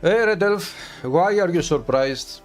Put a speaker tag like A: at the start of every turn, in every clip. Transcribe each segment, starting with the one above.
A: Hey Red Elf, why are you surprised?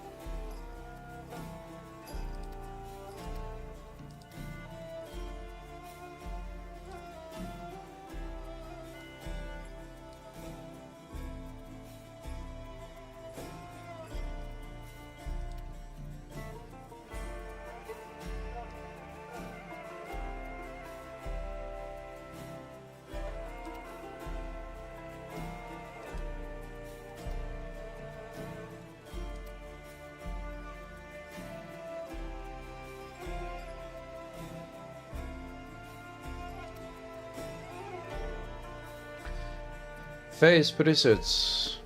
A: Face presets.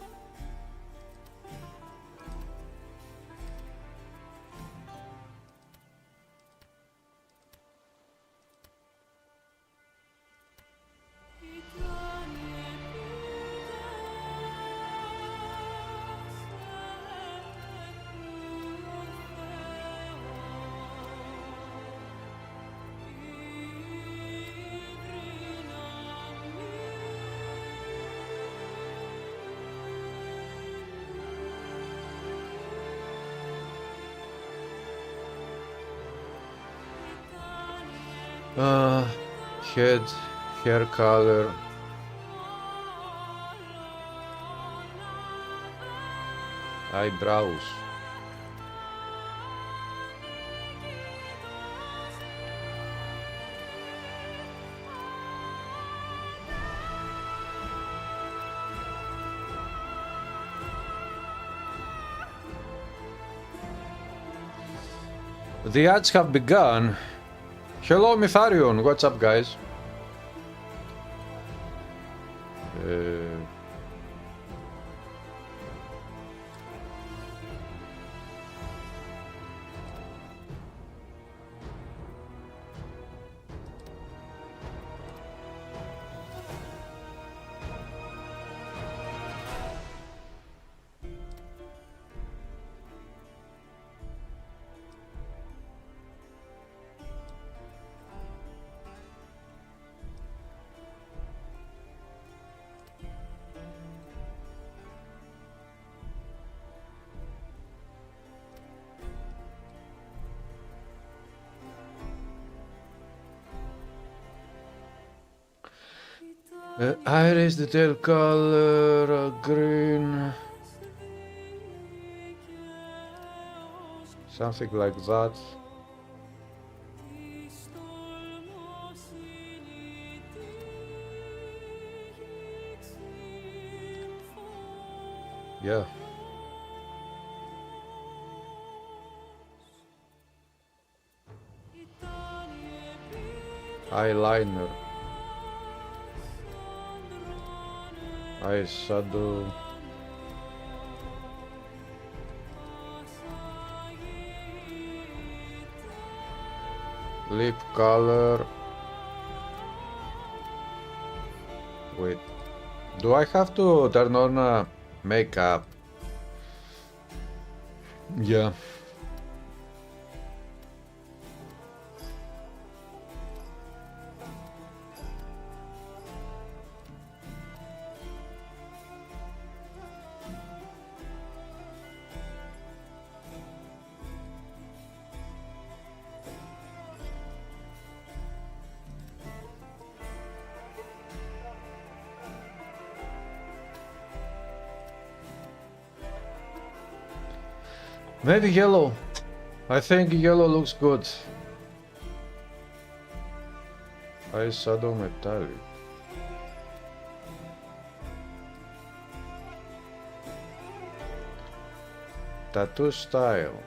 A: Head, hair color. Eyebrows. The ads have begun. Hello Mitharion, what's up guys? Iris detail color green, something like that. Yeah. Eyeliner. Eyeshadow. Lip color. Wait. Do I have to turn on makeup? Yeah. Maybe yellow. I think yellow looks good. Eyeshadow metallic. Tattoo style.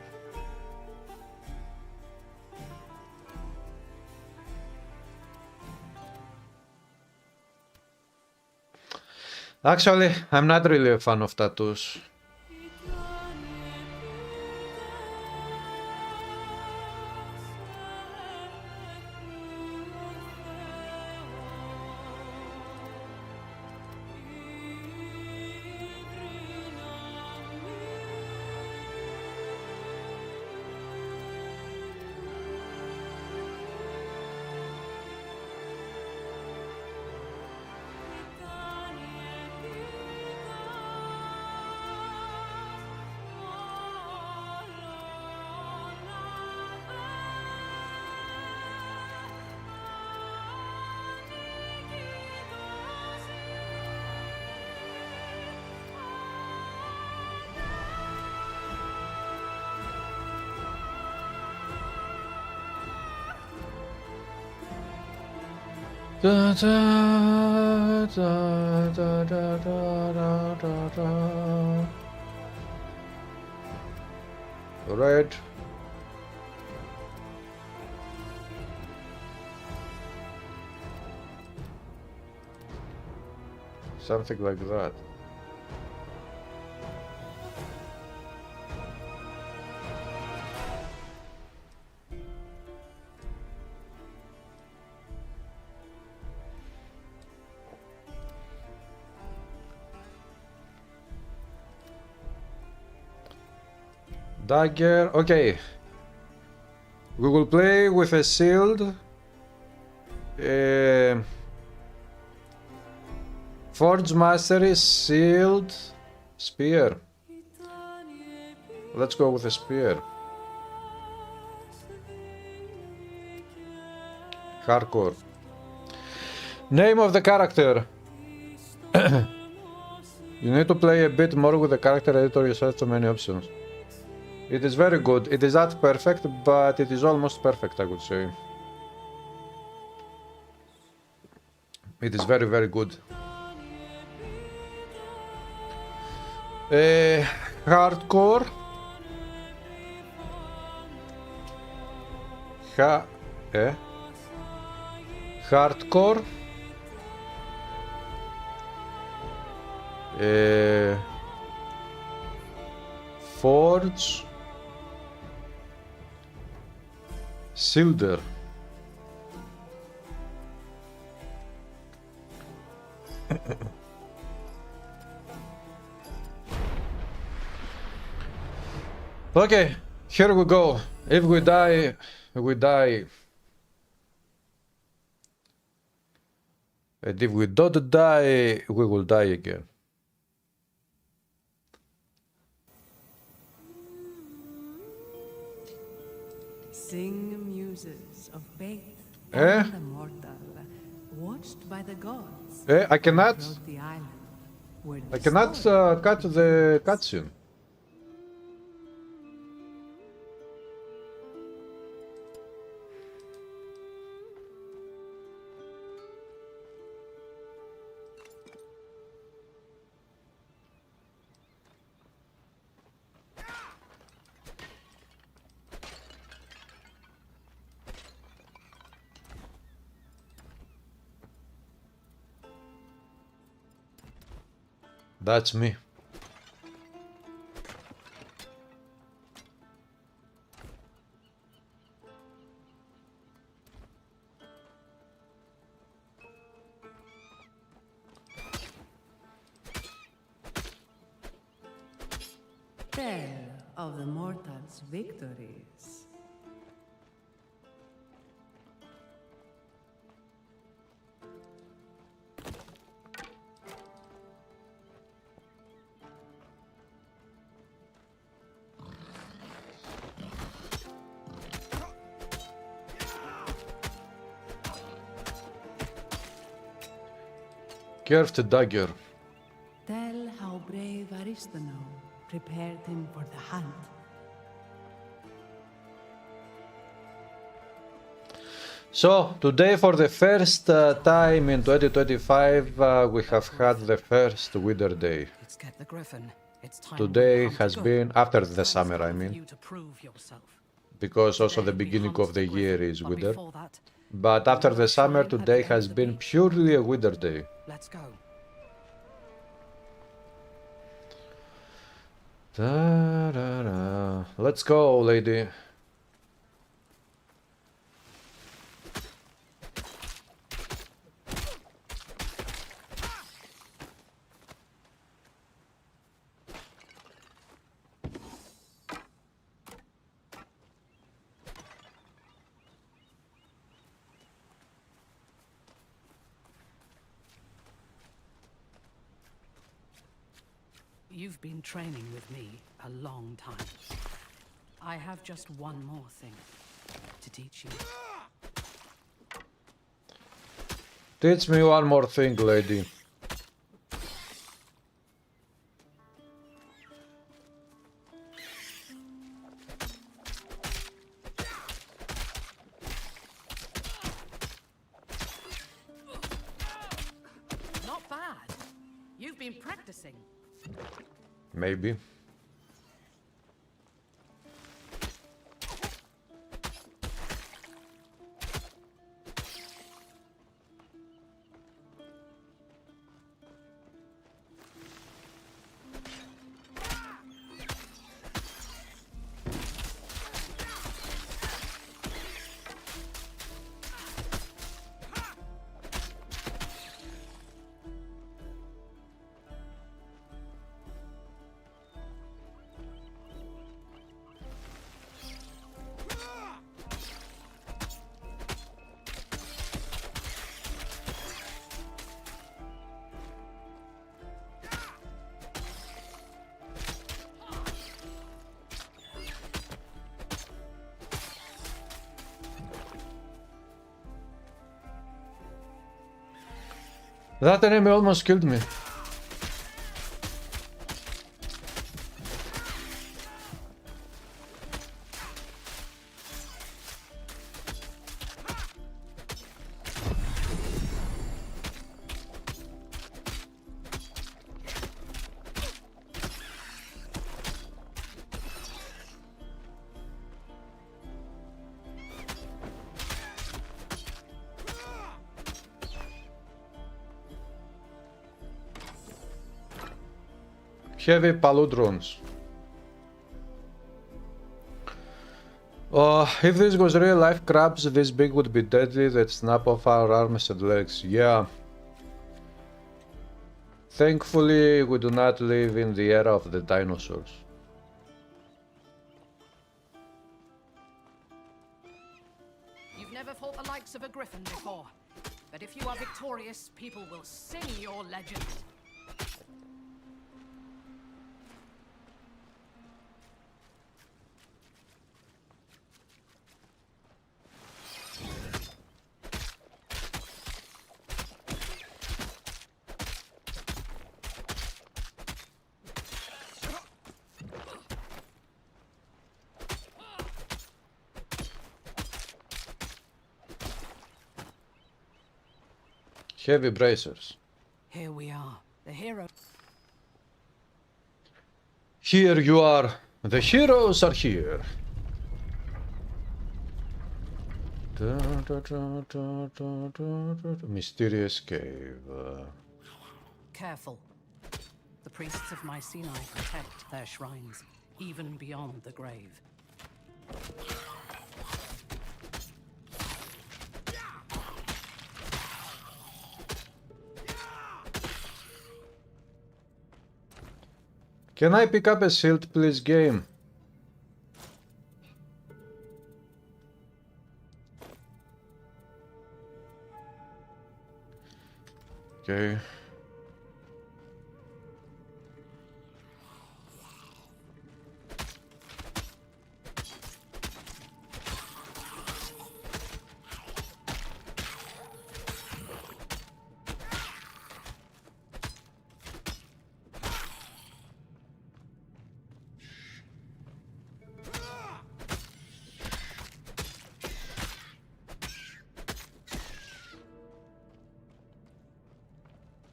A: Actually, I'm not really a fan of tattoos. Da, da, da, da, da, da, da, da. Red. Something like that. Dagger. Okay. We will play with a shield. Forge Mastery, shield, spear. Let's go with a spear. Hardcore. Name of the character. You need to play a bit more with the character editor, you have so many options. It is very good. It is not perfect, but it is almost perfect, I would say. It is very, very good. Hardcore. Hardcore. Forge. Silder. Okay, here we go. If we die, we die. And if we don't die, we will die again.
B: Sing muses of faith and the mortal, watched by the gods.
A: I cannot.
B: The island,
A: I cannot cut the cutscene. That's me.
B: Tell of the mortals' victories.
A: Curved dagger.
B: Tell how brave Aristano prepared him for the hunt.
A: So, today for the first time in 2025, we have had the first Wither Day.
C: Let's get the Griffin. It's time
A: Today has been, after the summer I mean, because also the beginning of the year is Wither. But after the summer, today has been purely a Wither Day.
C: Let's go.
A: Da, da, da. Let's go, lady.
C: You've been training with me a long time. I have just one more thing to teach you.
A: Teach me one more thing, lady.
C: been practicing.
A: Maybe. That enemy almost killed me. Heavy Palu drones. If this was real life, crabs this big would be deadly. That snap off our arms and legs. Yeah. Thankfully, we do not live in the era of the dinosaurs.
C: You've never fought the likes of a griffin before, but if you are victorious, people will sing your legend.
A: Heavy bracers.
C: Here we are, the hero.
A: Here you are. The heroes are here. Mysterious cave.
C: Careful. The priests of Mycenae protect their shrines, even beyond the grave.
A: Can I pick up a shield, please, game? Okay.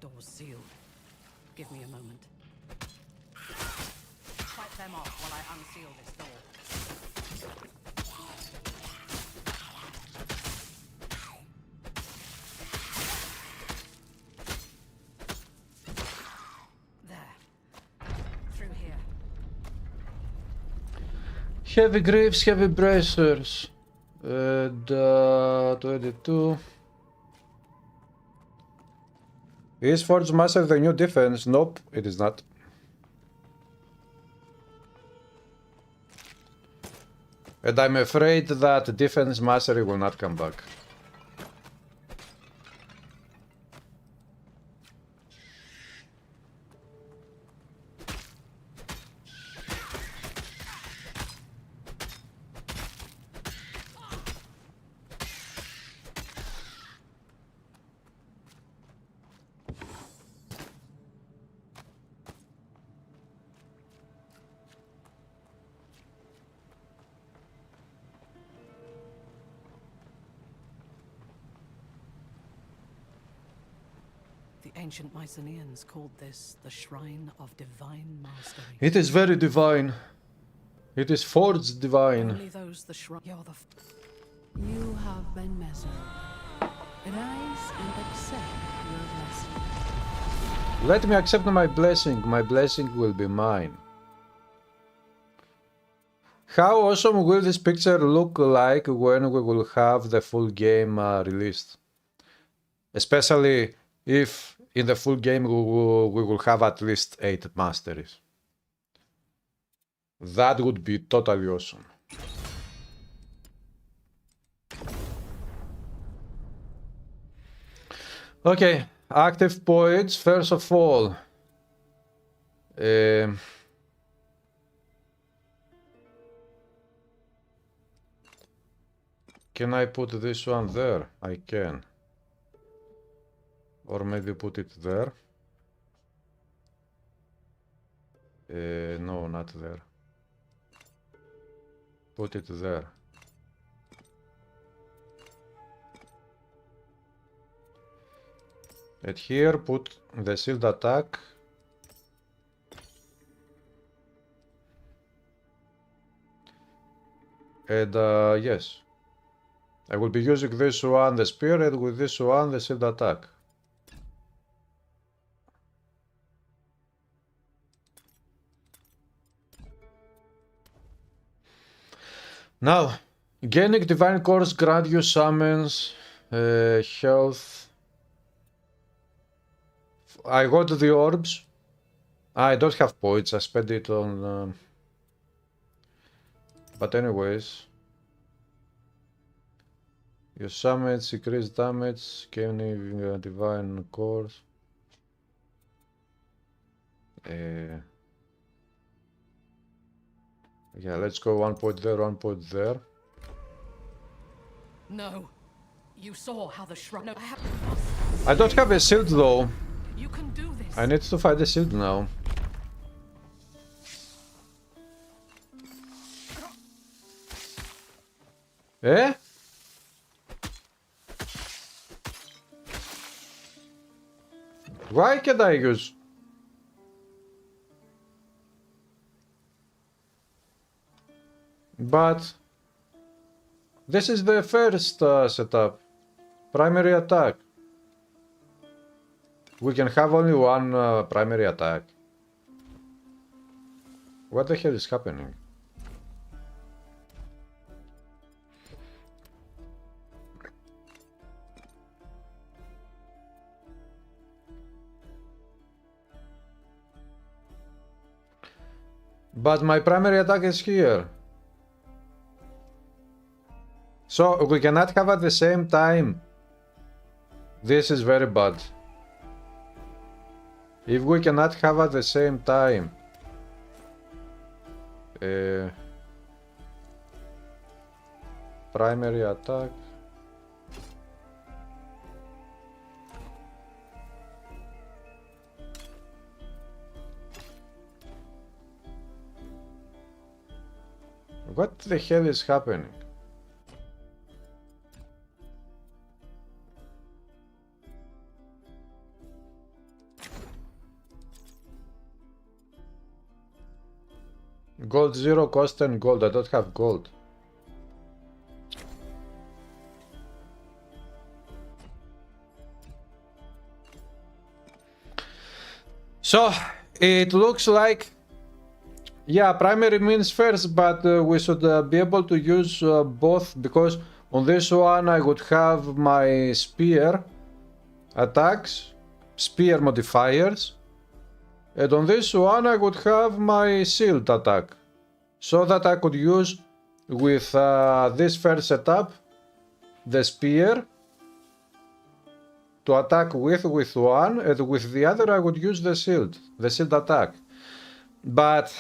C: Door's sealed. Give me a moment. Fight them off while I unseal this door. There. Through here.
A: Heavy greaves, heavy bracers. And 22. Is Forge Master the new defense? Nope, it is not. And I'm afraid that defense mastery will not come back.
C: Ancient Mycenaeans called this the Shrine of Divine Mastery.
A: It is very divine. It is forged divine.
C: Only those the shrine.
B: You have been measured. Rise and accept your blessing.
A: Let me accept my blessing. My blessing will be mine. How awesome will this picture look like when we will have the full game released? Especially if in the full game we will have at least 8 masteries. That would be totally awesome. Okay, active points. First of all, can I put this one there? I can. Or maybe put it there. No, not there. Put it there. And here put the shield attack. And yes, I will be using this one, the spear, and with this one, the shield attack. Now, gaining divine cores grant you summons, health. I got the orbs. I don't have points. I spent it on. But anyways, your summons increase damage, gaining divine cores. Yeah, let's go 1 point there, 1 point there.
C: No, you saw how the shrine. No,
A: I don't have a shield though.
C: you can do this.
A: I need to find the shield now. Eh? Why can't I use? But this is the first setup. Primary attack. We can have only one primary attack. What the hell is happening? But my primary attack is here. So we cannot have at the same time. This is very bad. If we cannot have at the same time. Primary attack. What the hell is happening? Gold 0 cost 10 gold. I don't have gold. So it looks like, yeah, primary means first, but we should be able to use both, because on this one I would have my spear attacks, spear modifiers, and on this one I would have my shield attack, so that I could use with this first setup the spear to attack with one, and with the other I would use the shield attack. But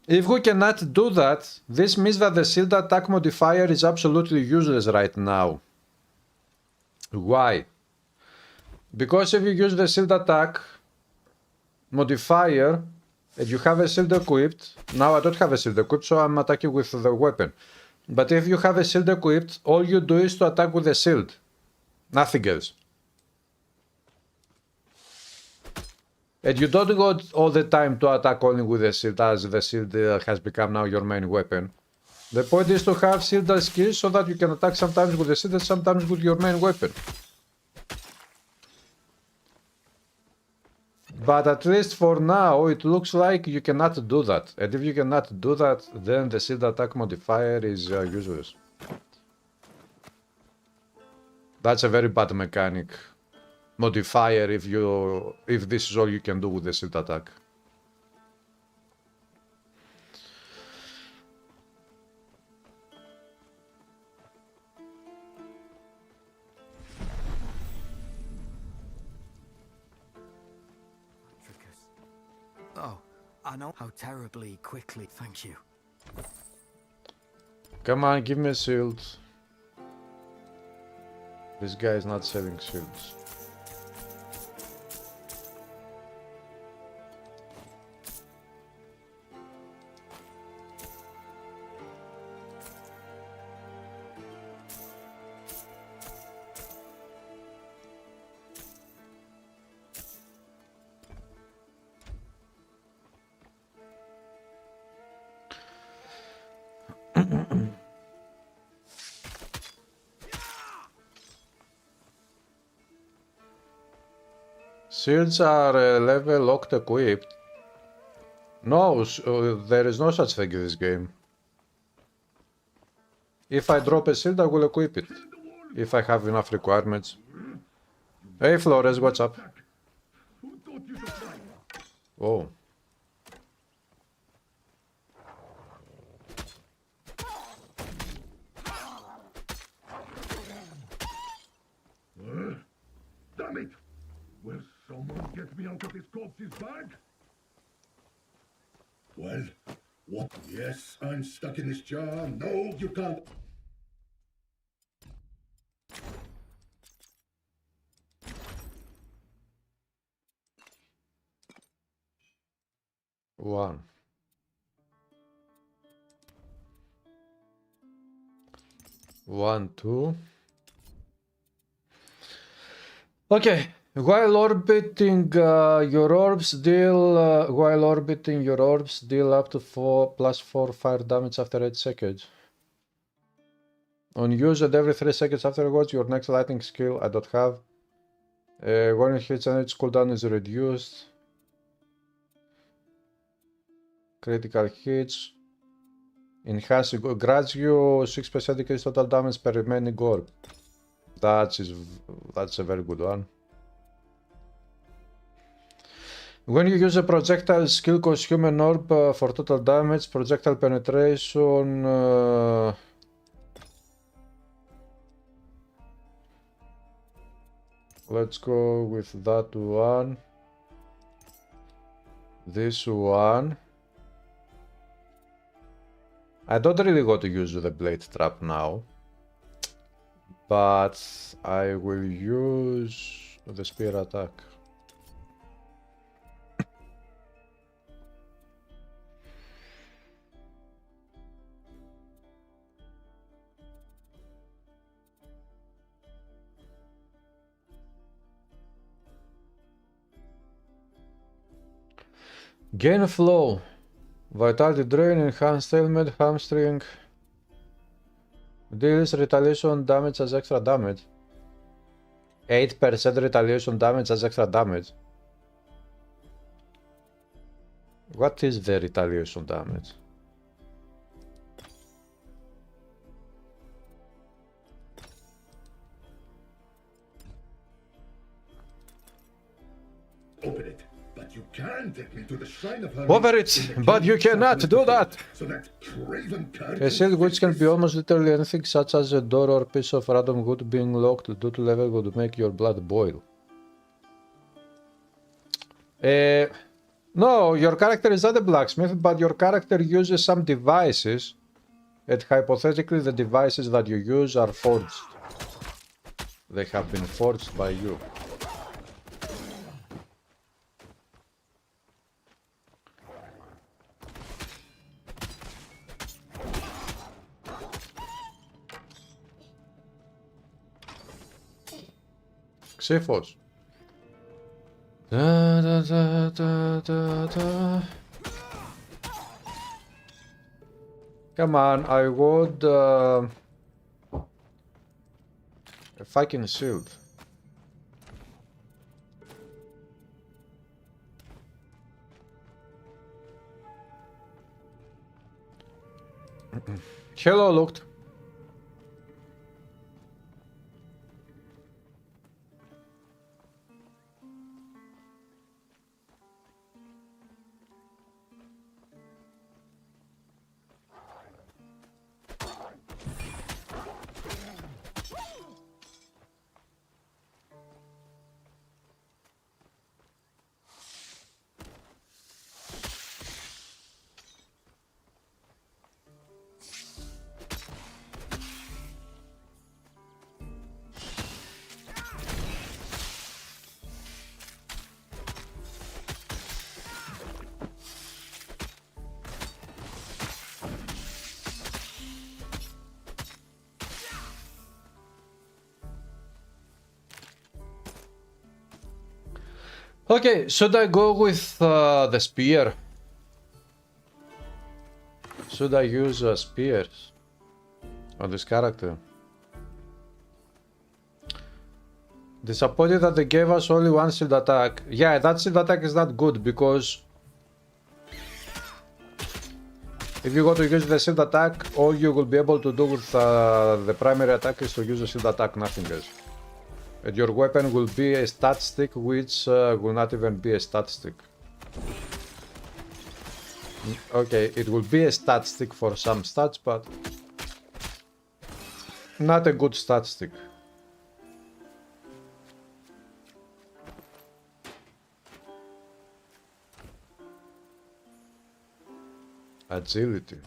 A: if we cannot do that, this means that the shield attack modifier is absolutely useless right now. Why? Because if you use the shield attack modifier and you have a shield equipped, now I don't have a shield equipped, so I'm attacking with the weapon. But if you have a shield equipped, all you do is to attack with the shield, nothing else. And you don't go all the time to attack only with the shield, as the shield has become now your main weapon. The point is to have shield as skills so that you can attack sometimes with the shield and sometimes with your main weapon. But at least for now, it looks like you cannot do that. And if you cannot do that, then the shield attack modifier is useless. That's a very bad mechanic. Modifier if this is all you can do with the shield attack.
D: Oh, I know how terribly quickly. Thank you.
A: Come on, give me a shield. This guy is not selling shields. Shields are level locked equipped. No, there is no such thing in this game. If I drop a shield, I will equip it. If I have enough requirements. Hey Flores, what's up? Oh.
E: Damn it! Will someone get me out of this corpse's bag? Well, what? Yes, I'm stuck in this jar. No, you can't.
A: One. One, two. Okay. While orbiting your orbs, deal up to +4 fire damage after 8 seconds. On use and every 3 seconds afterwards, your next lightning skill I don't have. When it hits and its cooldown is reduced. Critical hits. Enhance grants you 6% increase total damage per remaining orb. That's a very good one. When you use a projectile skill consume an orb for total damage, projectile penetration. Let's go with that one. This one. I don't really want to use the blade trap now, but I will use the spear attack. Gain flow, vitality drain, enhanced ailment, hamstring. Deals retaliation damage as extra damage. 8% retaliation damage as extra damage. What is the retaliation damage?
E: Open it. But you can take me to the shrine of her.
A: Over it, but you cannot do that.
E: So that craven card.
A: A shield which can be almost literally anything, such as a door or piece of random wood being locked due to level would make your blood boil. No, your character is not a blacksmith, but your character uses some devices, and hypothetically the devices that you use are forged. They have been forged by you. Ξέφος. da, da, da, da. Come on, I want a fucking shield. Hello, looked. Okay, should I go with the spear? Should I use spears on this character? Disappointed that they gave us only one shield attack. Yeah, that shield attack is not good because if you go to use the shield attack, all you will be able to do with the primary attack is to use a shield attack, nothing else. And your weapon will be a stat stick, which will not even be a stat stick. Okay, it will be a stat stick for some stats, but not a good stat stick. Agility.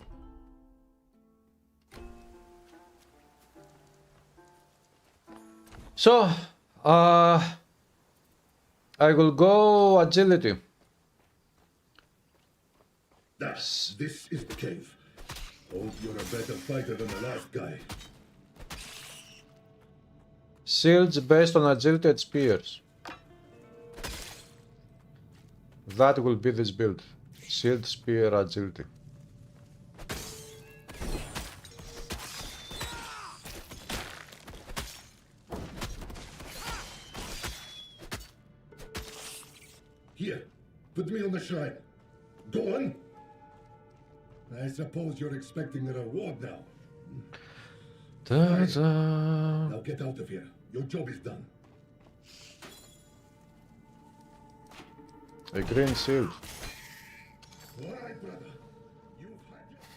A: So, I will go agility.
E: This is the cave. Hope you're a better fighter than the last guy.
A: Shields based on agility and spears. That will be this build. Shield, spear, agility.
E: Here, put me on the shrine. Go on. I suppose you're expecting a reward now.
A: Da-da.
E: Now get out of here. Your job is done.
A: A green shield.
E: All right, brother. You've had your...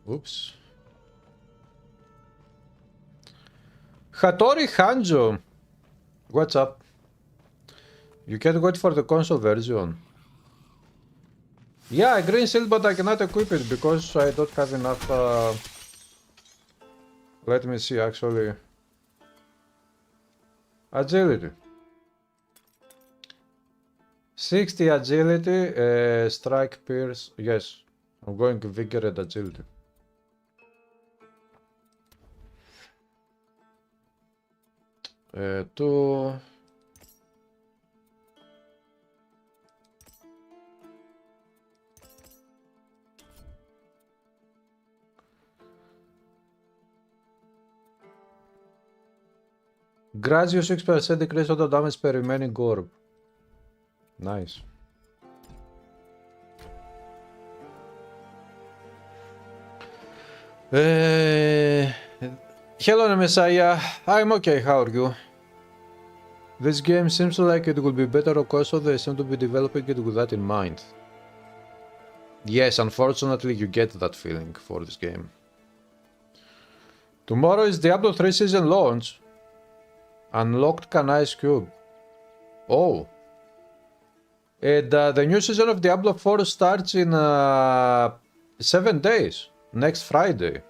A: Oops. Hattori Hanjo, what's up? You can't wait for the console version. Yeah, a green shield, but I cannot equip it because I don't have enough. Let me see, actually. Agility. 60 agility, strike, pierce. Yes, I'm going to vigor and agility. Two. Grants you 6% decrease auto damage per remaining orb. Nice. Hello, Messiah. I'm okay. How are you? This game seems like it will be better, of course, so they seem to be developing it with that in mind. Yes, unfortunately, you get that feeling for this game. Tomorrow is Diablo 3 season launch. Unlocked Canai's Cube. Oh. And the new season of Diablo 4 starts in 7 days. Next Friday,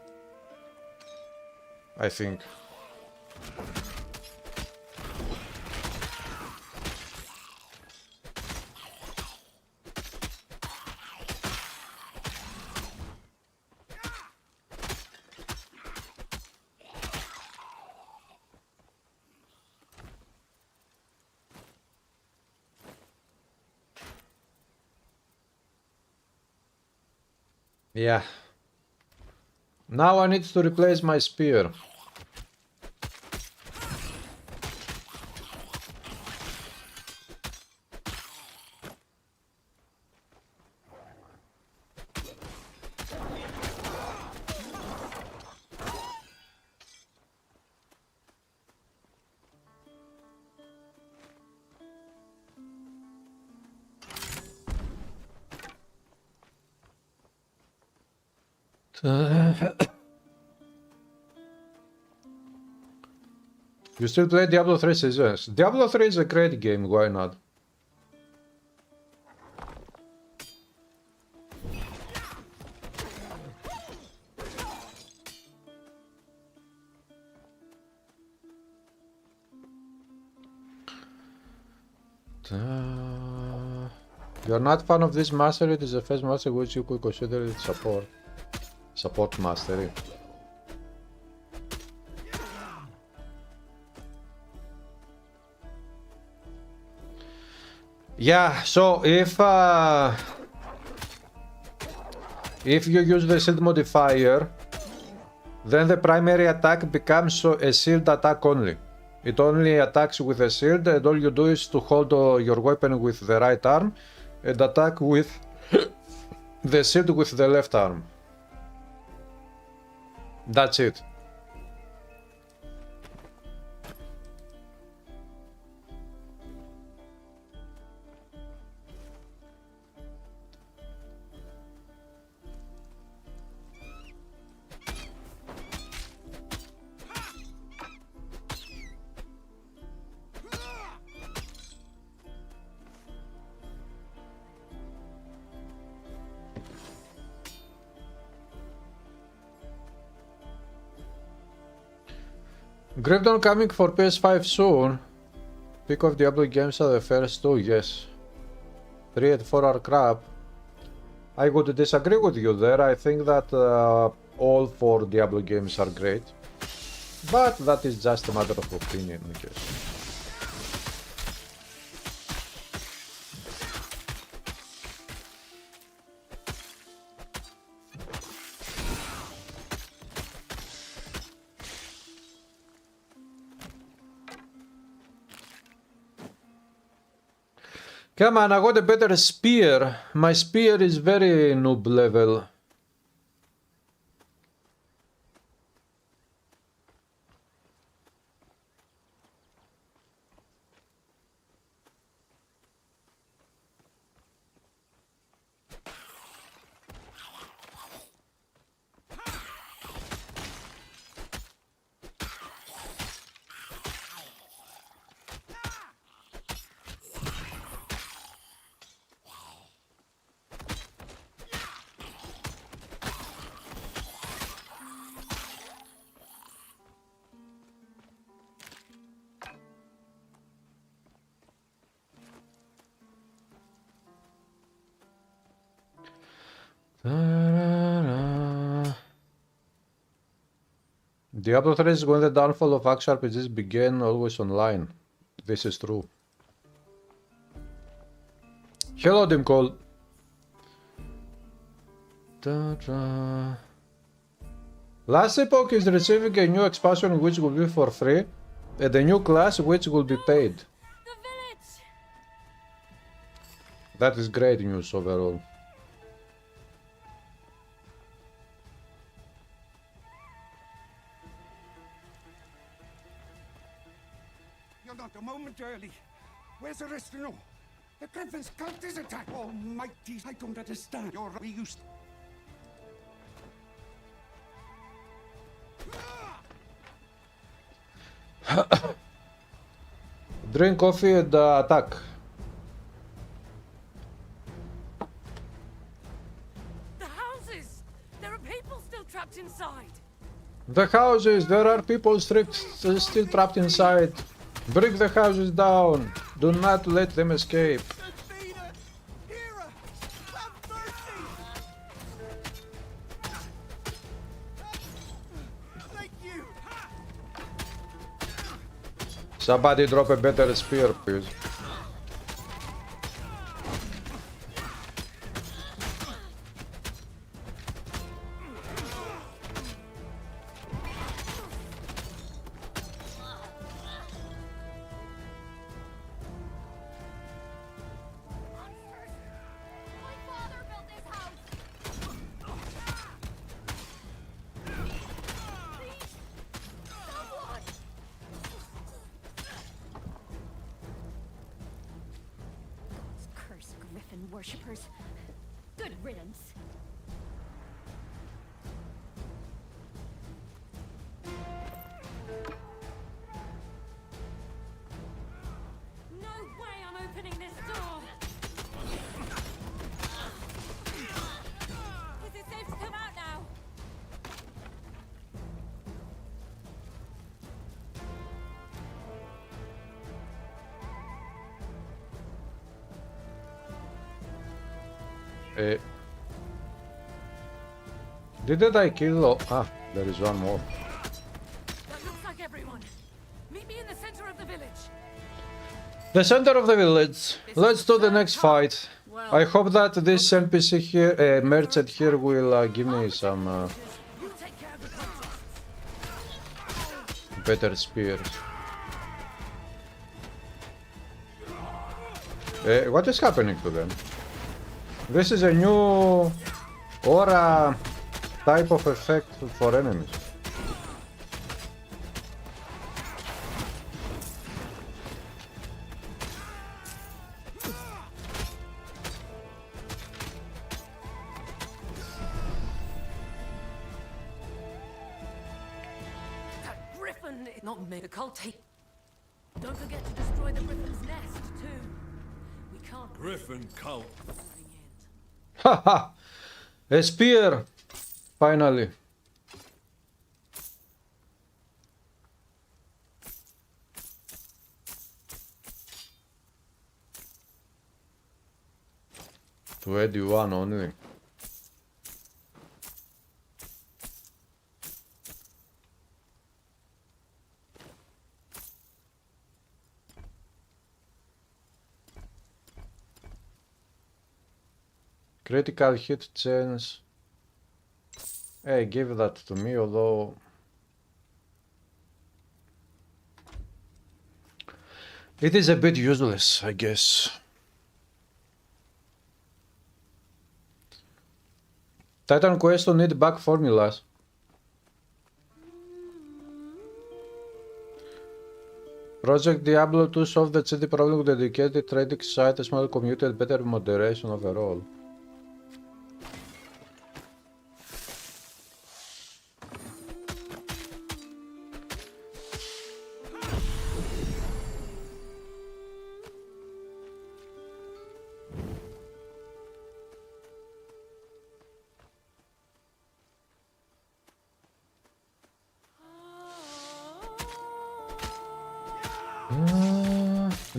A: I think. Yeah. Now I need to replace my spear. You still play Diablo 3 seasons? Diablo 3 is a great game, why not? You're not fan of this mastery, it is the first mastery which you could consider it support mastery. Yeah, so if you use the shield modifier, then the primary attack becomes a shield attack only. It only attacks with a shield, and all you do is to hold your weapon with the right arm and attack with the shield with the left arm. That's it. Griffon coming for PS5 soon. Pick of Diablo games are the first two, yes. 3 and 4 are crap. I would disagree with you there. I think that all 4 Diablo games are great. But that is just a matter of opinion, I guess. Come on, I got a better spear. My spear is very noob level. Diablo 3 is when the downfall of action RPGs began, always online. This is true. Hello, Dimcol. Last Epoch is receiving a new expansion which will be for free, and a new class which will be paid.
F: The village!
A: That is great news overall.
F: You're not a moment early. Where's the rest to know? The Griffin's cult is attacked. Almighty, I don't understand. We used.
A: Drink coffee and attack.
C: The houses! There are people still trapped inside!
A: The houses, there are people still trapped inside. Break the houses down. Do not let them escape. Somebody drop a better spear, please.
G: My father built this house. Please, someone. Those cursed Griffin worshippers. Good riddance.
C: No way I'm opening this door! Is it safe to come out now?
A: Didn't I kill? Ah, there is one more.
C: That looks like everyone. Meet me in the center of the village.
A: The center of the village. Let's do the next fight. I hope that this NPC here, merchant here, will give me some
C: You take care of the protests.
A: better spears. What is happening to them? This is a new aura type of effect for enemies.
C: That griffin! Not me. The cult take. Don't forget to destroy the griffin's nest, too. We can't.
H: Griffin cult.
A: Haha! A spear! Finally. To 81 only. Critical hit chance. Hey, give that to me, although it is a bit useless, I guess. Titan Quest will need back formulas. Project Diablo 2 solved the city problem with a dedicated trading site, a small community, and better moderation overall.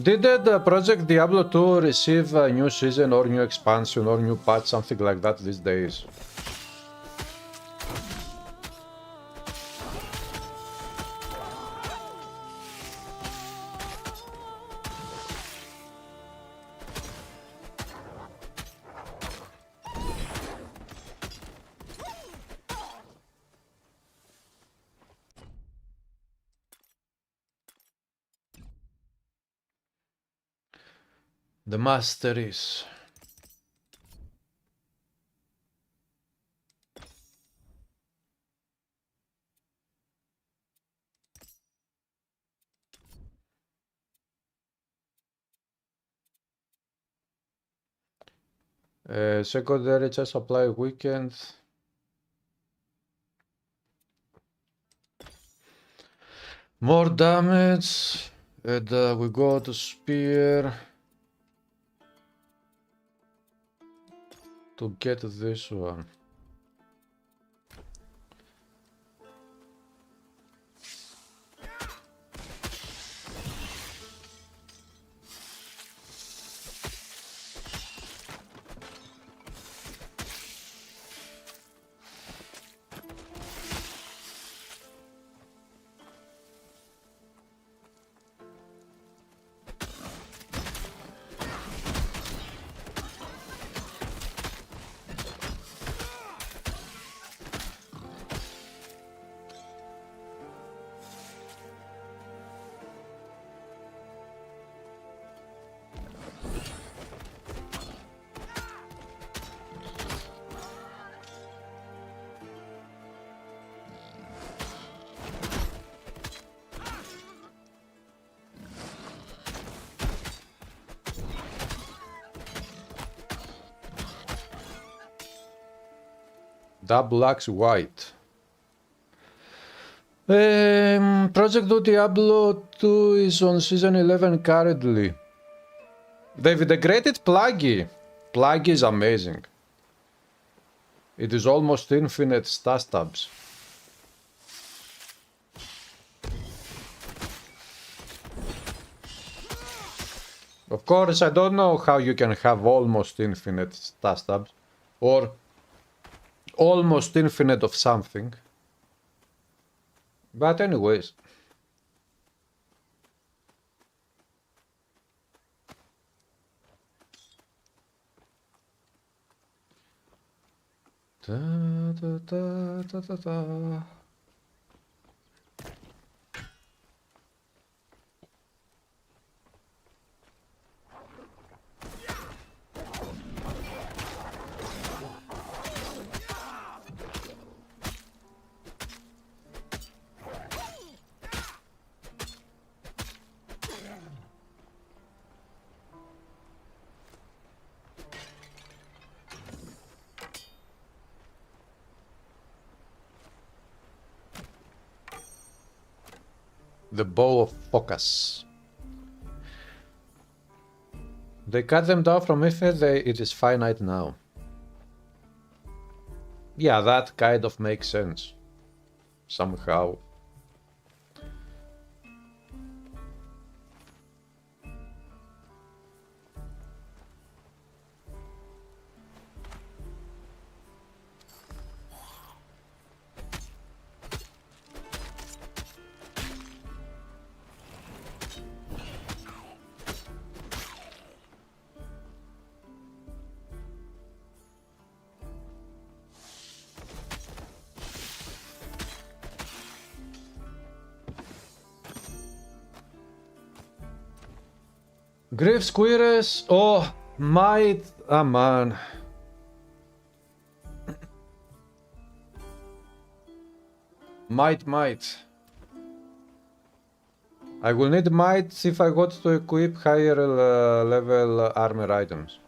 A: Did the Project Diablo 2 receive a new season or new expansion or new patch, something like that these days? The master is. Secondary charge supply weekend. More damage. And we go to spear. To get this one. Double Axe White. Project Diablo 2 is on season 11 currently. They've integrated Pluggy. Pluggy is amazing. It is almost infinite stat tabs. Of course, I don't know how you can have almost infinite stat tabs or almost infinite of something. But anyways. Da, da, da, da, da, da. The Bow of Focus. They cut them down from infinite, it is finite now. Yeah, that kind of makes sense. Somehow. Grief Squires, oh, might, ah man. Might. I will need might if I got to equip higher level armor items.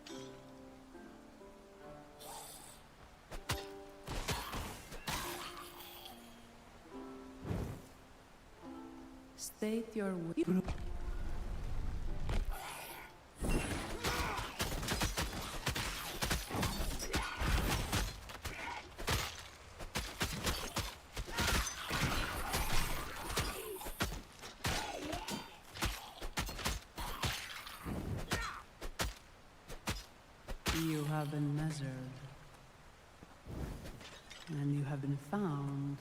C: State your You have been measured, and you have been found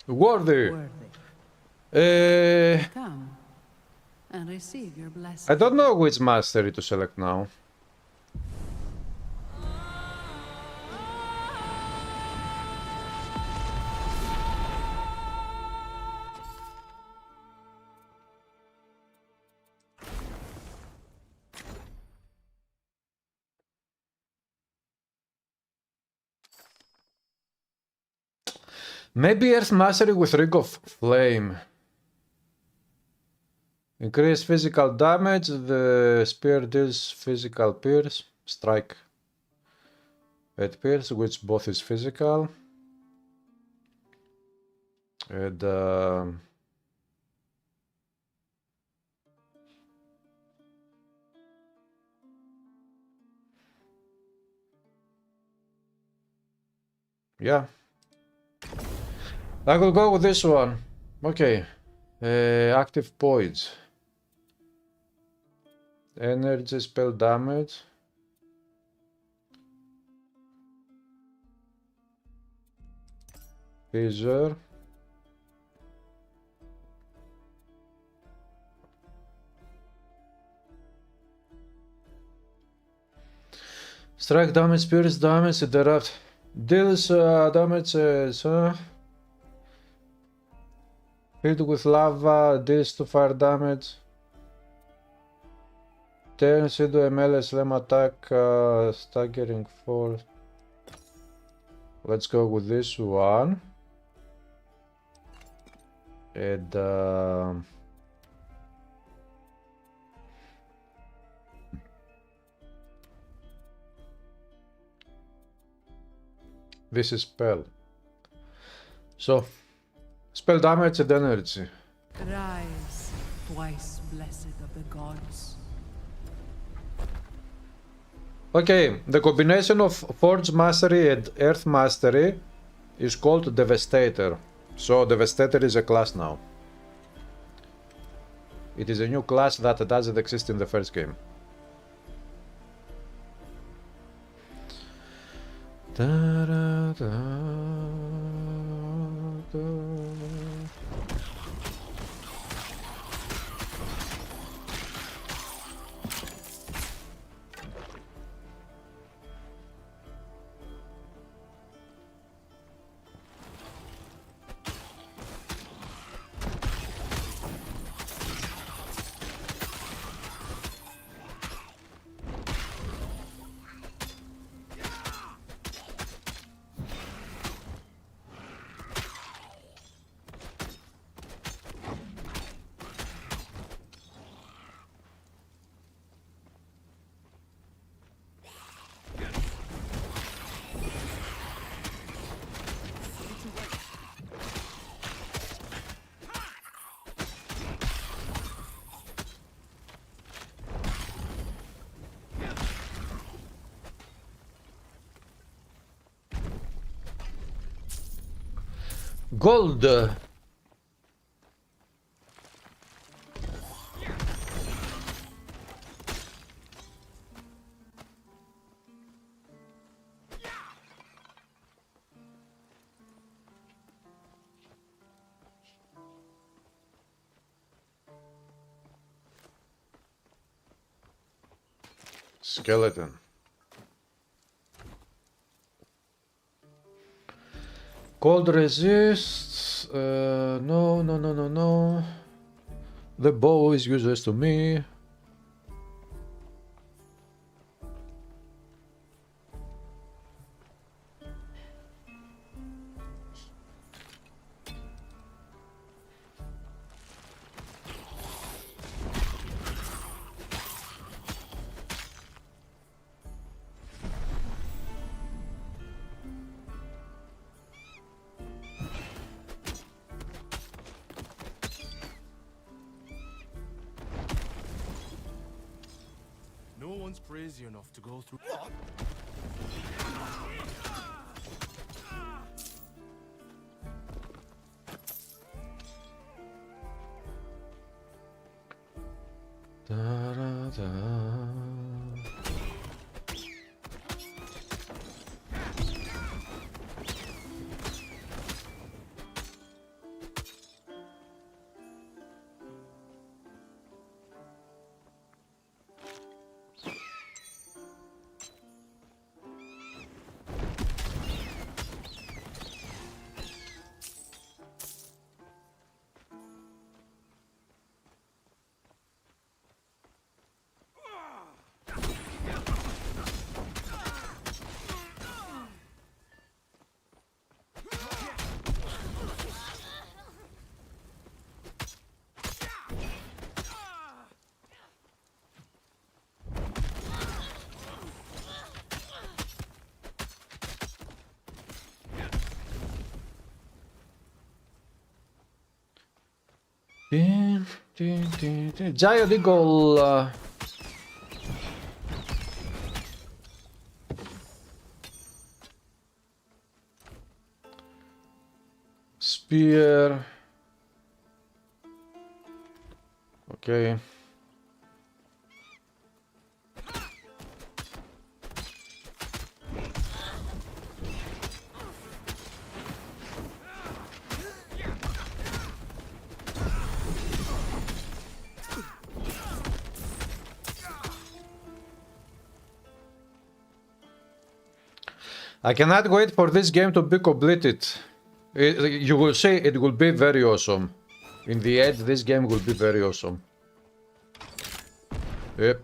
A: Worthy.
C: Come and receive your blessing.
A: I don't know which mastery to select now. Maybe Earth Mastery with Ring of Flame. Increase physical damage, the spear deals physical pierce, strike. at Pierce, which both is physical. And yeah, I will go with this one. Okay, active poise, energy, spell damage. Fissure. Strike damage, pierce damage, interrupt. Deals damage, hit with lava, deals to fire damage. Turns into a melee slam attack, staggering force. Let's go with this one. And this is spell. So, spell damage and energy.
B: Rise, twice blessed of the gods.
A: Okay, the combination of Forge Mastery and Earth Mastery is called Devastator. So Devastator is a class now. It is a new class that doesn't exist in the first game. Gold. Skeleton. Cold resists. No. The bow is useless to me.
H: No one's crazy enough to go through.
A: Giant Eagle. Spear. Okay. I cannot wait for this game to be completed. You will see it will be very awesome. In the end, this game will be very awesome. Yep.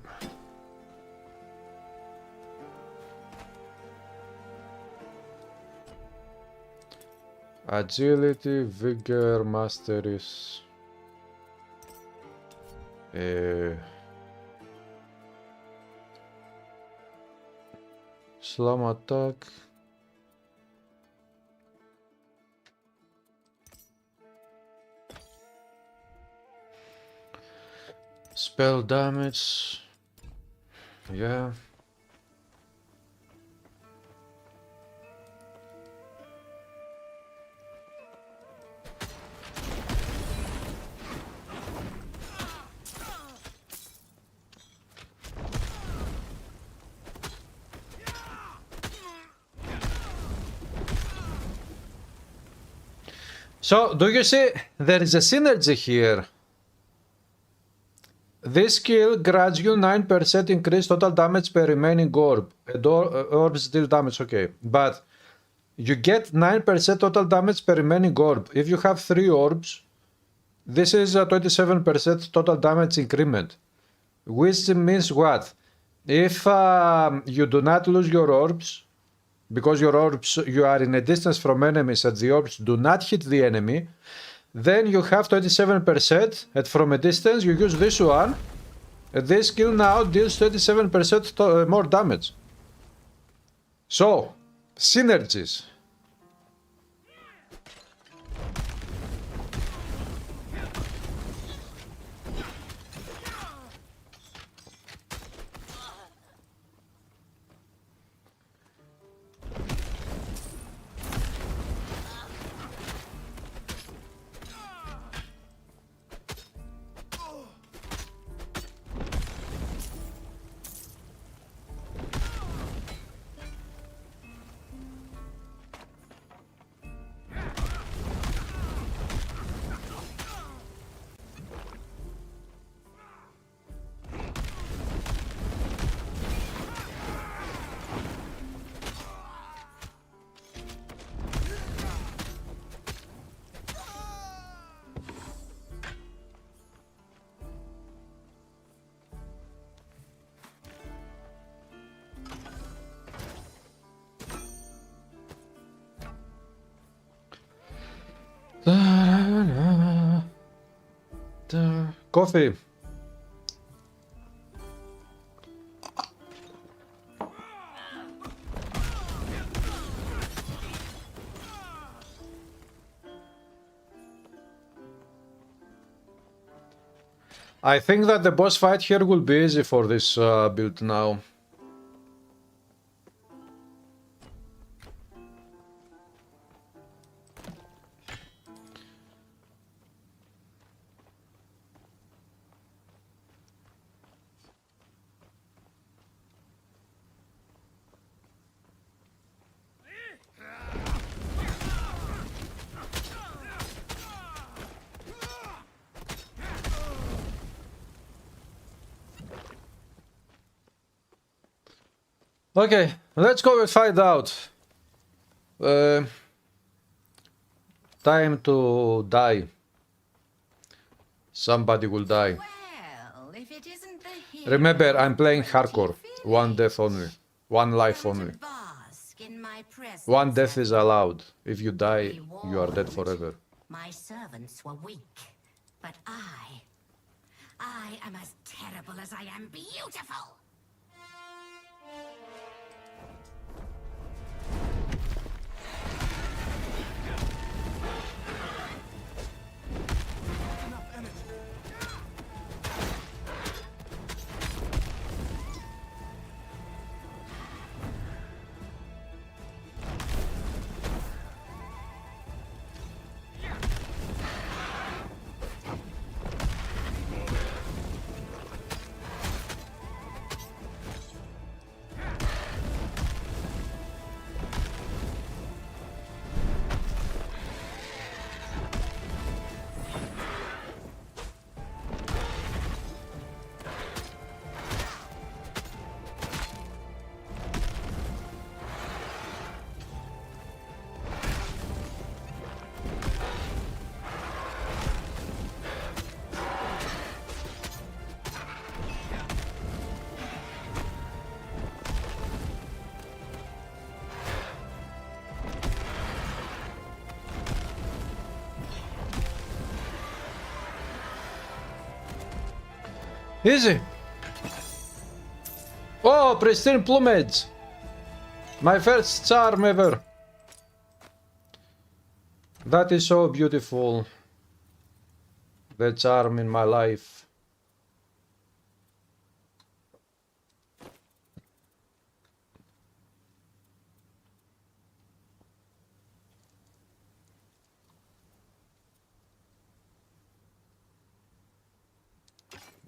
A: Agility, vigor, masteries. Slam attack. Spell damage. Yeah. So, do you see, there is a synergy here. This skill grants you 9% increased total damage per remaining orb. Orbs deal damage, okay. But you get 9% total damage per remaining orb. If you have 3 orbs, this is a 27% total damage increment. Which means what? If you do not lose your orbs, because your orbs, you are in a distance from enemies and the orbs do not hit the enemy, then you have 27%, and from a distance you use this one, and this skill now deals 27% more damage. So, synergies. Coffee. I think that the boss fight here will be easy for this build now. Okay, let's go and find out. Time to die. Somebody will die.
G: Well, if it isn't the
A: Remember, I'm playing hardcore. One death only. One life only. One death is allowed. If you die, you are dead forever.
G: My servants were weak, but I am as terrible as I am beautiful.
H: Enough energy.
A: Easy. Oh, pristine plumage. My first charm ever. That is so beautiful. The charm in my life.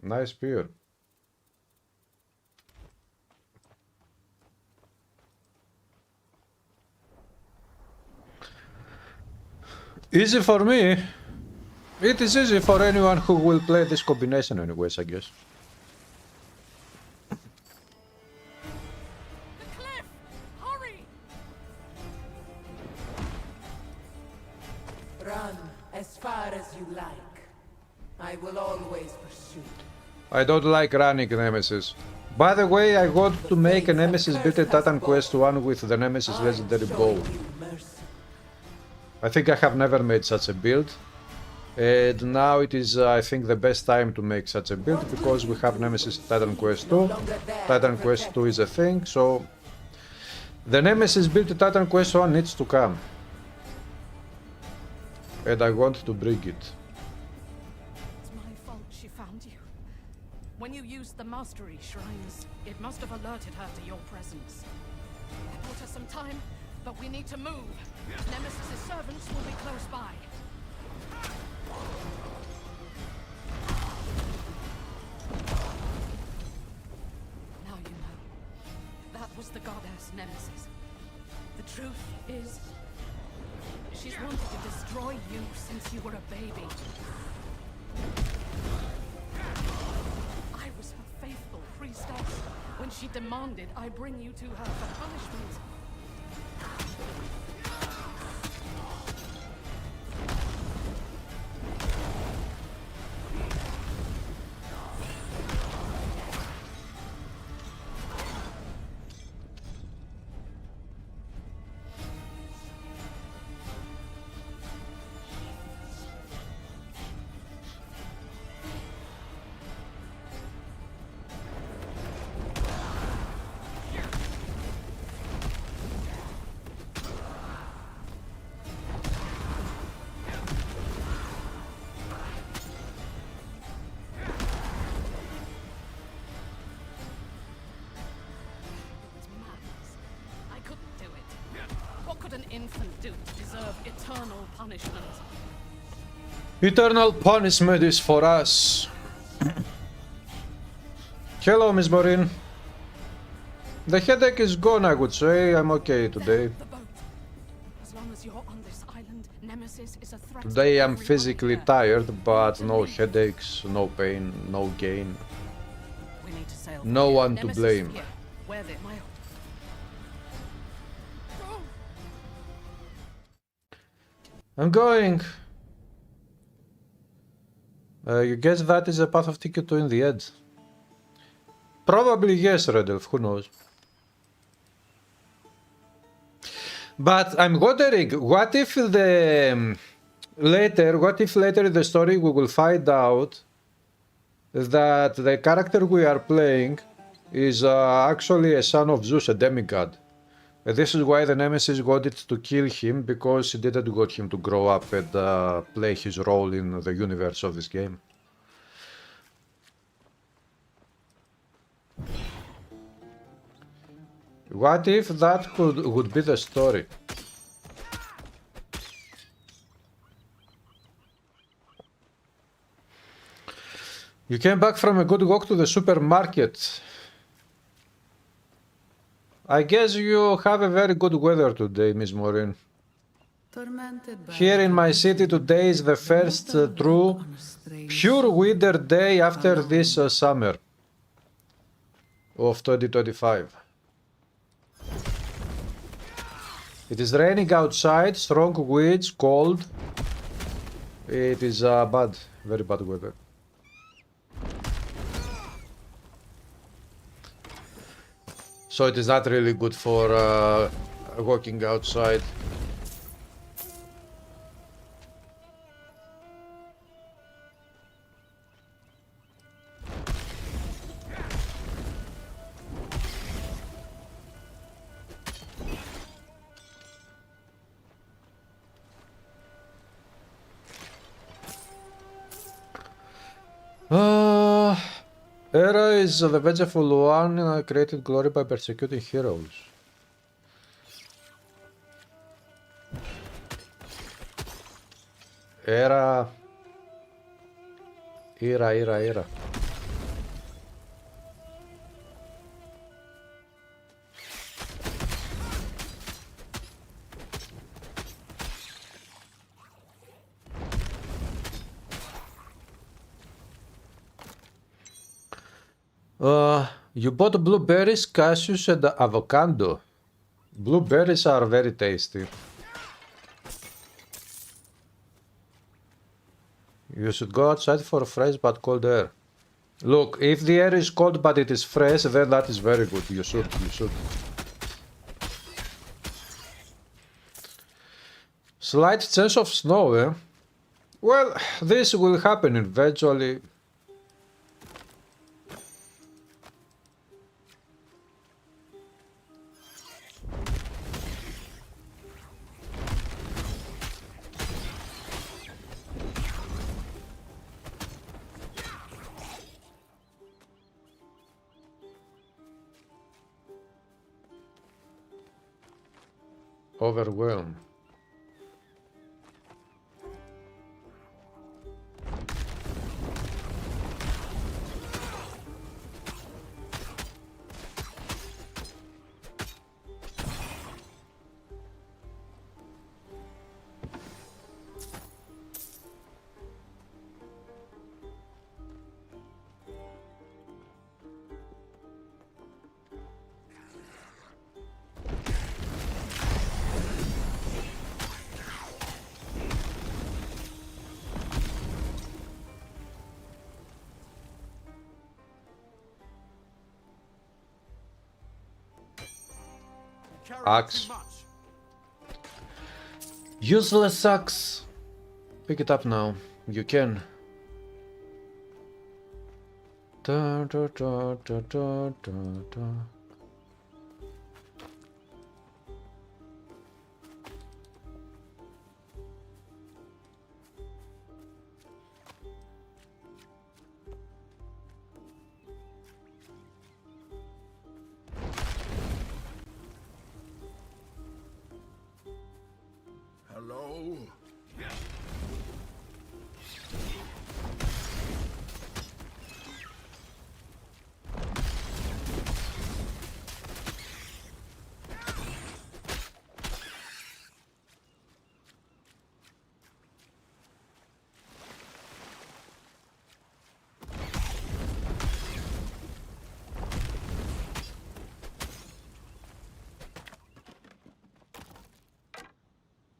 A: Nice spear. Easy for me. It is easy for anyone who will play this combination anyways, I guess.
C: The cliff! Hurry!
B: Run as far as you like. I will always pursue.
A: I don't like running Nemesis. By the way, I got to make a Nemesis build a Titan Quest 1 with the Nemesis Legendary Bow. I think I have never made such a build. And now it is, I think, the best time to make such a build because we have Nemesis Titan Quest 2. Titan Quest 2 is a thing, so the Nemesis build Titan Quest 1 needs to come. And I want to bring it.
C: It's my fault she found you. When you used the mastery shrines, it must have alerted her to your presence. It bought us some time, but we need to move. Nemesis' servants will be close by. Now you know. That was the goddess Nemesis. The truth is, she's wanted to destroy you since you were a baby. I was her faithful priestess when she demanded I bring you to her for punishment. Infant do to deserve eternal punishment.
A: Eternal punishment is for us. Hello, Miss Maureen. The headache is gone, I would say. I'm okay today.
C: The boat. As long as you're on this island, Nemesis is a threat.
A: Today
C: to
A: I'm
C: everyone
A: physically
C: here.
A: tired, but no headaches, no pain, no gain.
C: We need to sail
A: No
C: from here.
A: one to
C: Nemesis
A: blame.
C: here. Where the my
A: I'm going. You guess that is a path of ticket to in the edge? Probably yes, Red Elf, who knows? But I'm wondering, what if later in the story we will find out that the character we are playing is actually a son of Zeus, a demigod. This is why the Nemesis wanted to kill him, because he didn't want him to grow up and play his role in the universe of this game. What if that would be the story? You came back from a good walk to the supermarket. I guess you have a very good weather today, Miss Maureen. Here in my city today is the first true pure winter day after this summer of 2025. It is raining outside, strong winds, cold. It is bad, very bad weather. So it is not really good for walking outside. Era is the vengeful one created glory by persecuting heroes. Era... Ira. You bought blueberries, cashews, and avocado. Blueberries are very tasty. You should go outside for fresh but cold air. Look, if the air is cold but it is fresh, then that is very good. You should. Slight chance of snow, eh? Well, this will happen eventually. Overwhelmed. Axe. Useless axe. Pick it up now. You can. Da, da, da, da, da, da, da.
E: Hello?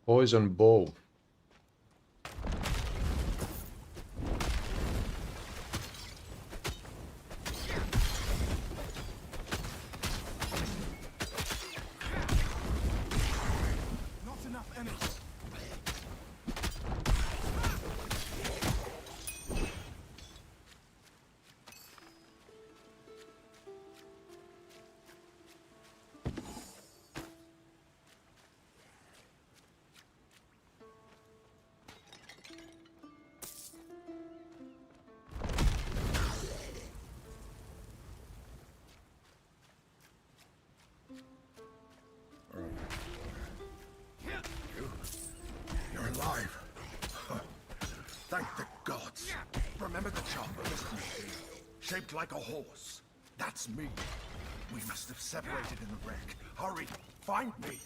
A: Poison bow.
H: Not enough energy.
E: You're alive. Thank the gods. Remember the chopper, Mr. Machine? Shaped like a horse. That's me. We must have separated in the wreck. Hurry, find me.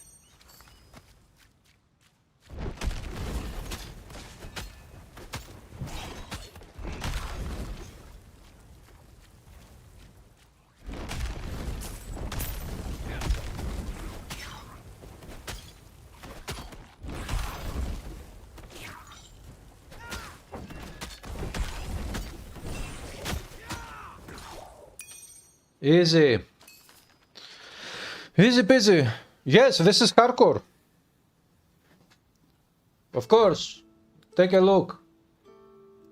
A: Easy. Easy peasy. Yes, this is hardcore. Of course. Take a look.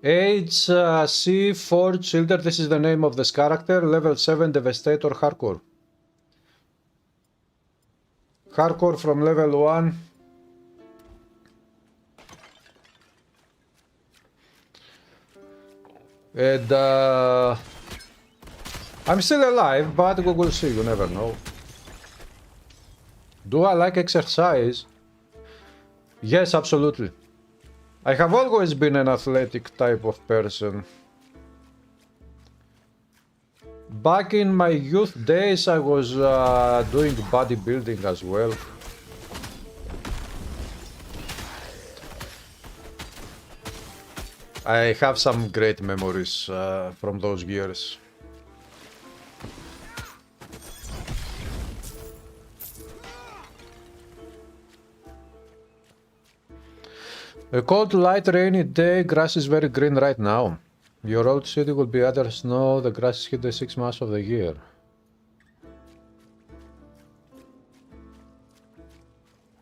A: HC4 Shielder, this is the name of this character. Level 7 Devastator Hardcore. Hardcore from level 1. And I'm still alive, but we will see, you never know. Do I like exercise? Yes, absolutely. I have always been an athletic type of person. Back in my youth days, I was doing bodybuilding as well. I have some great memories from those years. A cold, light, rainy day, grass is very green right now. Your old city will be either snow, the grass is hit the 6 months of the year.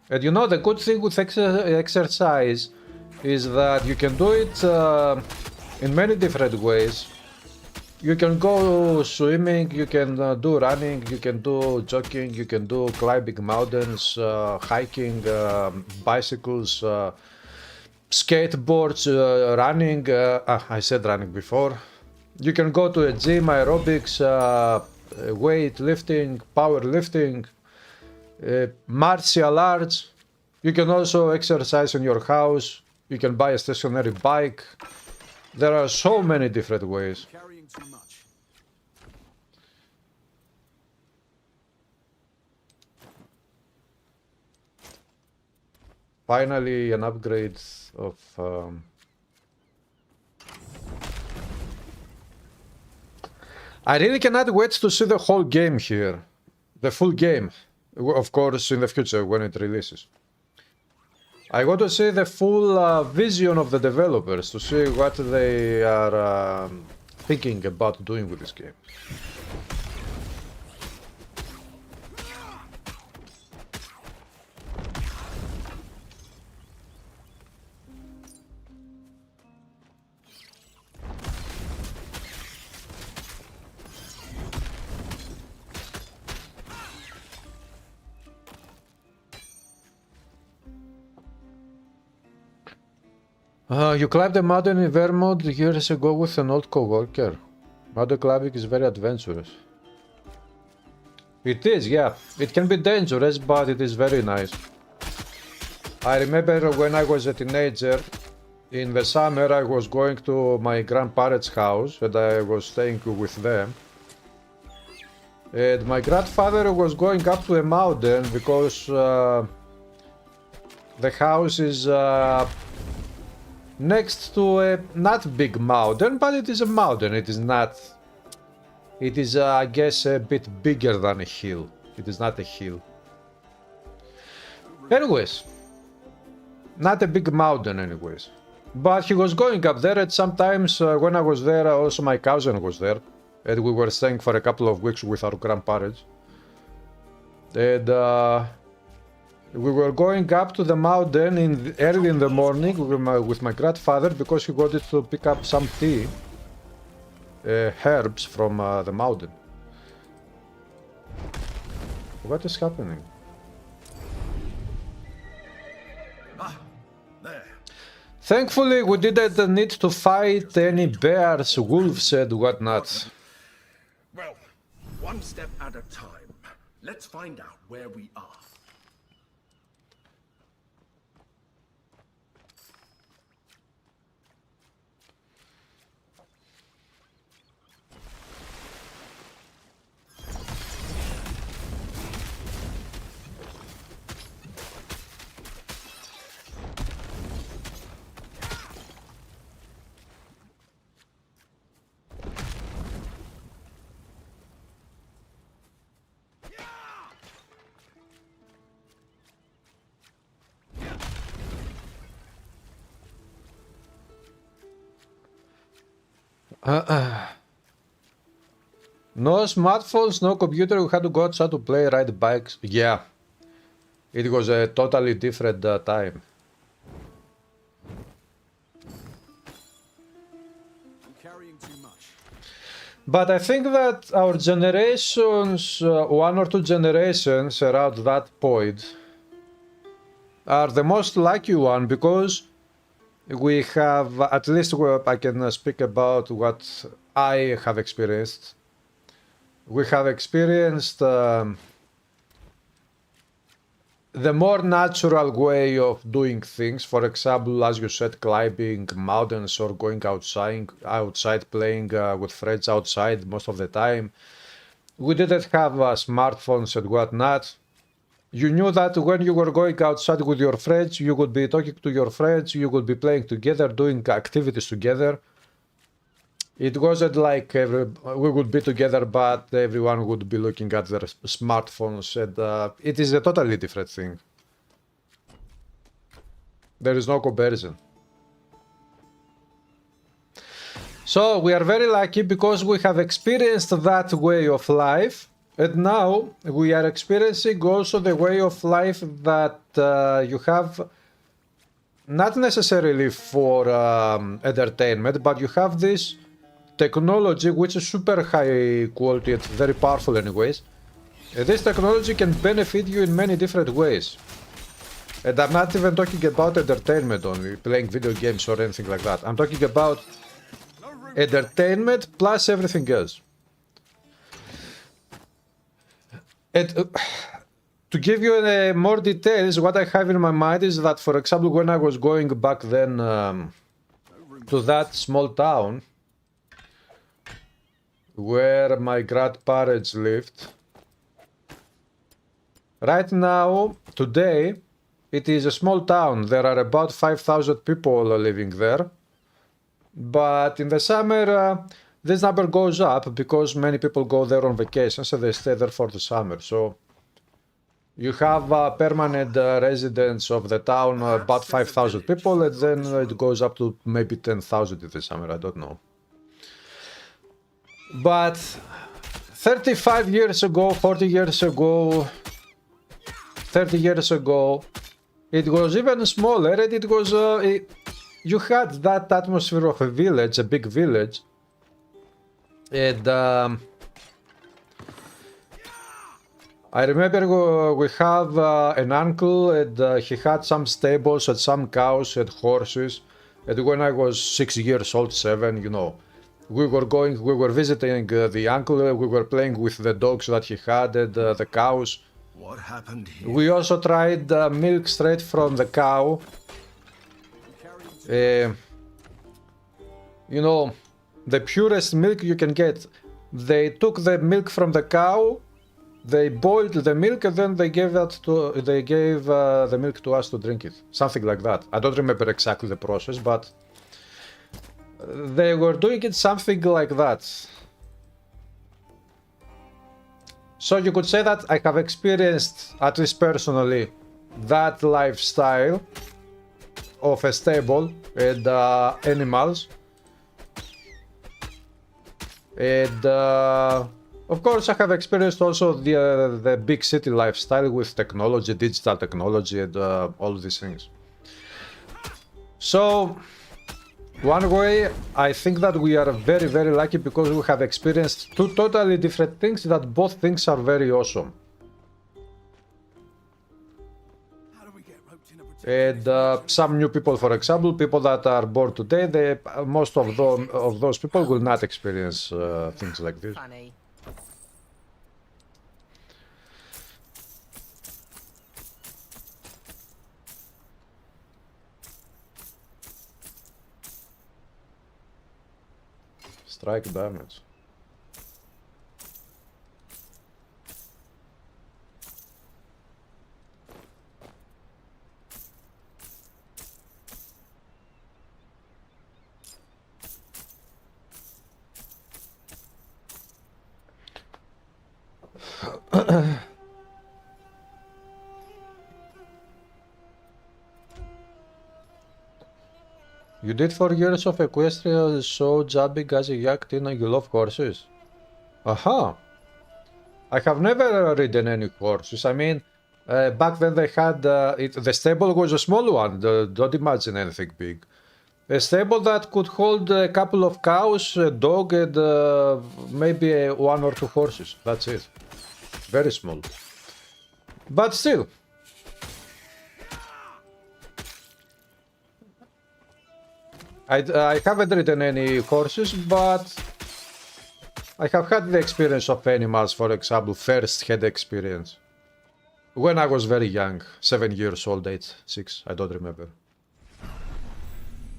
A: And you know, the good thing with exercise is that you can do it in many different ways. You can go swimming, you can do running, you can do jogging, you can do climbing mountains, hiking, bicycles, skateboards, running. I said running before. You can go to a gym, aerobics, weightlifting, powerlifting, martial arts. You can also exercise in your house. You can buy a stationary bike. There are so many different ways.
H: Carrying too much.
A: Finally, an upgrade of I really cannot wait to see the whole game here. The full game. Of course, in the future when it releases. I want to see the full vision of the developers, to see what they are thinking about doing with this game. You climbed a mountain in Vermont years ago with an old co-worker. Mountain climbing is very adventurous. It is, yeah. It can be dangerous, but it is very nice. I remember when I was a teenager, in the summer I was going to my grandparents' house and I was staying with them. And my grandfather was going up to a mountain because the house is next to a not big mountain, but it is a mountain. It is not. It is, I guess, a bit bigger than a hill. It is not a hill. Anyways, not a big mountain, anyways. But he was going up there, and sometimes when I was there, also my cousin was there, and we were staying for a couple of weeks with our grandparents. And we were going up to the mountain early in the morning with my grandfather because he wanted to pick up some tea, herbs from the mountain. What is happening?
E: Ah, there.
A: Thankfully, we didn't need to fight any bears, wolves, and whatnot.
E: Well, one step at a time. Let's find out where we are.
A: No smartphones, no computer, we had to go outside to play, ride bikes. Yeah, it was a totally different time.
H: I'm carrying too much.
A: But I think that our generations, one or two generations around that point, are the most lucky one because we have, at least I can speak about what I have experienced. we have experienced the more natural way of doing things. For example, as you said, climbing mountains or going outside playing with friends outside most of the time. We didn't have smartphones and whatnot. You knew that when you were going outside with your friends, you would be talking to your friends, you would be playing together, doing activities together. It wasn't like we would be together, but everyone would be looking at their smartphones, and it is a totally different thing. There is no comparison. So we are very lucky because we have experienced that way of life, and now we are experiencing also the way of life that you have not necessarily for entertainment, but you have this technology which is super high quality and very powerful anyways. This technology can benefit you in many different ways. And I'm not even talking about entertainment only, playing video games or anything like that. I'm talking about entertainment plus everything else. And to give you more details, what I have in my mind is that, for example, when I was going back then to that small town where my grandparents lived, right now, today, it is a small town. There are about 5,000 people living there. But in the summer, this number goes up because many people go there on vacation, so they stay there for the summer. So you have permanent residents of the town, about 5,000 people, and then it goes up to maybe 10,000 in the summer. I don't know. But 35 years ago, 40 years ago, 30 years ago, it was even smaller, and it was you had that atmosphere of a village, a big village, and I remember we have an uncle, and he had some stables and some cows and horses, and when I was 6 years old, 7, you know, we were visiting the uncle, we were playing with the dogs that he had and the cows.
E: What happened here?
A: We also tried milk straight from the cow. You know, the purest milk you can get. They took the milk from the cow, they boiled the milk, and then they gave the milk to us to drink it. Something like that. I don't remember exactly the process, but they were doing it something like that. So you could say that I have experienced, at least personally, that lifestyle of a stable and animals. And of course I have experienced also the big city lifestyle with technology, digital technology, and all these things. So one way, I think that we are very, very lucky because we have experienced two totally different things that both things are very awesome. And some new people, for example, people that are born today, most of those people will not experience things like this.
I: Funny.
A: Strike damage. You did 4 years of equestrian, so jumping as a young teen and you love horses? Aha! I have never ridden any horses. I mean, back then they had, the stable was a small one, don't imagine anything big. A stable that could hold a couple of cows, a dog, and maybe 1 or 2 horses. That's it. Very small. But still. I haven't ridden any horses, but I have had the experience of animals, for example, first-hand experience. When I was very young, 7 years old, 8, 6, I don't remember.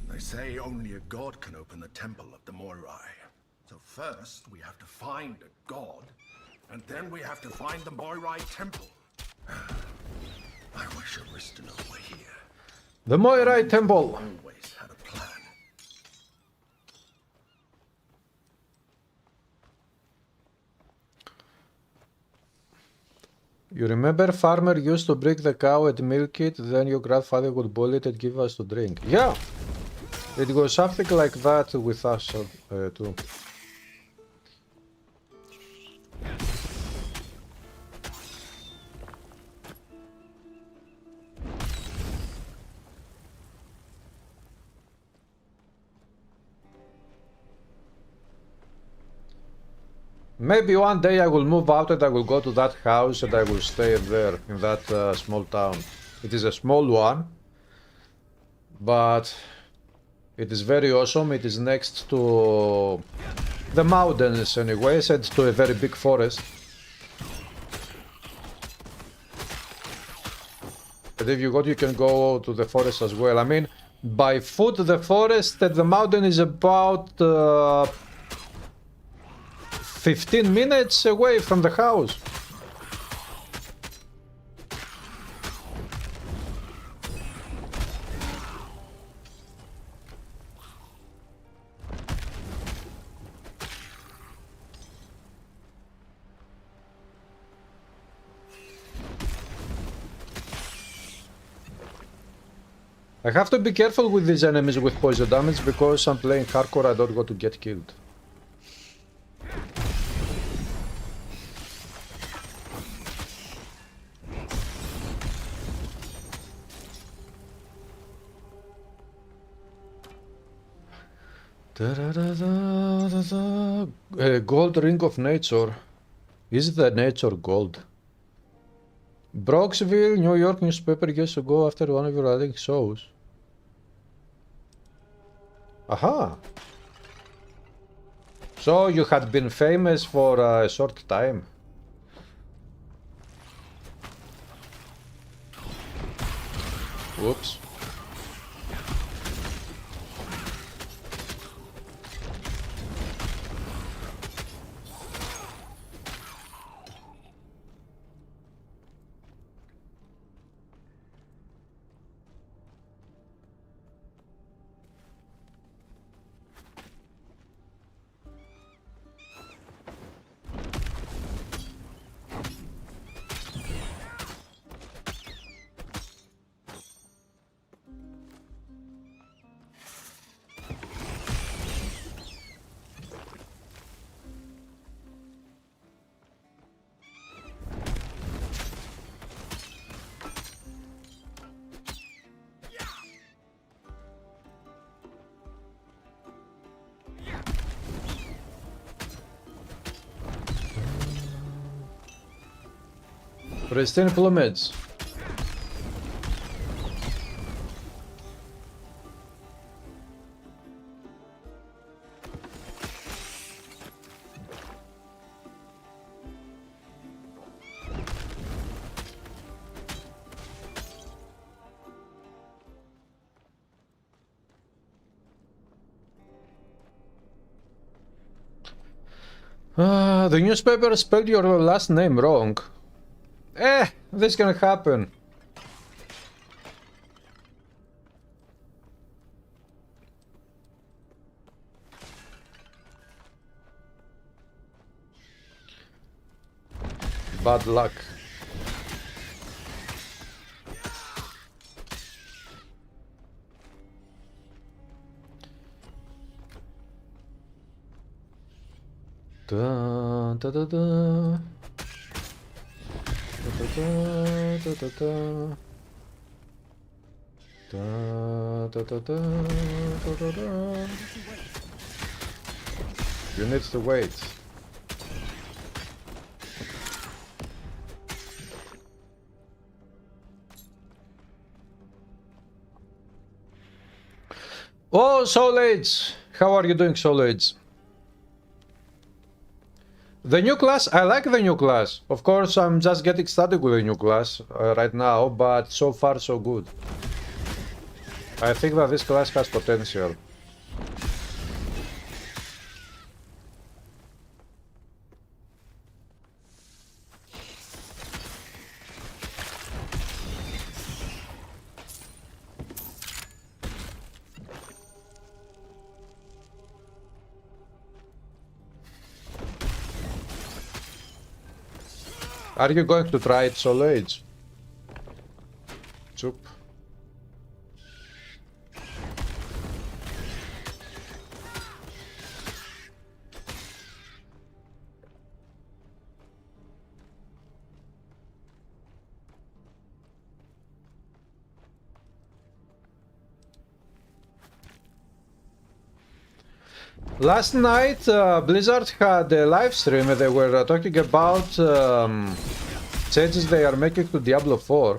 E: They say only a god can open the temple of the Moirai. So first, we have to find a god, and then we have to find the Moirai temple. I wish Aristino were here.
A: The Moirai temple!
E: Always had a plan.
A: You remember farmer used to break the cow and milk it, then your grandfather would boil it and give us to drink. Yeah! It was something like that with us too. Maybe one day I will move out and I will go to that house and I will stay there in that small town. It is a small one, but it is very awesome. It is next to the mountains anyways and to a very big forest. And if you go, you can go to the forest as well. I mean, by foot the forest and the mountain is about 15 minutes away from the house. I have to be careful with these enemies with poison damage because I'm playing hardcore, I don't want to get killed. Gold ring of nature. Is the nature gold? Broxville, New York newspaper years ago after one of your other shows. Aha! So you had been famous for a short time. Whoops. Pristine plumage. The newspaper spelled your last name wrong. This can happen. Bad luck. Da da da da. Da da da da da. Da da da da da. You need to wait. Oh, Soul Age! How are you doing, Soul Age? The new class, I like the new class. Of course, I'm just getting started with the new class right now, but so far so good. I think that this class has potential. Are you going to try it solo age? Choop. Last night, Blizzard had a live stream and they were talking about changes they are making to Diablo 4.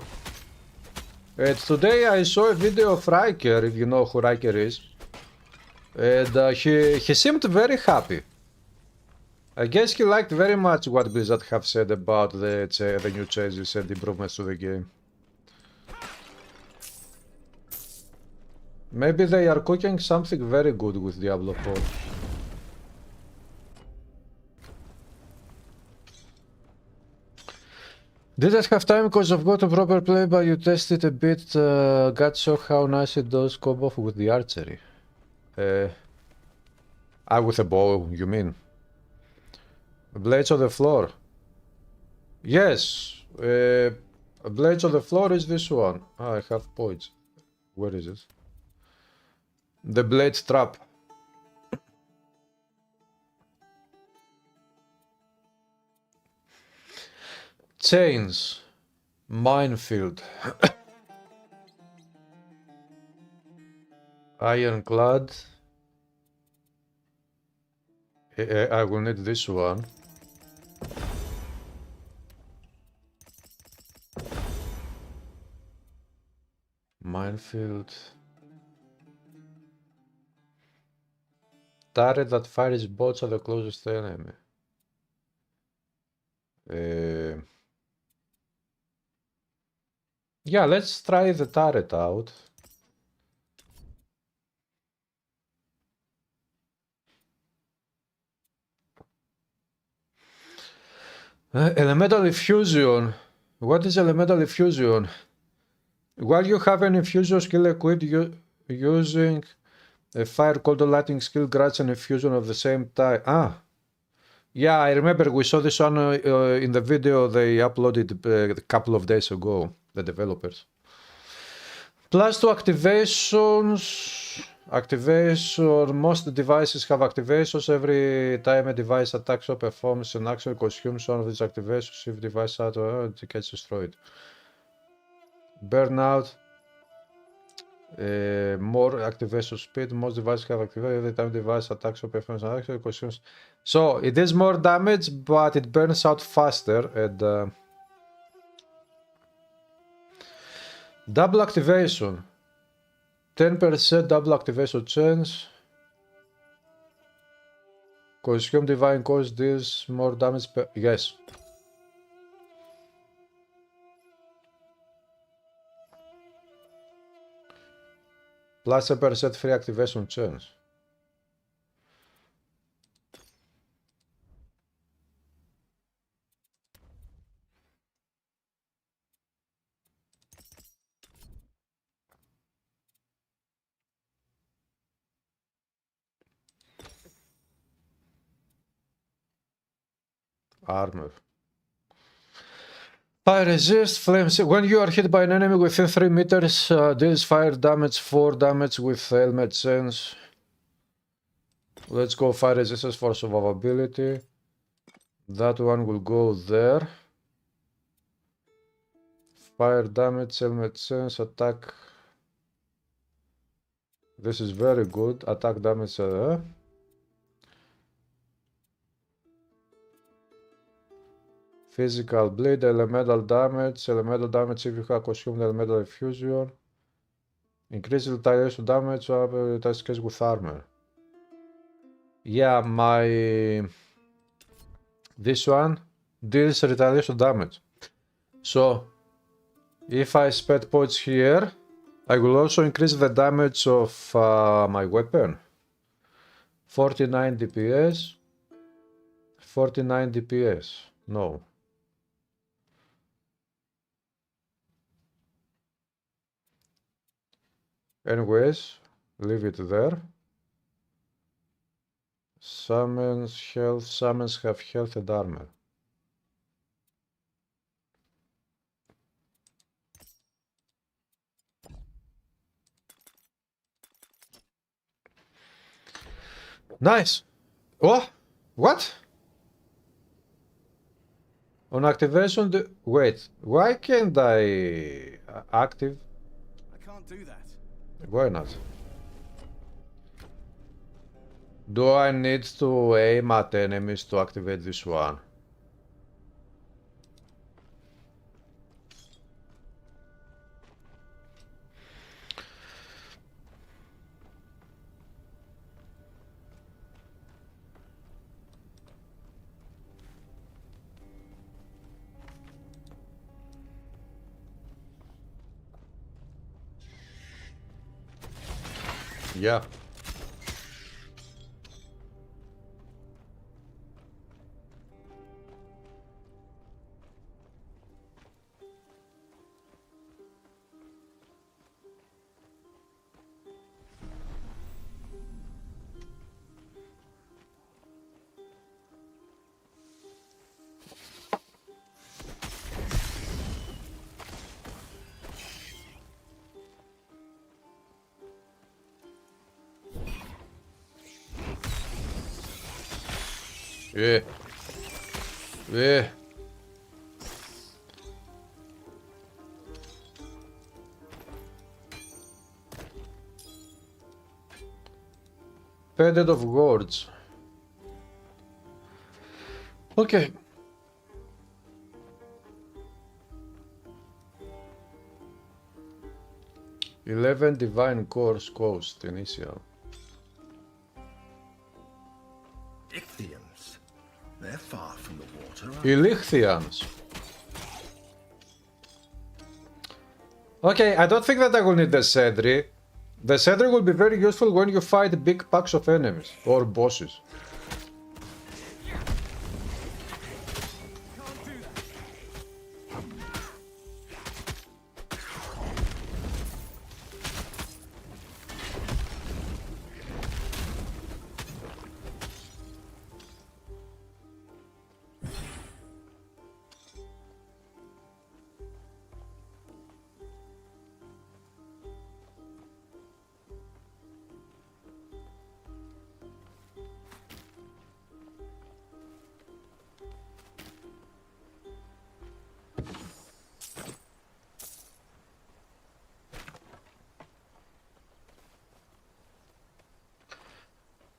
A: And today I saw a video of Riker, if you know who Riker is. And he seemed very happy. I guess he liked very much what Blizzard have said about the new changes and improvements to the game. Maybe they are cooking something very good with Diablo 4. Didn't have time because I've got a proper play, but you tested a bit. Got shocked how nice it does come off with the archery. With a bow, you mean? Blades on the floor. Yes. Blades on the floor is this one. I have points. Where is it? The blade trap. Chains. Minefield. Ironclad. I will need this one. Minefield. Turret that fires bots at the closest enemy. Yeah, let's try the turret out. Elemental Infusion. What is Elemental Infusion? While you have an infusion skill equipped, using a fire cold or lightning skill grants an infusion of the same type. Yeah, I remember we saw this one in the video they uploaded a couple of days ago, the developers. +2 activations. Activation. Most devices have activations. Every time a device attacks or performs an action, consumes one of these activations. If device out, it gets destroyed. Burnout. More activation speed. Most devices have activated. Every time device attacks or performs an action, consumes. So it is more damage, but it burns out faster. And double activation. 10% double activation chance. Consume divine cause deals more damage per. Yes. +10% free activation chance. Armor. Fire resist, flames. When you are hit by an enemy within 3 meters, deals fire damage, 4 damage with helmet sense. Let's go fire resistance for survivability. That one will go there. Fire damage, helmet sense, attack. This is very good. Attack damage. Physical bleed, elemental damage. Elemental damage if you have consumed elemental infusion. Increase retaliation damage or test case with armor. Yeah, my This one deals retaliation damage. So if I spend points here, I will also increase the damage of my weapon. 49 DPS. 49 DPS. No. Anyways, leave it there. Summons health. Summons have health and armor. Nice. Oh, what? On activation, wait. Why can't I active?
H: I can't do that.
A: Why not? Do I need to aim at enemies to activate this one? Yeah. Yeah. Yeah. Pendant of Gourds. Okay. $11 Divine Course Coast initial.
E: Ichthians. They're far from the water.
A: Illythians. Okay, I don't think that I will need the Sentry. The Sentry will be very useful when you fight big packs of enemies or bosses.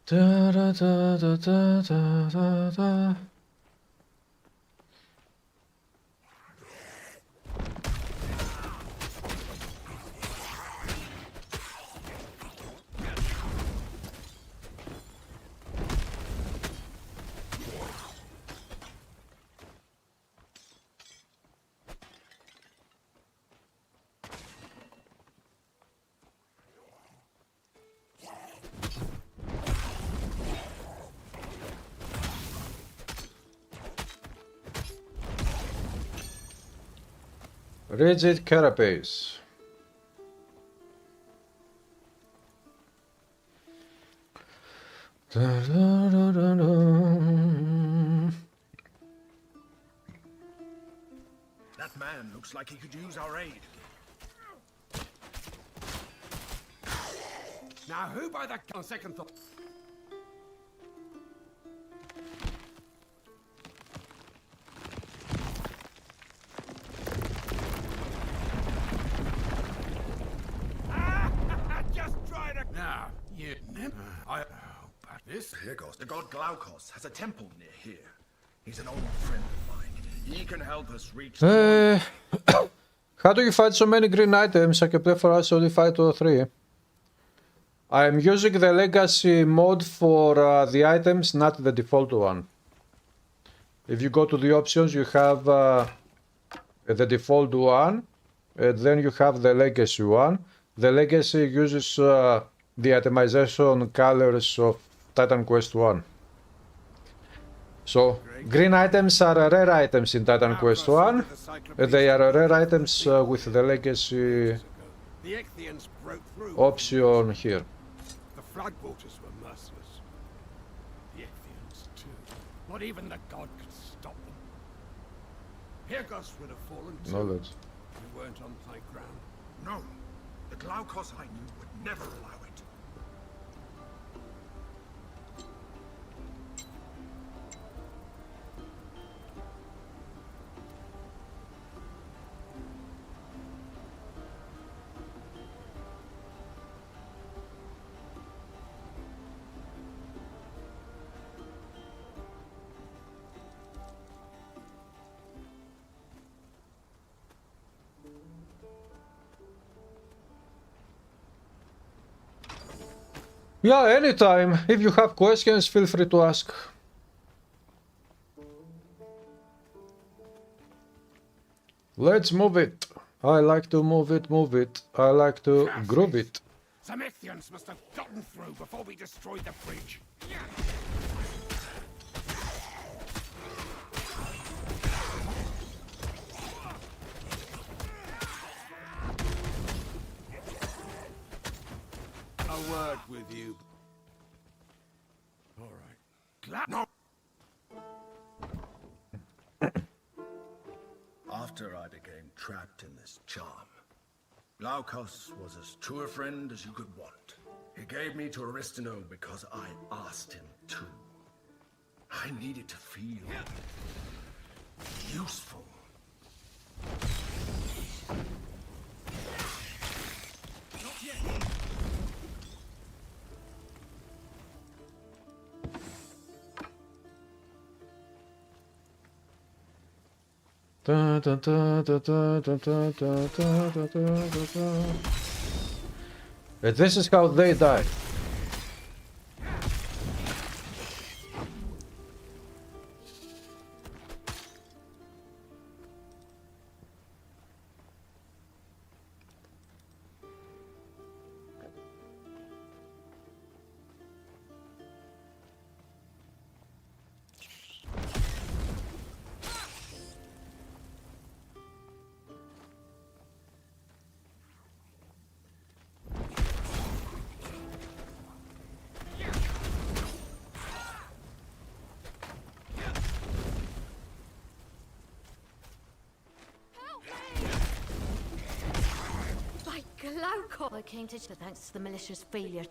A: Da, da, da, da, da, da, da, da. Rigid carapace. Da, da, da, da, da.
E: That man looks like he could use our aid.
F: Now, who by that on second thought? Just try to.
E: Now, you. But this here goes. The god Glaukos has a temple near here. He's an old friend of mine. He can help us reach.
A: How do you find so many green items? I can play for us only 5 to 3. I'm using the legacy mode for the items, not the default one. If you go to the options, you have the default one, and then you have the legacy one. The legacy uses the atomization colors of Titan Quest 1. So, green items are rare items in Titan Quest 1. They are rare items with the legacy
F: The Ichthians broke through.
A: option here.
F: The floodwaters were merciless. The Ichthians too. Not even the god could stop them. Pyrgos would have fallen too.
A: Knowledge.
F: We weren't on high ground.
E: No, the Glaukos I knew would never allow it.
A: Yeah, anytime. If you have questions, feel free to ask. Let's move it. I like to move it, move it. I like to groove it.
F: Some Ichthians must have gotten through before we destroyed the bridge. A word with you. All right.
E: No! After I became trapped in this charm, Glaukos was as true a friend as you could want. He gave me to Aristino because I asked him to. I needed to feel useful.
A: Da, da, da, da, da, da, da, da, da, da, da, da. And this is how they die.
G: By Glauco! I came to thanks to the militia's failure.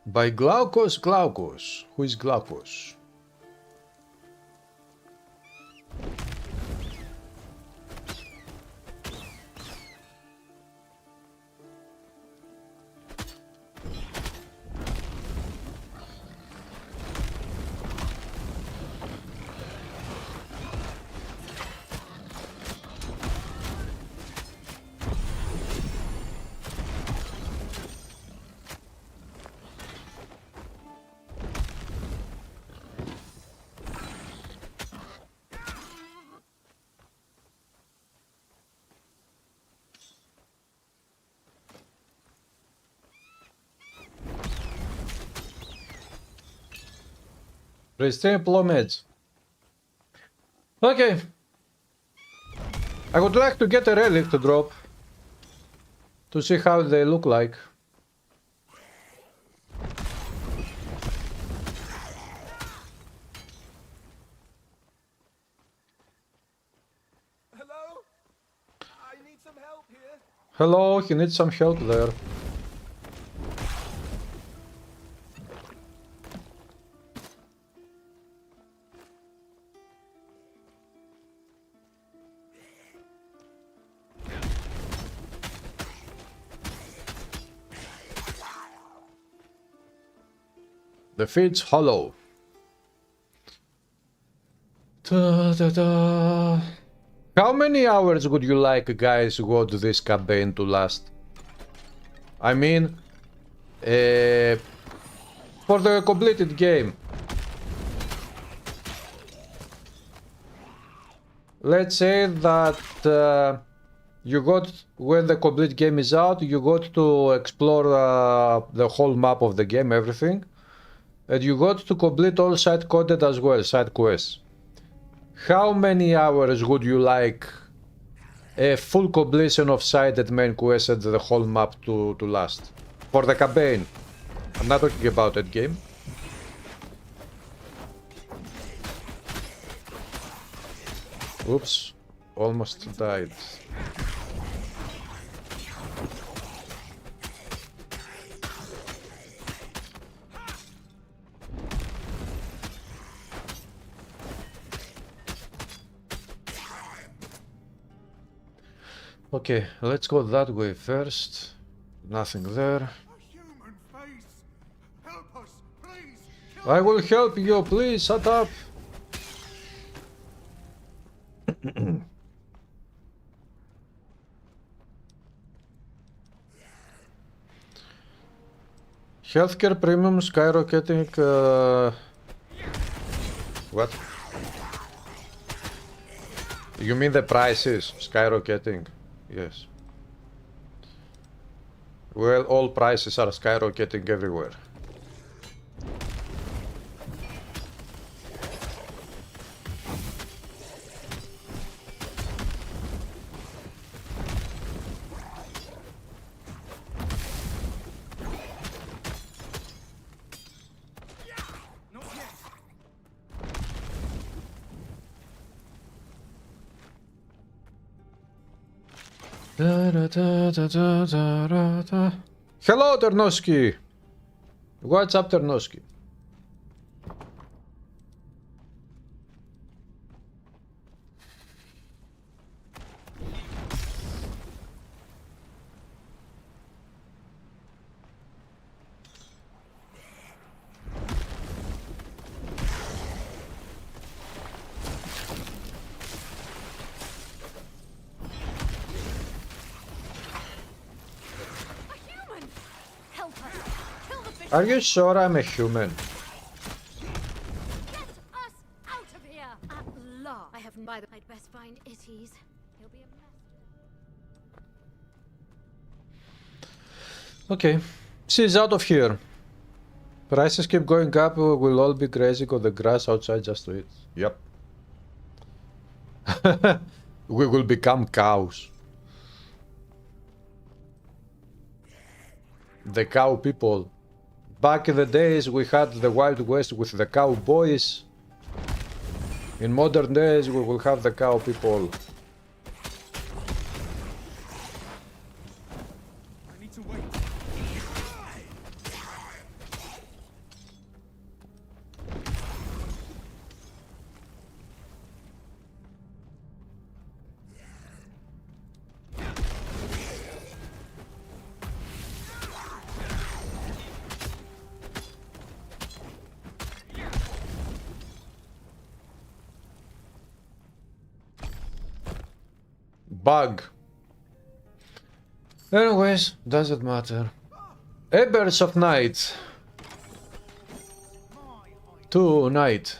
A: By Glaukos Glaukos. Who is Glaukos? Restrain plumage. Okay. I would like to get a relic to drop. To see how they look like.
H: Hello? I need some help here.
A: Hello, he needs some help there. The feet's hollow. Da, da, da. How many hours would you like, guys, want this campaign to last? I mean, for the completed game. let's say that you got, when the complete game is out, you got to explore the whole map of the game, everything, and you got to complete all side content as well, side quests. How many hours would you like a full completion of side and main quests and the whole map to last? For the campaign. I'm not talking about that game. Oops, almost died. Okay, let's go that way first. Nothing there.
F: A human face! Help us, please!
A: I will help you, please shut up. Healthcare premium skyrocketing. What? You mean the prices skyrocketing? Yes. Well, all prices are skyrocketing everywhere. Hello, Ternoski! What's up, Ternoski? Are you sure I'm a human?
I: Get us out of here! At last. I have neither. I'd best find Itties. He'll be a mess.
A: Okay, she's out of here. Prices keep going up, we'll all be grazing on the grass outside just to eat. Yep. We will become cows. The cow people. Back in the days we had the Wild West with the cowboys. In modern days we will have the cow people.
F: I need to wait.
A: Bug. Anyways, doesn't matter. Embers of Night. Tonight.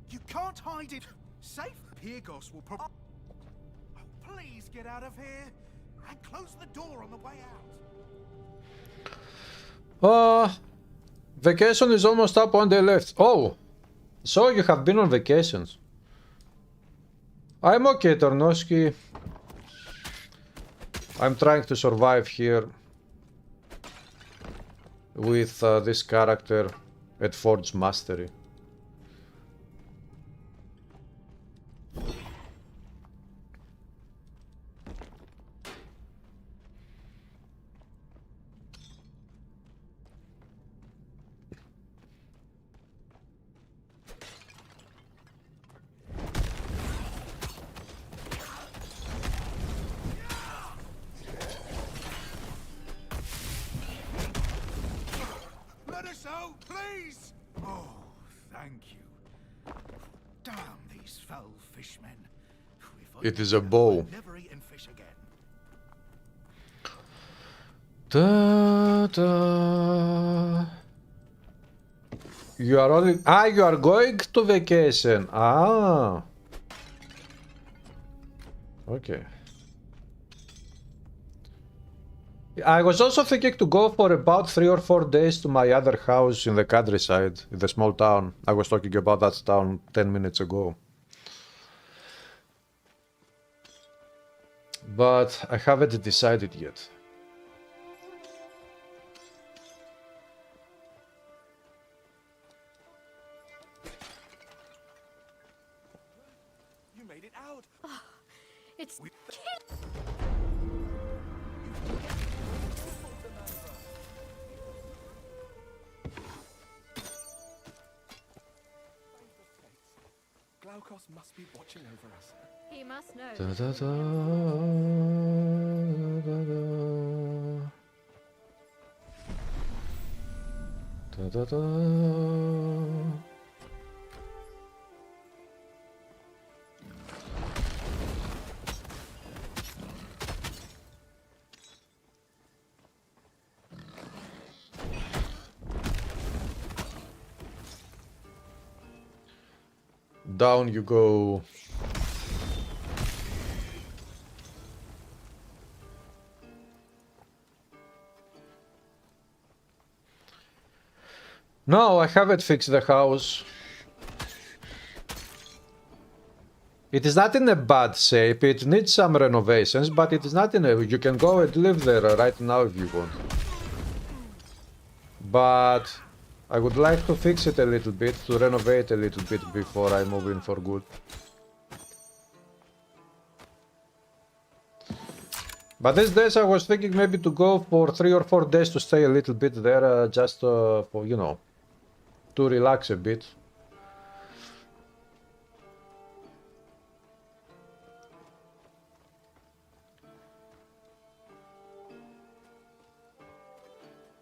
F: You can't hide it. Safe. Pirgos will probably. Oh, please get out of here and close the door on the way out.
A: Vacation is almost up, 1 day left. Oh, so you have been on vacations. I'm okay, Tornoski. I'm trying to survive here with this character at Forge Mastery.
F: Let us out, please! Oh, thank you. Damn these fell fishmen. If I
A: It is a bow.
F: I'm never eating fish again.
A: Da, da. You are only... Ah, you are going to vacation. Ah. Okay. I was also thinking to go for about 3 or 4 days to my other house in the countryside, in the small town. I was talking about that town 10 minutes ago. But I haven't decided yet.
H: You made it out.
I: It's
H: Glaukos must be watching over us.
I: he must know.
A: Da, da, da, da, da. Da, da, da. Down you go. No, I haven't fixed the house. It is not in a bad shape. It needs some renovations, but it is not in a... You can go and live there right now if you want. But I would like to fix it a little bit, to renovate a little bit before I move in for good. But these days I was thinking maybe to go for 3 or 4 days to stay a little bit there, just for, you know, to relax a bit.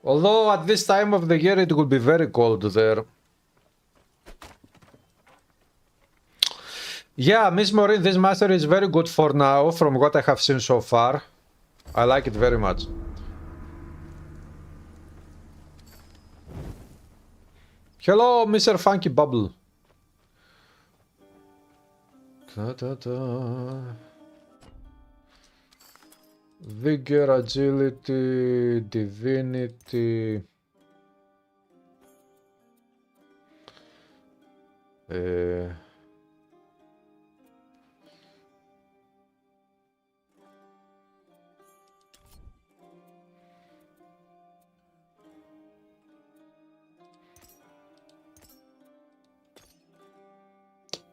A: Although at this time of the year it will be very cold there. Yeah, Miss Maureen, this master is very good for now, from what I have seen so far. I like it very much. Hello, Mr. Funky Bubble. Da, da, da. Vigor, agility, divinity.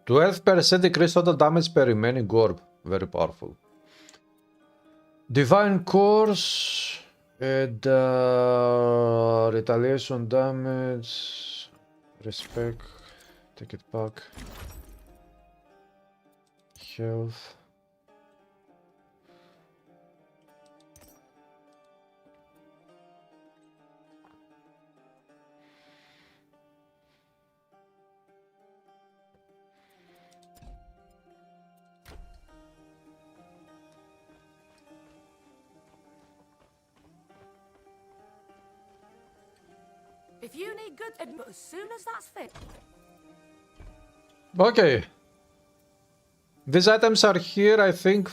A: %12% increase total damage per remaining orb. Very powerful. Divine Course and retaliation damage. Respect. Take it back. Health.
C: If you need good advice as soon as that's fit.
A: Okay. These items are here, I think,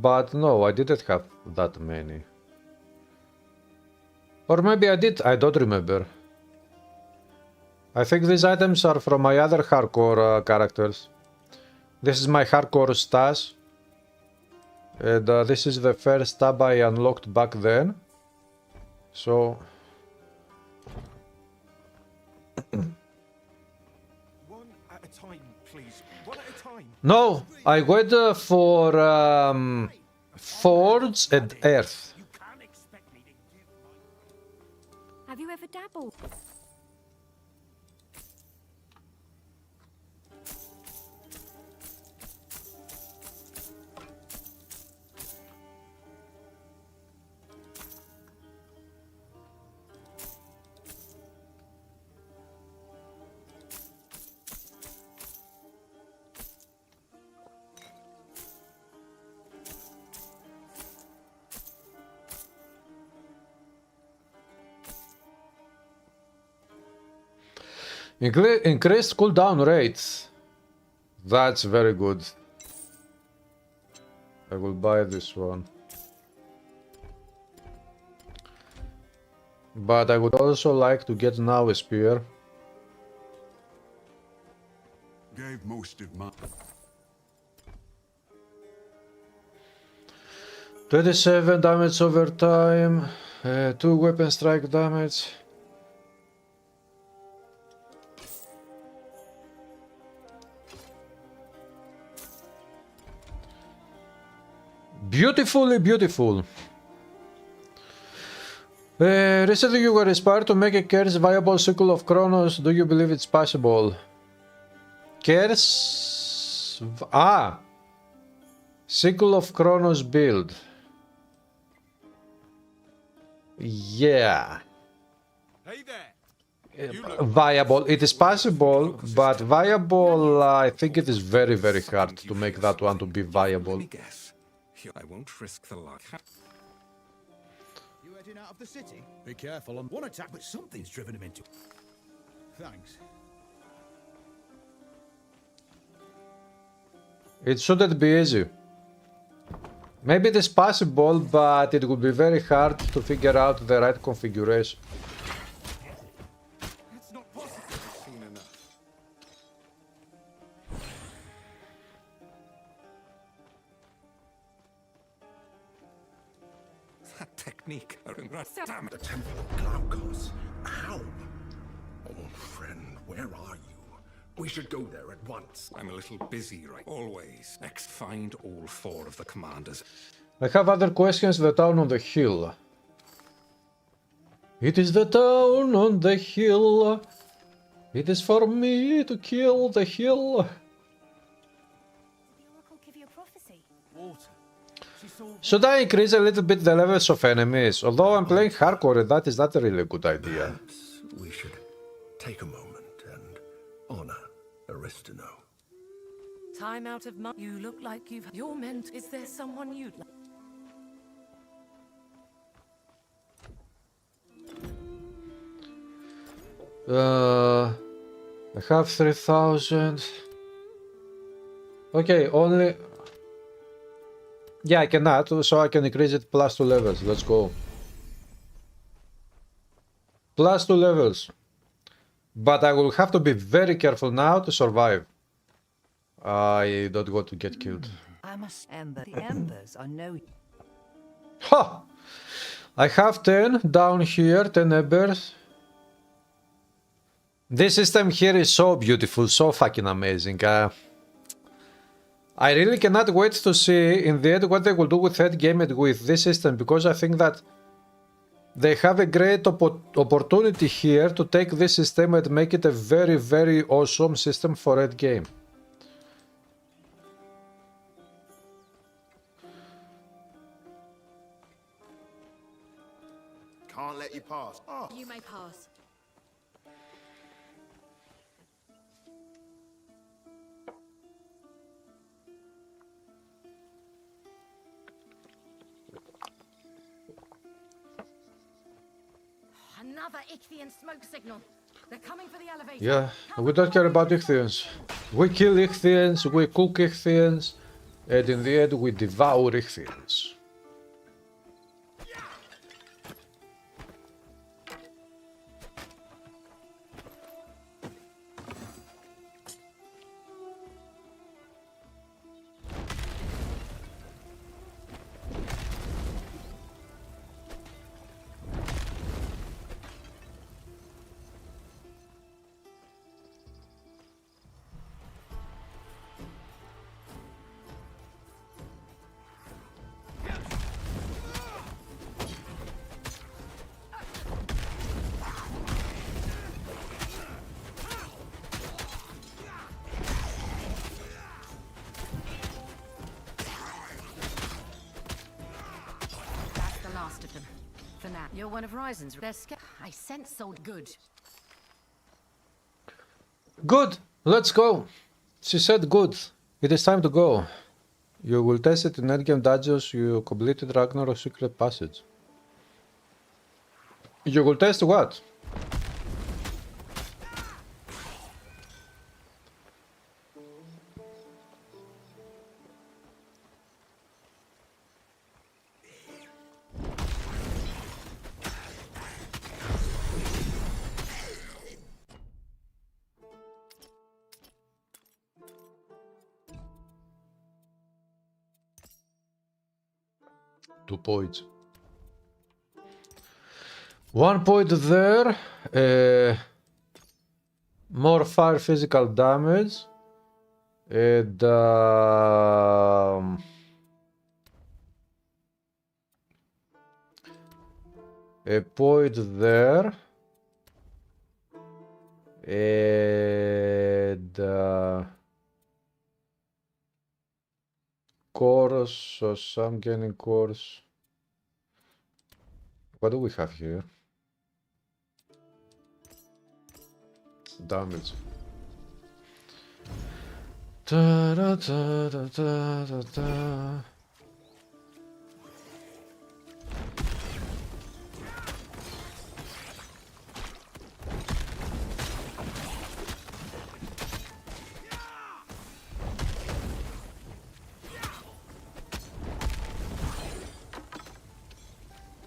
A: but no, I didn't have that many. Or maybe I did, I don't remember. I think these items are from my other hardcore characters. This is my hardcore stash. And this is the first tab I unlocked back then. So...
H: One at a time, please. One at a time.
A: No, I went for Forge and Earth.
H: You can't expect me to give my...
I: Have you ever dabbled?
A: Increased cooldown rate. That's very good. I will buy this one. But I would also like to get now a spear.
J: Gave most of my
A: 27 damage over time, 2 weapon strike damage. Beautifully beautiful. Recently you were inspired to make a curse viable cycle of Chronos. Do you believe it's possible? Curse... Cycle of Chronos build. Yeah.
H: Hey there.
A: Viable. It is possible, but viable, I think it is very, very hard to make that one to be viable.
J: guess. I won't risk the luck.
F: You heading out of the city? Be careful on one attack, but something's driven him into. Thanks.
A: It shouldn't be easy. Maybe it is possible, but it would be very hard to figure out the right configuration.
J: That's not possible. I've seen enough. That technique. Damn
E: The Temple of Glaukos. How? Oh, friend, where are you? We should go there at once.
J: I'm a little busy, right? Always. Next, find all 4 of the commanders.
A: I have other questions. The town on the hill. It is the town on the hill. It is for me to kill the hill.
I: The Oracle give you a prophecy.
F: Water. She saw.
A: Should I increase a little bit the levels of enemies? Although I'm playing hardcore, that is not a really good idea.
E: Perhaps we should take a moment and honor Aristino.
C: Time out of money. You look like you're meant. Is there someone you'd like?
A: I have 3,000. Okay, only... Yeah, I can add, so I can increase it plus 2 levels. Let's go. Plus 2 levels. But I will have to be very careful now to survive. I don't want to get killed.
B: I must ember. The embers are no.
A: Ha! I have 10 down here, 10 embers. This system here is so beautiful, so fucking amazing. I really cannot wait to see in the end what they will do with that game and with this system, because I think that they have a great opportunity here to take this system and make it a very, very awesome system for that game.
E: Can't let you pass. Oh.
I: You may pass.
G: Another Ichthian smoke signal. They're coming for the elevator.
A: Yeah, we don't care about Ichthians. We kill Ichthians, we cook Ichthians, and in the end we devour Ichthians.
G: That's the last of them. For now. You're one of Ryzen's. They're scared. I sense so good.
A: Good, let's go. She said good. It is time to go. You will test it in endgame dungeons. You completed Ragnarok secret passage. You will test what? 2 points. 1 point there. More fire physical damage. And a point there. And course, so some gaining course. What do we have here? Damage. Da, da, da, da, da, da, da.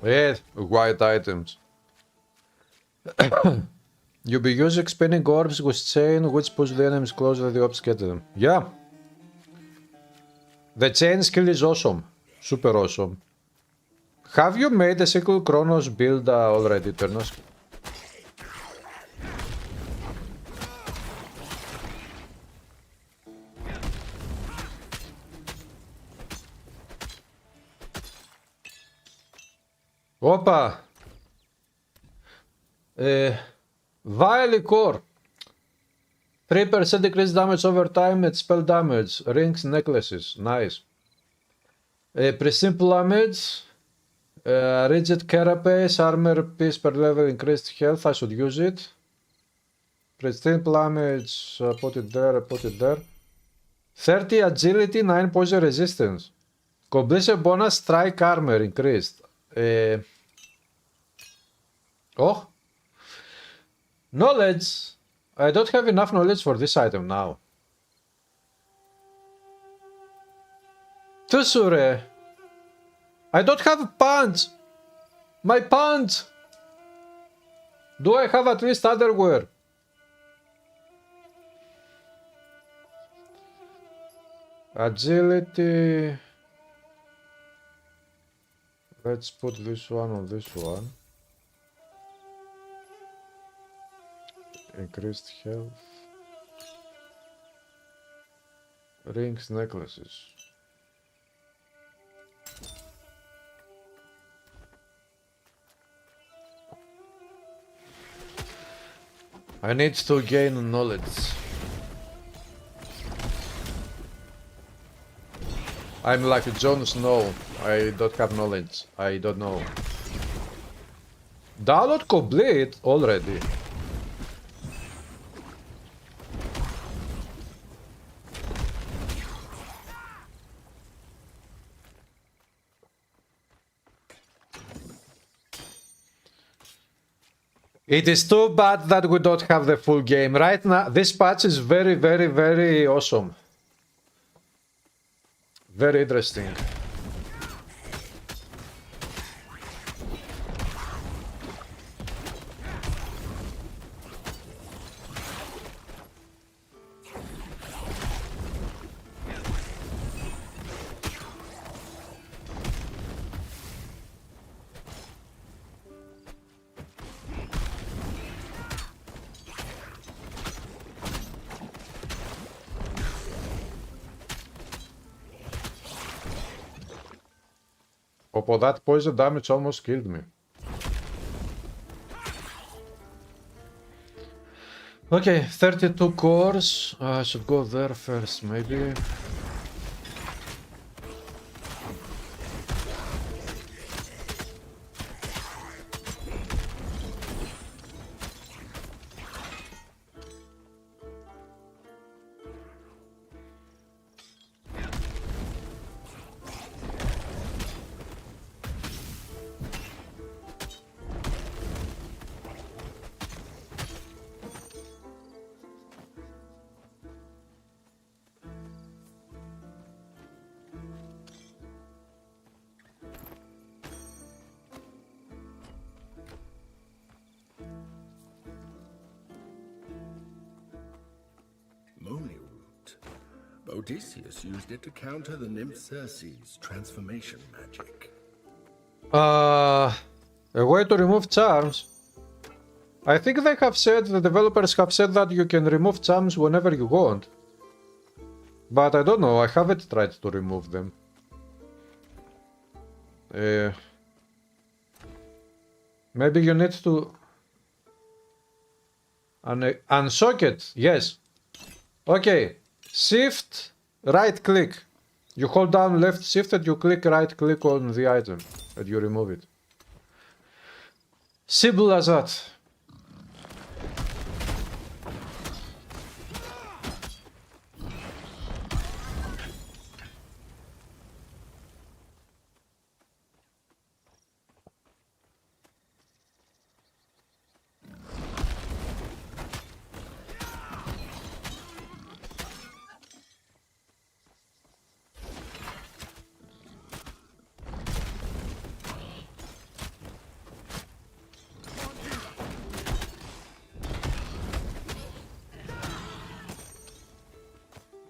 A: Yeah, white items. You'll be using spinning orbs with chain which push the enemies closer to the orbs get them. Yeah. The chain skill is awesome. Super awesome. Have you made a single Chronos build already, Ternos? Opa! Vile core. 3% increased damage over time and spell damage. Rings, necklaces. Nice. Precision damage. Rigid carapace. Armor piece per level. Increased health. I should use it. Precision damage. Put it there. Put it there. 30 agility. 9 poison resistance. Completion bonus. Strike armor increased. Oh. Knowledge. I don't have enough knowledge for this item now. Tusure. I don't have a punch. My punch. Do I have at least underwear? Agility. Let's put this one on this one. Increased health. Rings, necklaces. I need to gain knowledge. I'm like Jon Snow. I don't have knowledge. I don't know. Download complete already. It is too bad that we don't have the full game. Right now, this patch is very, very, very awesome. Very interesting. Oh, that poison damage almost killed me. Okay, 32 cores. I should go there first, maybe.
E: Odysseus used it to counter the nymph Circe's transformation magic.
A: A way to remove charms. I think they have said, the developers have said that you can remove charms whenever you want. But I don't know, I haven't tried to remove them. Maybe you need to... unsocket, yes. Okay, shift, right click. You hold down left shift and you click right click on the item and you remove it. Simple as that.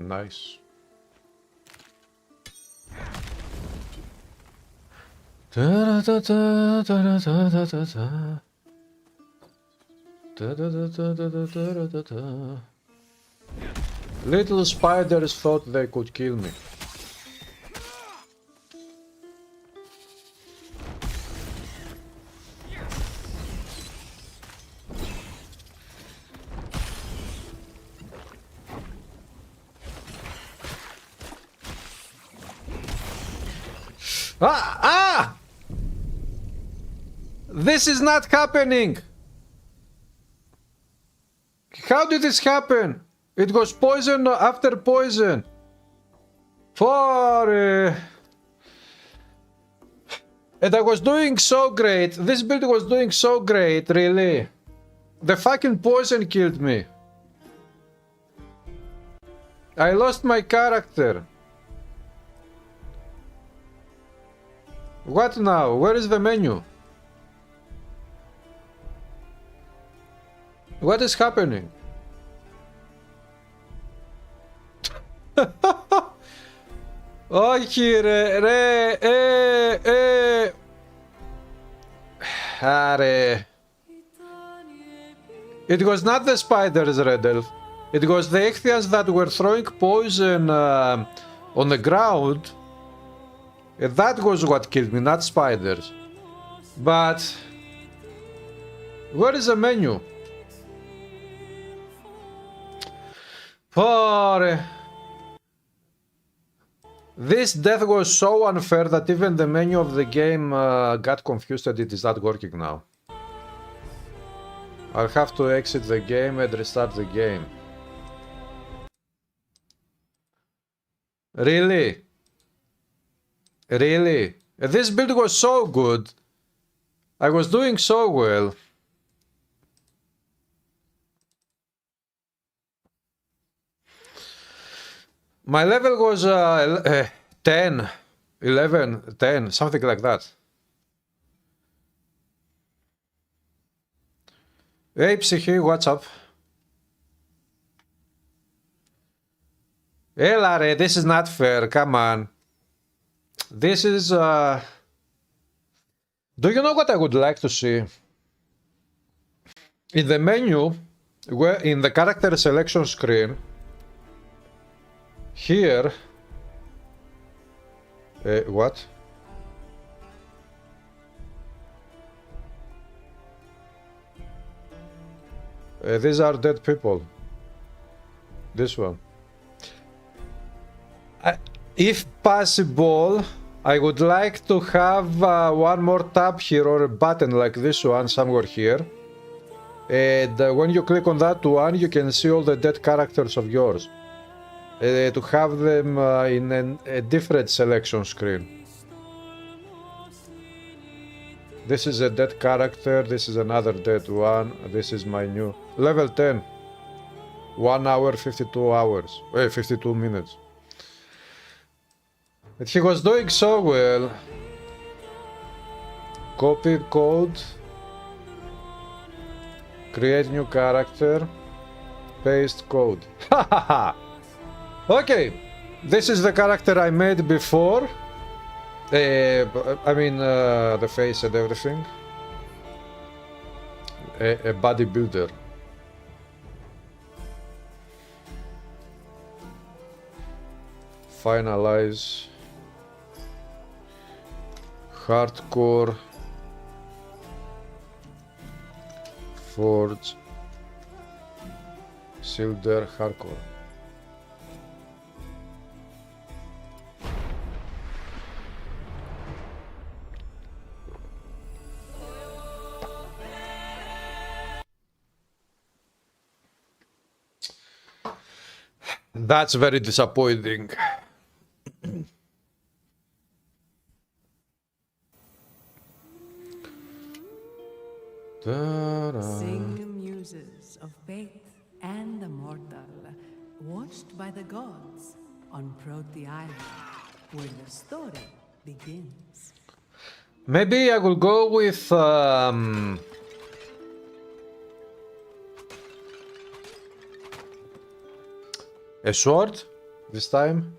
A: Nice. Little spiders thought they could kill me. Ah! This is not happening! How did this happen? It was poison after poison. And I was doing so great. This build was doing so great, really. The fucking poison killed me. I lost my character. What now? Where is the menu? What is happening? Όχι ρε, Άρε. It was not the spiders, Red Elf. It was the Ichthyans that were throwing poison on the ground. And that was what killed me, not spiders. But... where is the menu? Poor... This death was so unfair that even the menu of the game got confused and it is not working now. I'll have to exit the game and restart the game. Really? Really? This build was so good. I was doing so well. My level was 10, 11, 10, something like that. Hey Psyche, what's up? Hey Larry, this is not fair, come on. This is... Do you know what I would like to see? In the menu, where in the character selection screen, here... what? These are dead people. This one. If possible, I would like to have one more tab here or a button like this one somewhere here. And when you click on that one, you can see all the dead characters of yours. To have them in a different selection screen. This is a dead character, this is another dead one, this is my new level 10. 1 hour 52 hours, 52 minutes. But he was doing so well. Copy code, create new character, paste code. Hahaha. Okay, this is the character I made before. I mean, the face and everything. A bodybuilder. Finalize. Hardcore. Forge. Silder. Hardcore. That's very disappointing.
B: Sing muses of faith and the mortal, watched by the gods on Proti Island, where the story begins.
A: Maybe I will go with a sword this time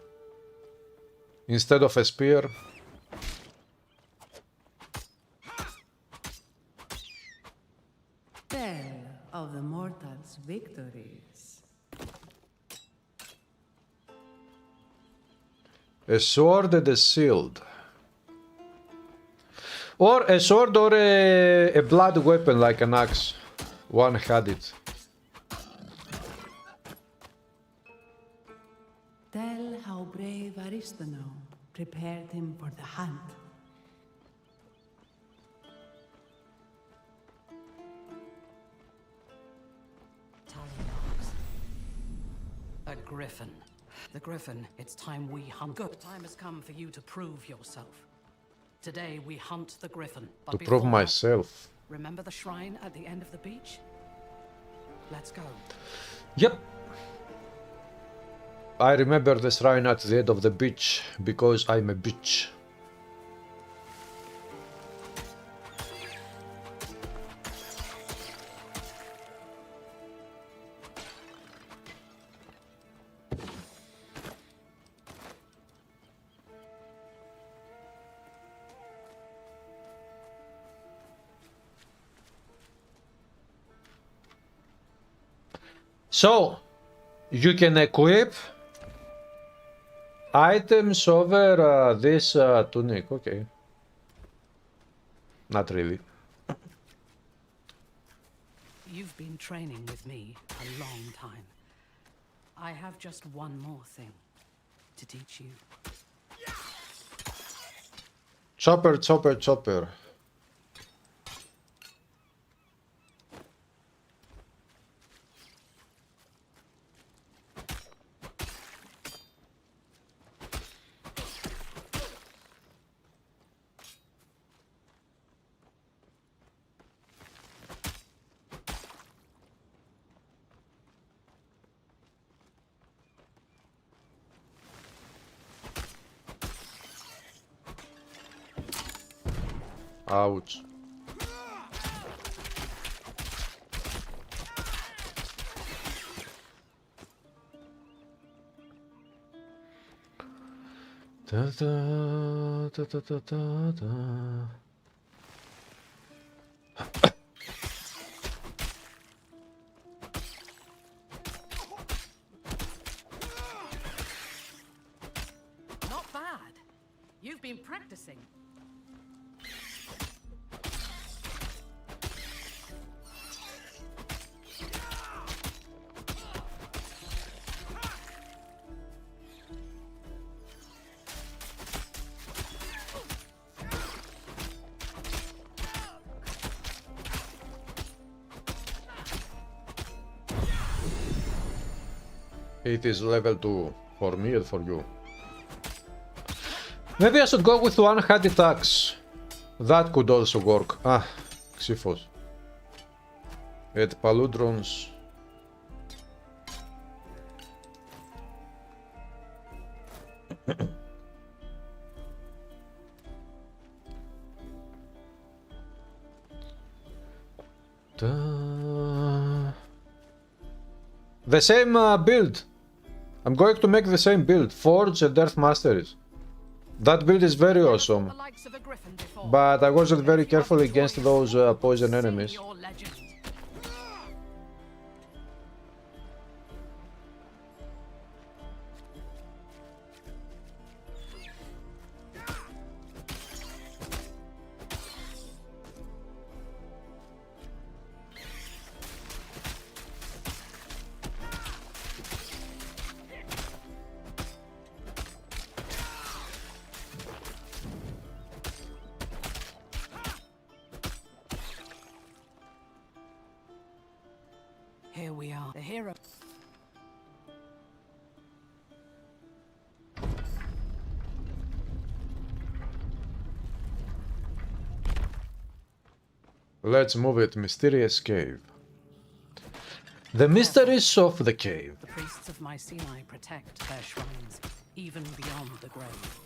A: instead of a spear.
B: Tell of the mortals' victories.
A: A sword and a shield. Or a sword or a blood weapon like an axe. One-handed.
B: Tell how brave Aristano prepared him for the hunt.
C: A griffin. The griffin, it's time we hunt. Good time has come for you to prove yourself. Today we hunt the griffin. But
A: To prove
C: before that,
A: myself.
C: remember the shrine at the end of the beach? Let's go.
A: Yep. I remember the shrine at the end of the beach because I'm a bitch. So, you can equip items over this tunic, okay. Not really.
C: You've been training with me a long time. I have just one more thing to teach you.
A: Chopper, chopper, chopper. Ouch. Da, da, da, da, da, da, da.
C: Not bad. You've been practicing.
A: It is level 2 for me and for you. Maybe I should go with one-handed axe. That could also work. Ah, Xyphos. And Paludrons. The same build. I'm going to make the same build. Forge and Earth Masteries. That build is very awesome,
C: The likes of a griffin before.
A: but I wasn't very
C: If you
A: careful
C: haven't
A: against
C: joined,
A: those poison
C: see
A: enemies.
C: your legend. Here we are, the hero.
A: Let's move it. Mysterious cave. The mysteries of the cave.
C: The priests of Mycenae protect their shrines, even beyond the grave.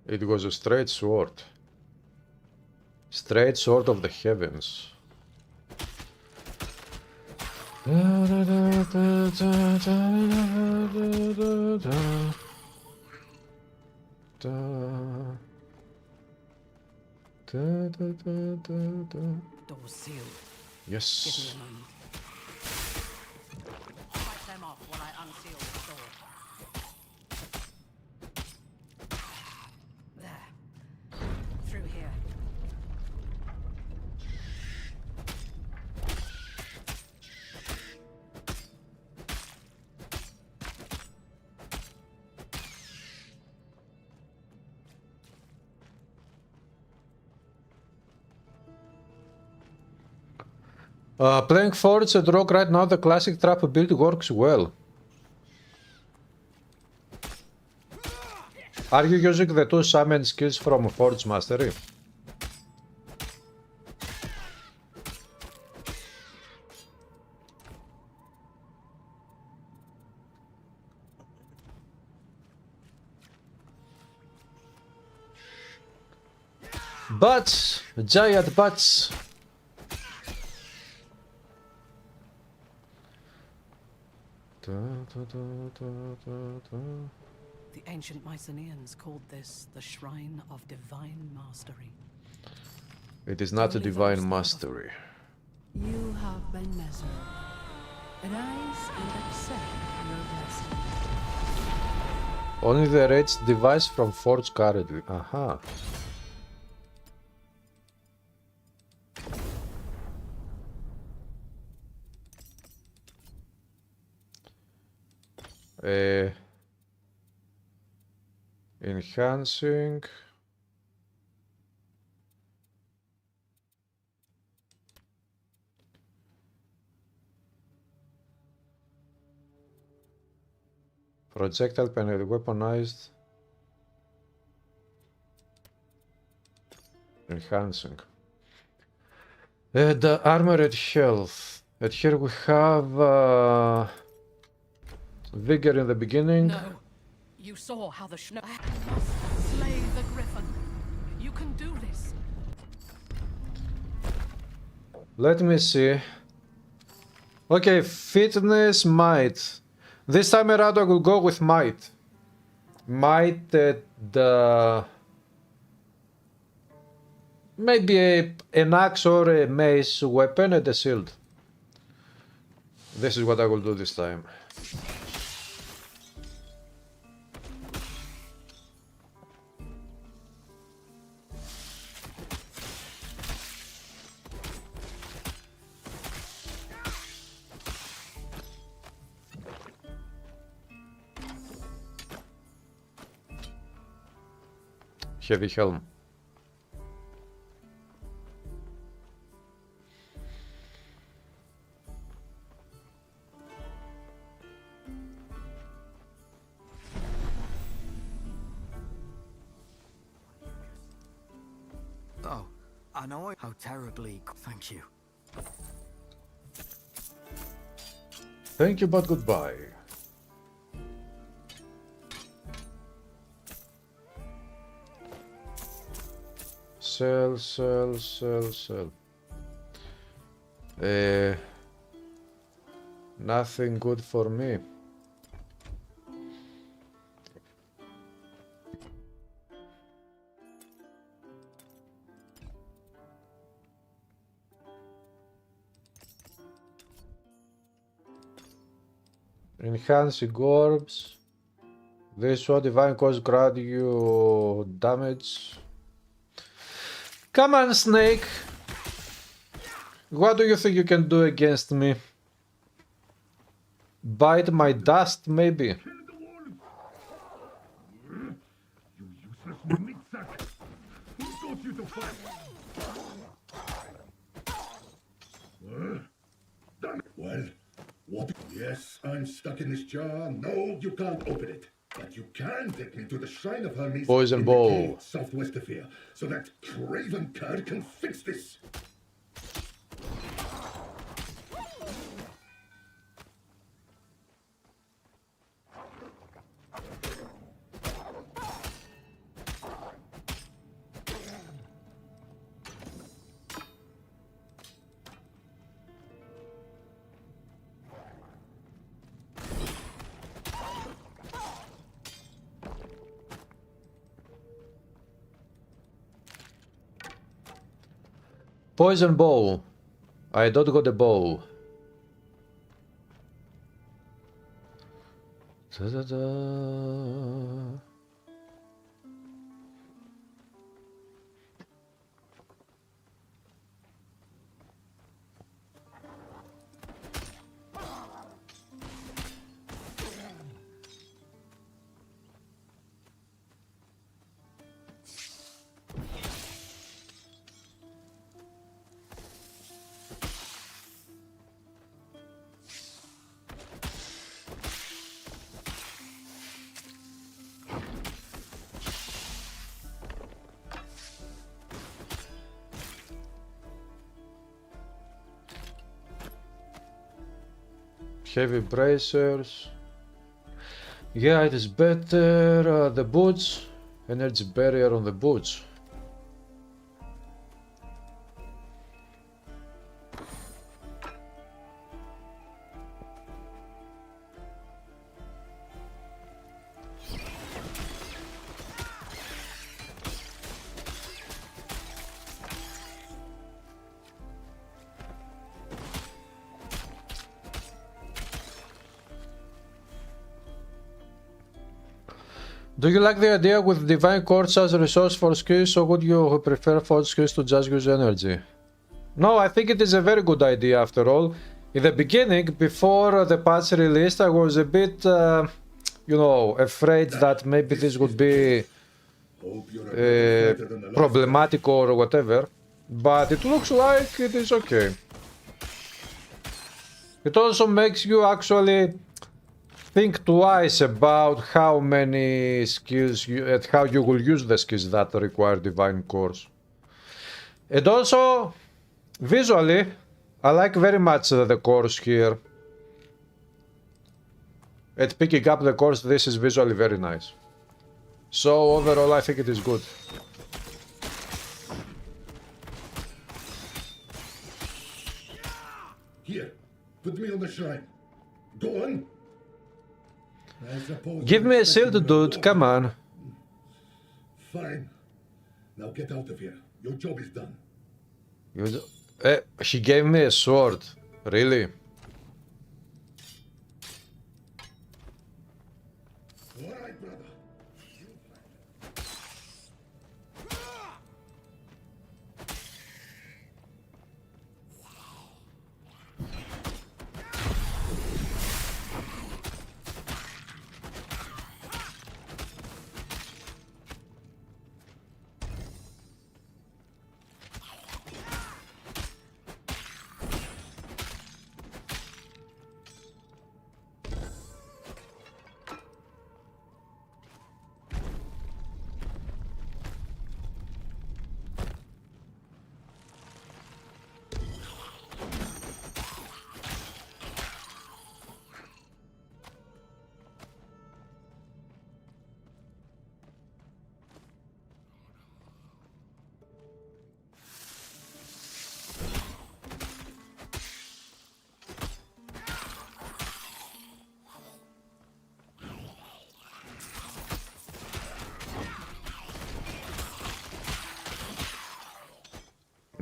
A: It was a straight sword. Straight sword of the heavens.
C: Doors sealed.
A: Yes.
C: Give me a moment. Fight them off while I unseal the door. There. Through here.
A: Playing Forge and Rock right now, the classic trap build works well. Are you using the two summon skills from Forge Mastery? Bats! Giant bats!
C: The ancient Mycenaeans called this the Shrine of Divine Mastery.
A: It is not a
C: Only
A: divine
C: those
A: mastery.
B: You have been measured. Rise and accept your blessing.
A: Only the raised device from Forge currently. Aha. Enhancing. Projectile penalty weaponized. Enhancing. The armored health. And here we have vigor in the beginning.
C: No. You saw how the I must slay the griffin. You can do this.
A: Let me see. Okay, fitness, might. This time around I will go with might. Might and maybe an axe or a mace weapon and a shield. This is what I will do this time. Heavy helm.
D: Oh, I know how terribly. Thank you.
A: Thank you, but goodbye. Sell, sell, sell, sell. Nothing good for me. Enhancing orbs. This one, divine cause grant you damage. Come on, Snake. What do you think you can do against me? Bite my dust, maybe?
E: You useless meat sack! Who taught you to fight? Damn it. Well, what? Yes, I'm stuck in this jar. No, you can't open it. But you can take me to the shrine of Hermes
A: Poison
E: in
A: bowl.
E: the cave southwest of here, so that craven cur can fix this.
A: Poison bow. I don't got the bow. Da-da-da. Heavy bracers. Yeah, it is better. The boots. Energy barrier on the boots. Do you like the idea with divine quartz as a resource for skills, or would you prefer for skills to just use energy? No, I think it is a very good idea after all. In the beginning, before the patch released, I was a bit, afraid that maybe this would be problematic or whatever. But it looks like it is okay. It also makes you actually think twice about how many skills and how you will use the skills that require divine cores. And also, visually, I like very much the cores here. At picking up the cores, this is visually very nice. So overall, I think it is good.
E: Here, put me on the shrine. Go on.
A: Give me a shield, dude, come on.
E: Fine. Now get out of here. Your job is done.
A: She gave me a sword. Really?
E: All right, brother.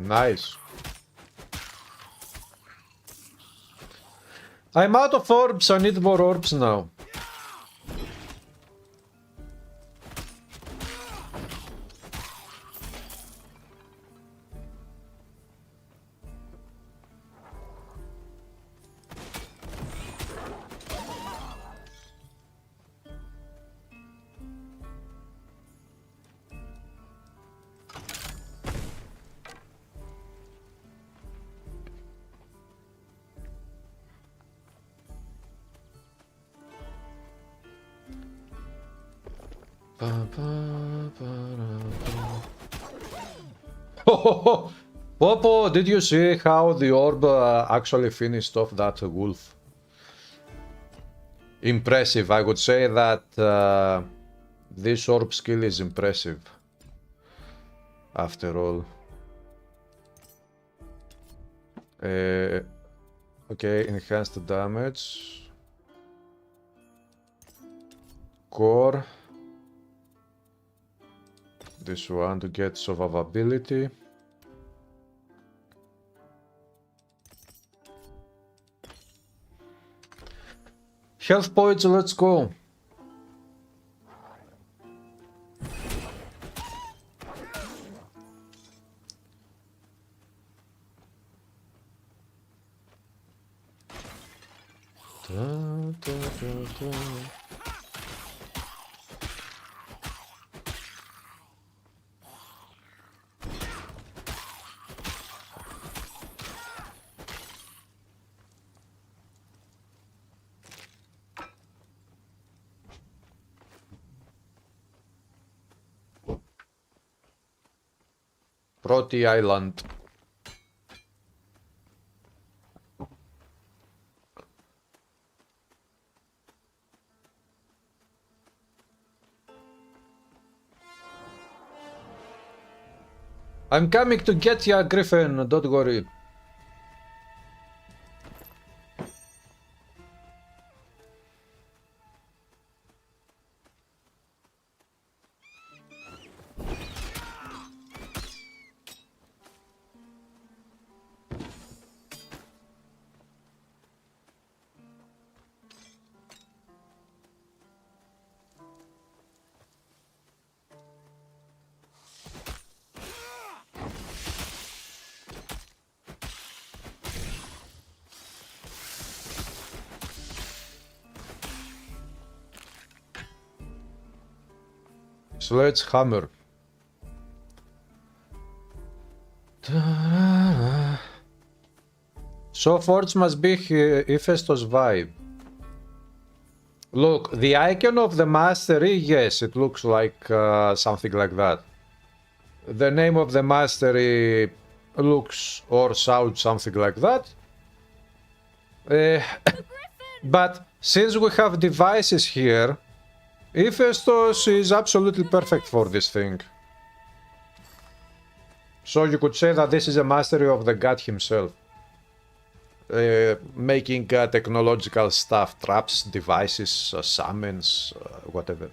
A: Nice. I'm out of orbs, I need more orbs now. Popo, did you see how the orb actually finished off that wolf? Impressive. I would say that this orb skill is impressive. After all. Okay, enhanced damage. Core. This one to get survivability. Health points, let's go. Proti Island. I'm coming to get ya, Griffin, don't worry. Sledgehammer. So Forge must be Hephaestus vibe. Look, the icon of the mastery, yes, it looks like something like that. The name of the mastery looks or sounds something like that. But since we have devices here, Hephaestus is absolutely perfect for this thing. So you could say that this is a mastery of the god himself. Making technological stuff, traps, devices, summons, whatever.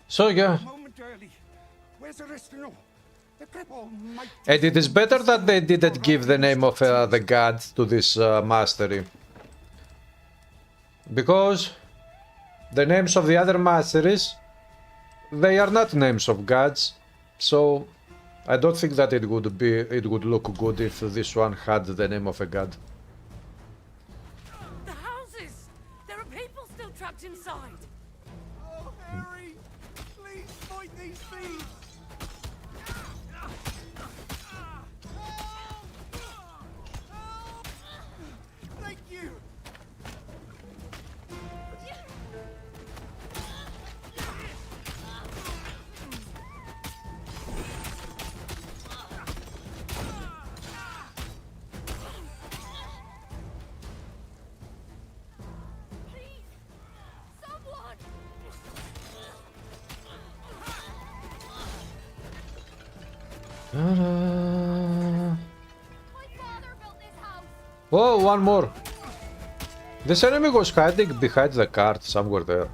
A: So yeah. And it is better that they didn't give the name of the god to this mastery. Because the names of the other masteries, they are not names of gods. So I don't think that it would look good if this one had the name of a god.
C: The houses! There are people still trapped inside!
F: Oh, Harry! Please fight these thieves! Thank you!
A: Oh, one more. This enemy was hiding behind the cart somewhere there.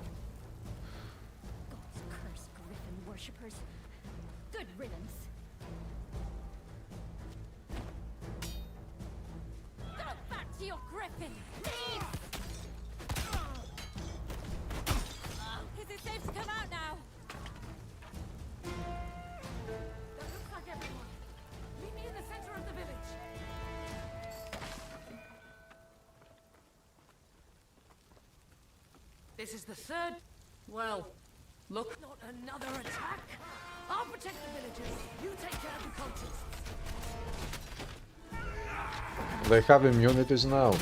I: your griffin, please! Is it safe to come out now?
C: That looks like everyone. Meet me in the center of the village. This is the third. Well, look, not another attack. I'll protect the villagers. You take care of the cultists.
A: They have immunities now.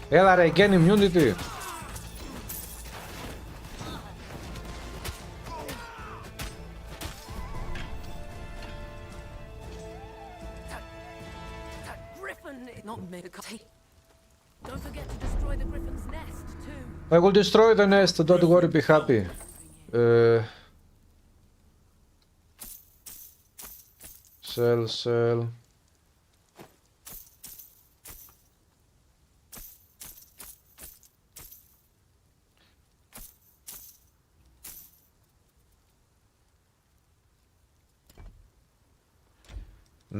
A: Έλα ρε, gain immunity.
C: That griffin is not made a Don't forget to destroy the griffin's nest too.
A: I will destroy the nest, don't worry, be happy. Sell.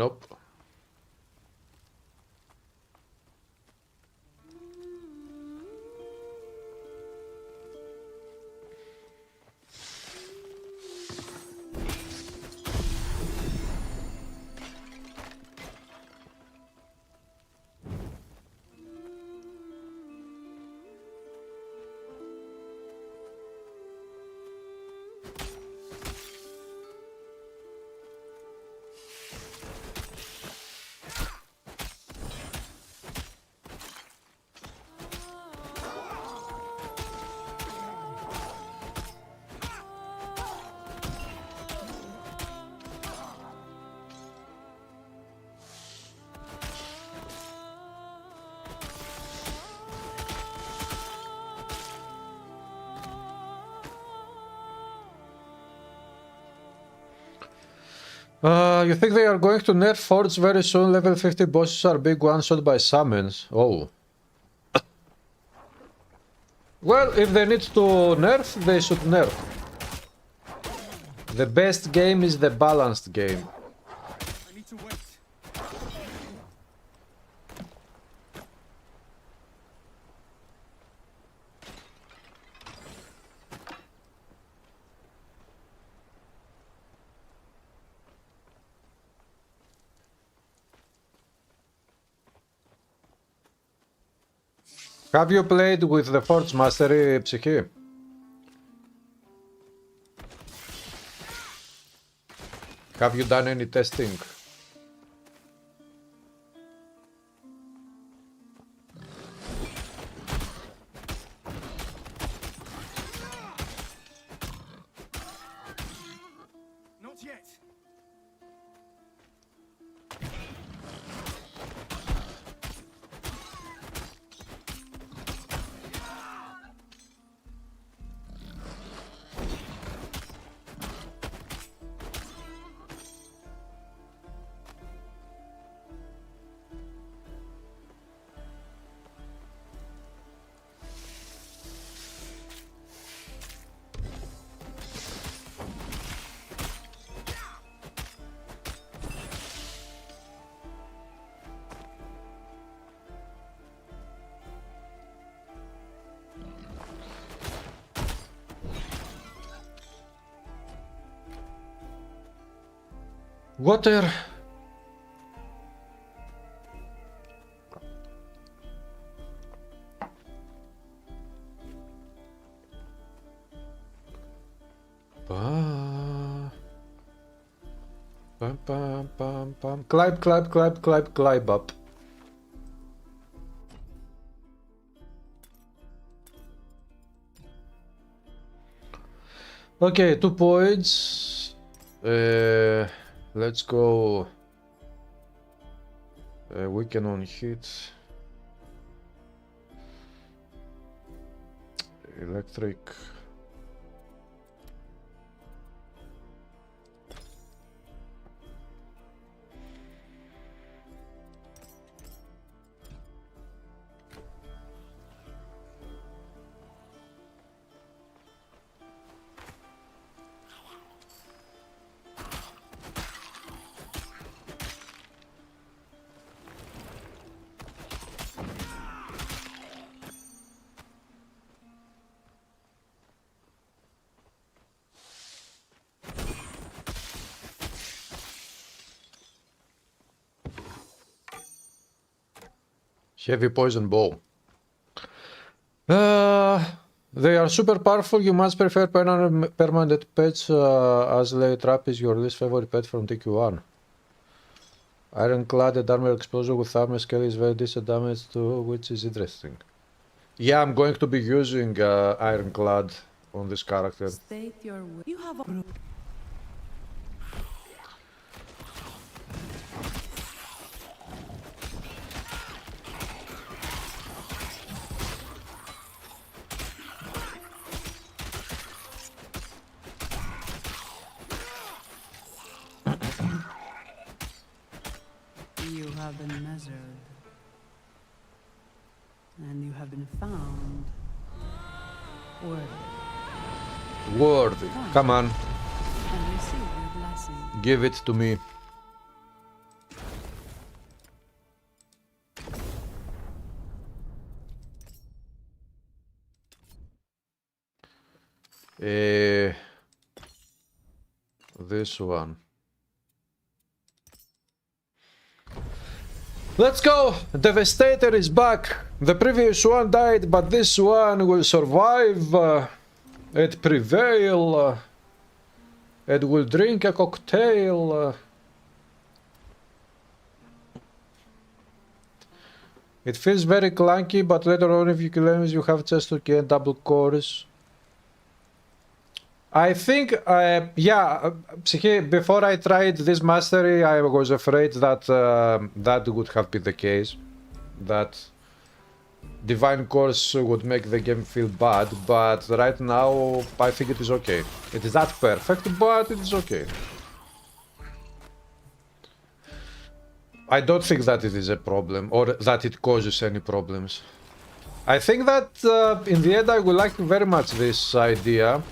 A: Nope. You think they are going to nerf forts very soon? Level 50 bosses are big one-shot by summons. Oh. Well, if they need to nerf, they should nerf. The best game is the balanced game.
H: I need to wait.
A: Have you played with the Forge Mastery, Psyche? Have you done any testing?
H: Not yet.
A: Water. Pam. Climb up. Okay, 2 points. Let's go. Weaken on hit. Electric. Heavy poison bow. They are super powerful. You must prefer permanent pets as the trap is your least favorite pet from TQ1. Ironclad armor explosion with armor scale is very decent damage too, which is interesting. Yeah, I'm going to be using Ironclad on this character.
B: State your will. You have a You have been measured. And you have been found worthy.
A: Worthy. Come on,
B: And receive your blessing.
A: give it to me. This one. Let's go! Devastator is back. The previous one died, but this one will survive and prevail and will drink a cocktail. It feels very clunky, but later on if you claim you have chance to gain double cores. I think, yeah, before I tried this mastery, I was afraid that that would have been the case. That Divine Course would make the game feel bad, but right now I think it is okay. It is not perfect, but it is okay. I don't think that it is a problem, or that it causes any problems. I think that in the end I will like very much this idea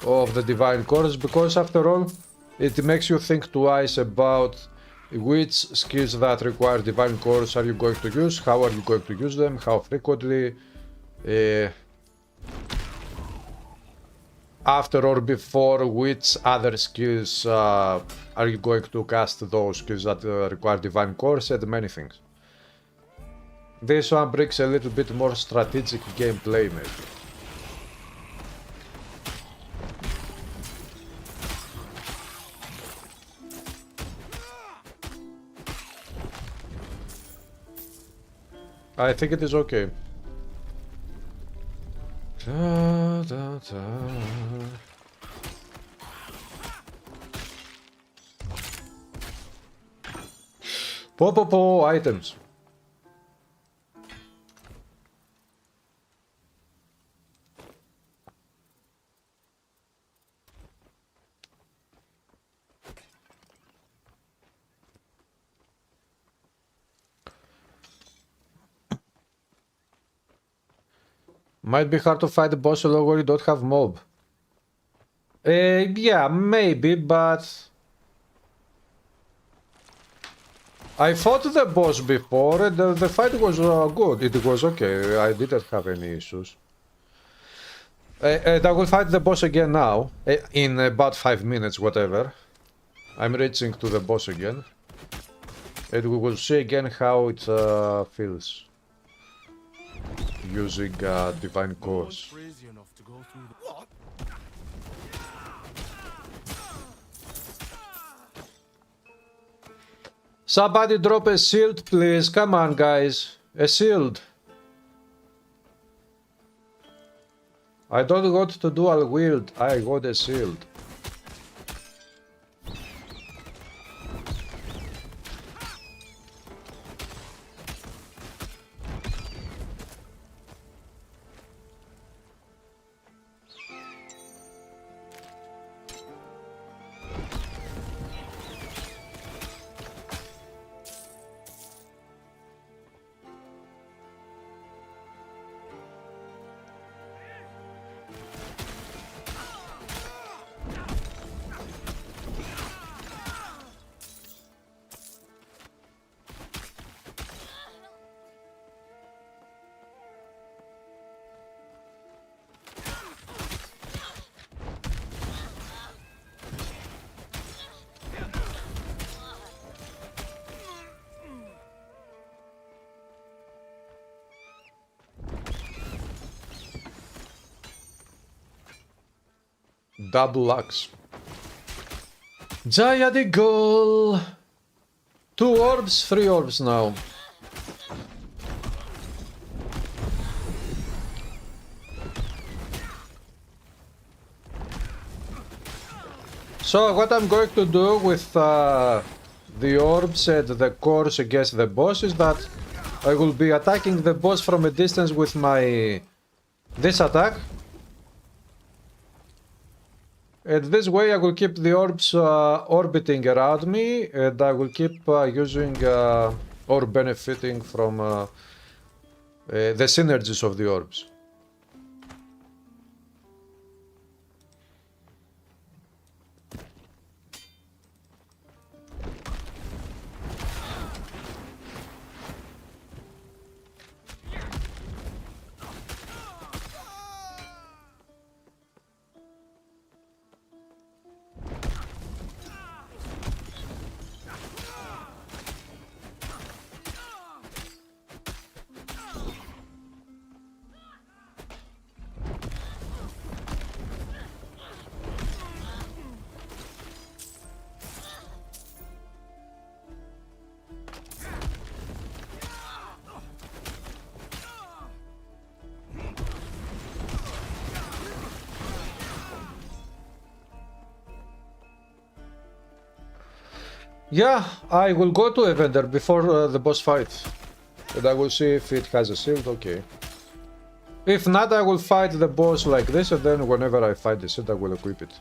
A: of the Divine Course, because after all it makes you think twice about which skills that require Divine Course are you going to use, how are you going to use them, how frequently, after or before which other skills are you going to cast those skills that require Divine Course, and many things. This one brings a little bit more strategic gameplay maybe. I think it is okay. Da, da, da. Po items. Might be hard to fight the boss alone where you don't have mob. Yeah, maybe, but I fought the boss before and the fight was good. It was okay. I didn't have any issues. And I will fight the boss again now, in about 5 minutes, whatever. I'm reaching to the boss again. And we will see again how it feels using Divine Course. Somebody drop a shield, please. Come on, guys. A shield. I don't want to dual wield. I want a shield. Double axe. Giant Eagle! 2 orbs, 3 orbs now. So what I'm going to do with the orbs and the cores against the boss is that I will be attacking the boss from a distance with my this attack. And this way I will keep the orbs orbiting around me, and I will keep using or benefiting from the synergies of the orbs. Yeah, I will go to a vendor before the boss fight. And I will see if it has a shield, okay. If not, I will fight the boss like this, and then whenever I fight the shield, I will equip it.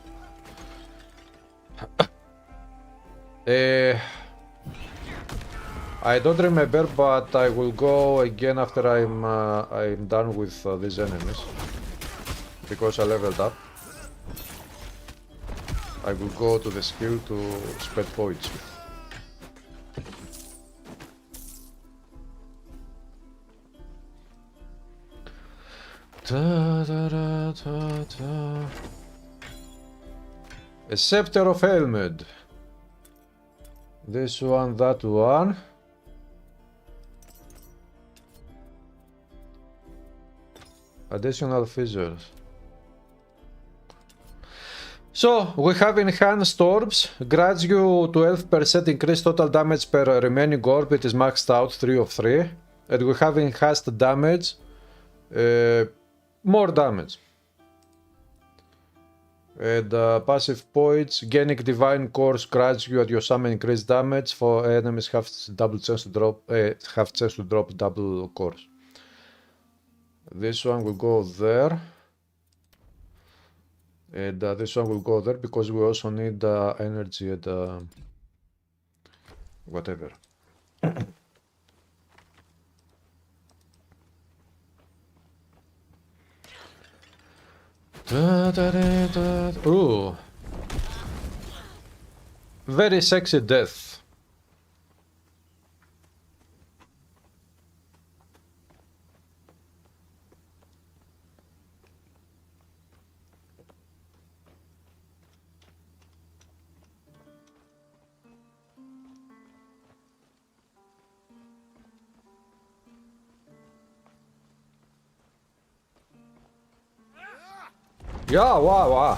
A: I don't remember, but I will go again after I'm done with these enemies. Because I leveled up. I will go to the skill to spend points. Da, da, da, da, da. A Scepter of Helmed. This one, that one. Additional features. So, we have enhanced orbs, grants you 12% increased total damage per remaining orb, it is maxed out 3 of 3. And we have enhanced damage, more damage. And passive points, gaining divine cores grants you at your summon increased damage for enemies have chance to drop double cores. This one will go there. And this one will go there because we also need energy and whatever. Ooh. Very sexy death. Yeah, wow.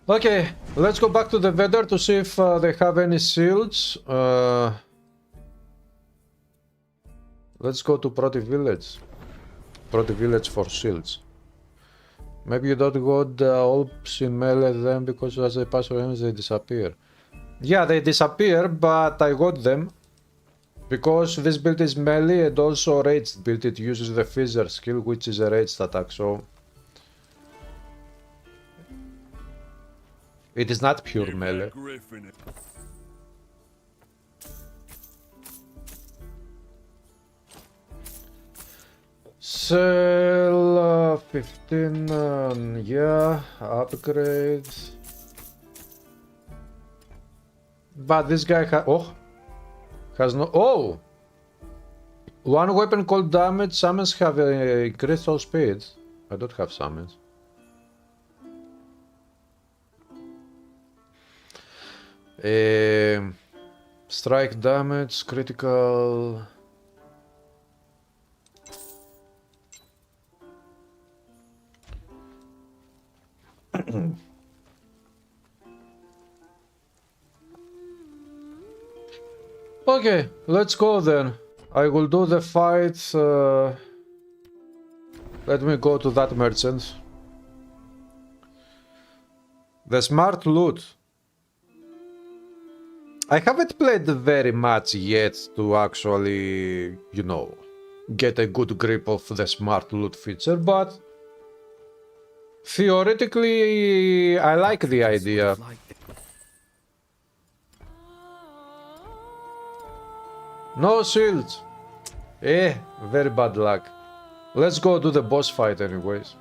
A: Okay, let's go back to the vendor to see if they have any shields. Let's go to Proti village. Proti village for shields. Maybe you don't got the orbs in melee then because as they pass around they disappear. Yeah, they disappear, but I got them. Because this build is melee and also ranged build, it uses the Fizzer skill, which is a ranged attack, so... It is not pure melee. Sell 15, yeah, upgrades. But this guy has no... Oh! One weapon called damage, summons have increased all speed. I don't have summons. Strike damage, critical. Okay, let's go then. I will do the fight. Let me go to that merchant. The smart loot. I haven't played very much yet to actually, you know, get a good grip of the smart loot feature, but theoretically I like the idea. No shield. Very bad luck. Let's go do the boss fight anyways.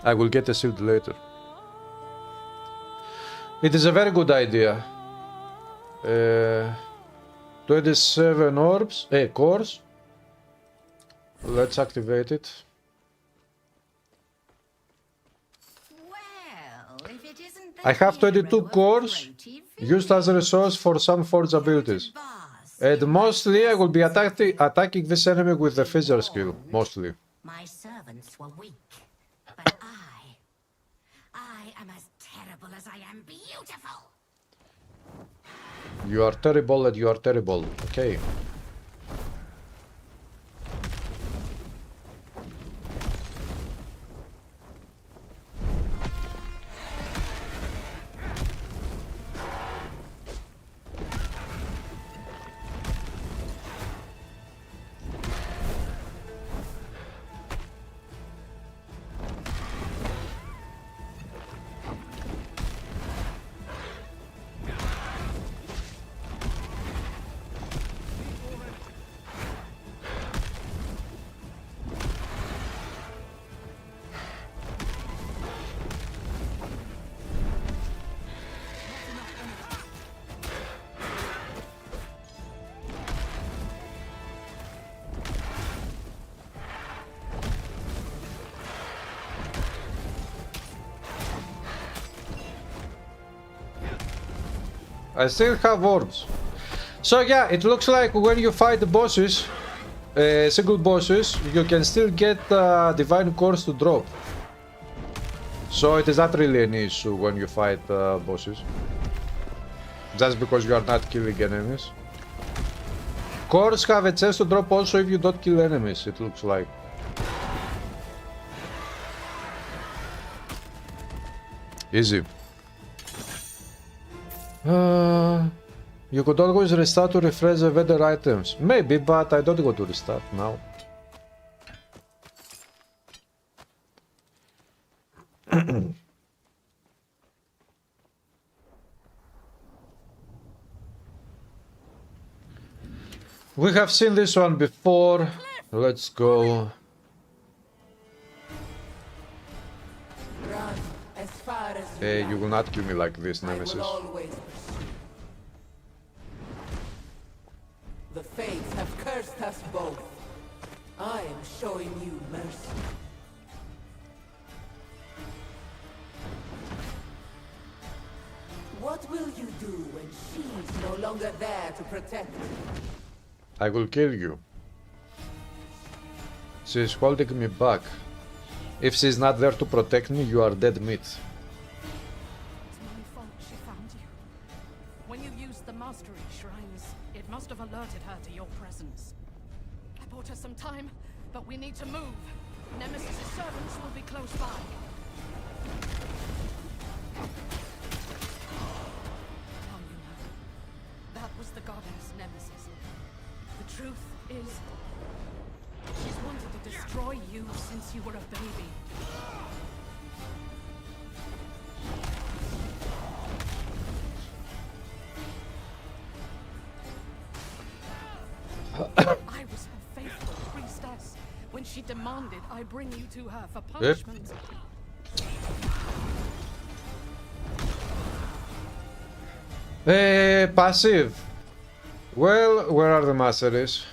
A: I will get a shield later. It is a very good idea. 27 orbs, cores. Let's activate it.
G: Well, if it isn't
A: I have 22 cores used as a resource for some forge abilities. And mostly I will be attacking this enemy with the fissure skill, mostly.
G: My servants were weak, but I am as terrible as I am beautiful.
A: You are terrible and you are terrible. Okay. I still have orbs. So yeah, it looks like when you fight the bosses, single bosses, you can still get divine cores to drop. So it is not really an issue when you fight bosses. Just because you are not killing enemies. Cores have a chance to drop also if you don't kill enemies, it looks like. Easy. You could always restart to refresh the vendor items. Maybe, but I don't want to restart now. We have seen this one before. Let's go. Hey, you will not kill me like this, Nemesis.
K: The fates have cursed us both. I am showing you mercy. What will you do when she's no longer there to protect?
A: I will kill you. She is holding me back. If she is not there to protect me, you are dead meat.
C: It's my fault she found you. When you used the mastery shrines, it must have alerted her to your presence. I bought her some time, but we need to move. Nemesis' servants will be close by. Now you know. That was the goddess Nemesis. The truth is, she's wanted to destroy you since you were a baby. I was her faithful priestess when she demanded I bring you to her for punishment.
A: Passive. Well, where are the masteries?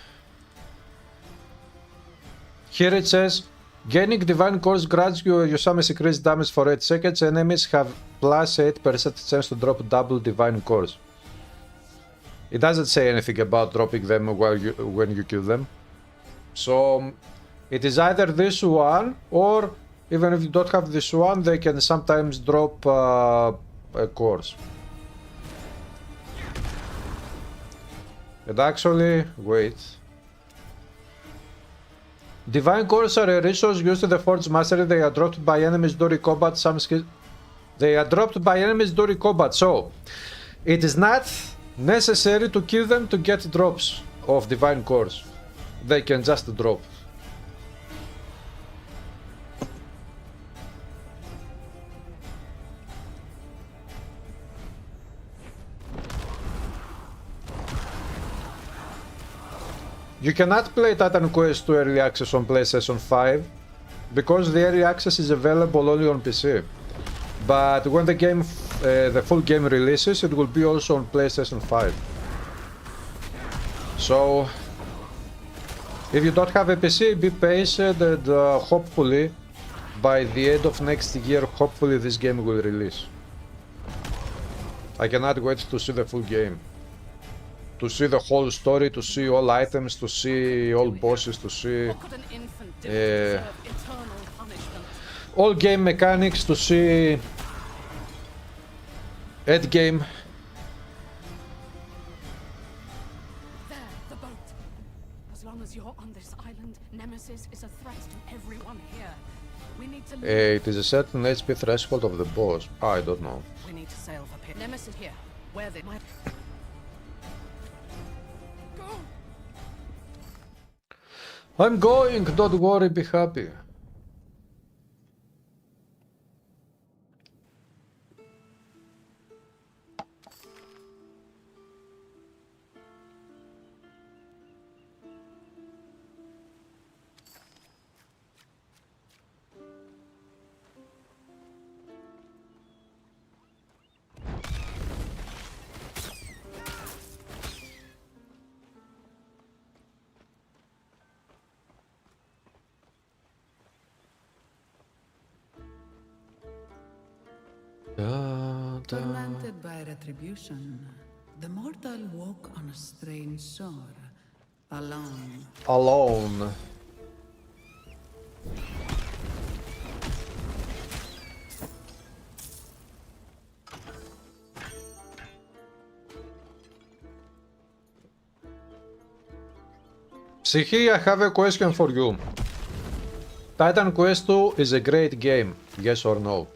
A: Here it says, gaining divine cores grants you some increased damage for 8 seconds. Enemies have plus 8% chance to drop double divine cores. It doesn't say anything about dropping them when you kill them. So it is either this one, or even if you don't have this one, they can sometimes drop cores. And actually, wait. Divine cores are a resource used in the Forge Mastery. They are dropped by enemies during combat. They are dropped by enemies during combat, so it is not necessary to kill them to get drops of divine cores. They can just drop. You cannot play Titan Quest 2 Early Access on PlayStation 5 because the Early Access is available only on PC. But when the game, the full game releases, it will be also on PlayStation 5. So, if you don't have a PC, be patient, and hopefully, by the end of next year, hopefully this game will release. I cannot wait to see the full game. To see the whole story, to see all items, to see all bosses, to see all game mechanics, to see end game.
C: There, the boat. As long as you're on this island, Nemesis is a threat to everyone here. We need to
A: It is a certain HP threshold of the boss. I don't know.
C: We need to sail for Pit. Nemesis here. Where they might.
A: I'm going, don't worry, be happy.
B: Tormented by retribution, the mortal woke on a strange shore, alone.
A: Alone. Psihi, I have a question for you. Titan Quest 2 is a great game, yes or no?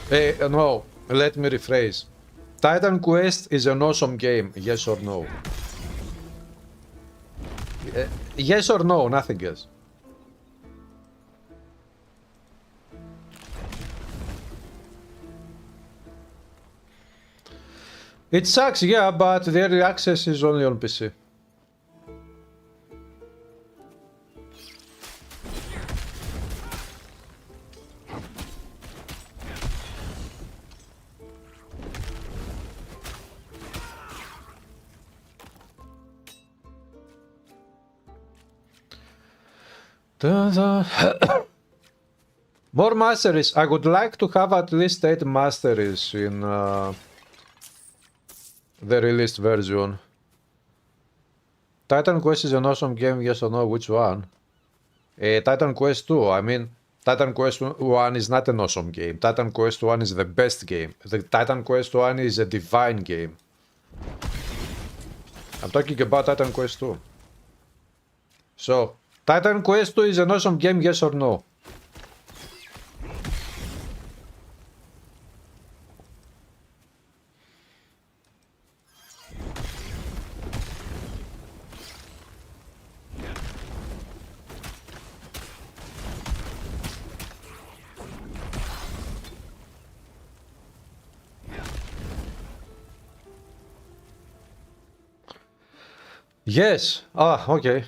A: No, let me rephrase. Titan Quest is an awesome game, yes or no? Yes or no, nothing else. It sucks, yeah, but the early access is only on PC. More masteries. I would like to have at least 8 masteries in the released version. Titan Quest is an awesome game, yes or no? Which one? Titan Quest 2. I mean, Titan Quest 1 is not an awesome game. Titan Quest 1 is the best game. The Titan Quest 1 is a divine game. I'm talking about Titan Quest 2. So, Titan Quest 2 is an awesome game, yes or no? Yes. Ah, okay.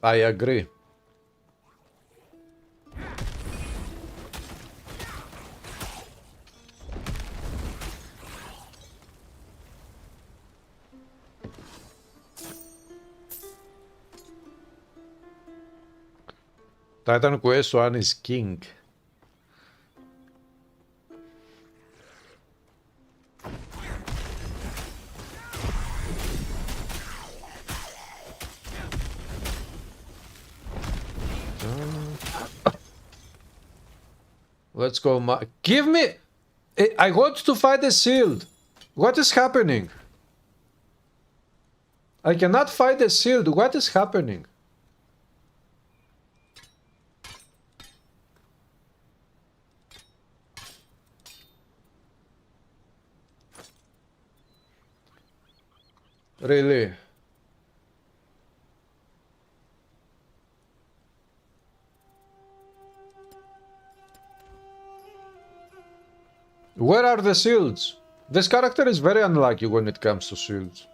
A: I agree. Titan Quest 1 is king. Let's go. Give me. I want to fight a shield. What is happening? I cannot fight a shield. What is happening? Really? Where are the shields? This character is very unlucky when it comes to shields.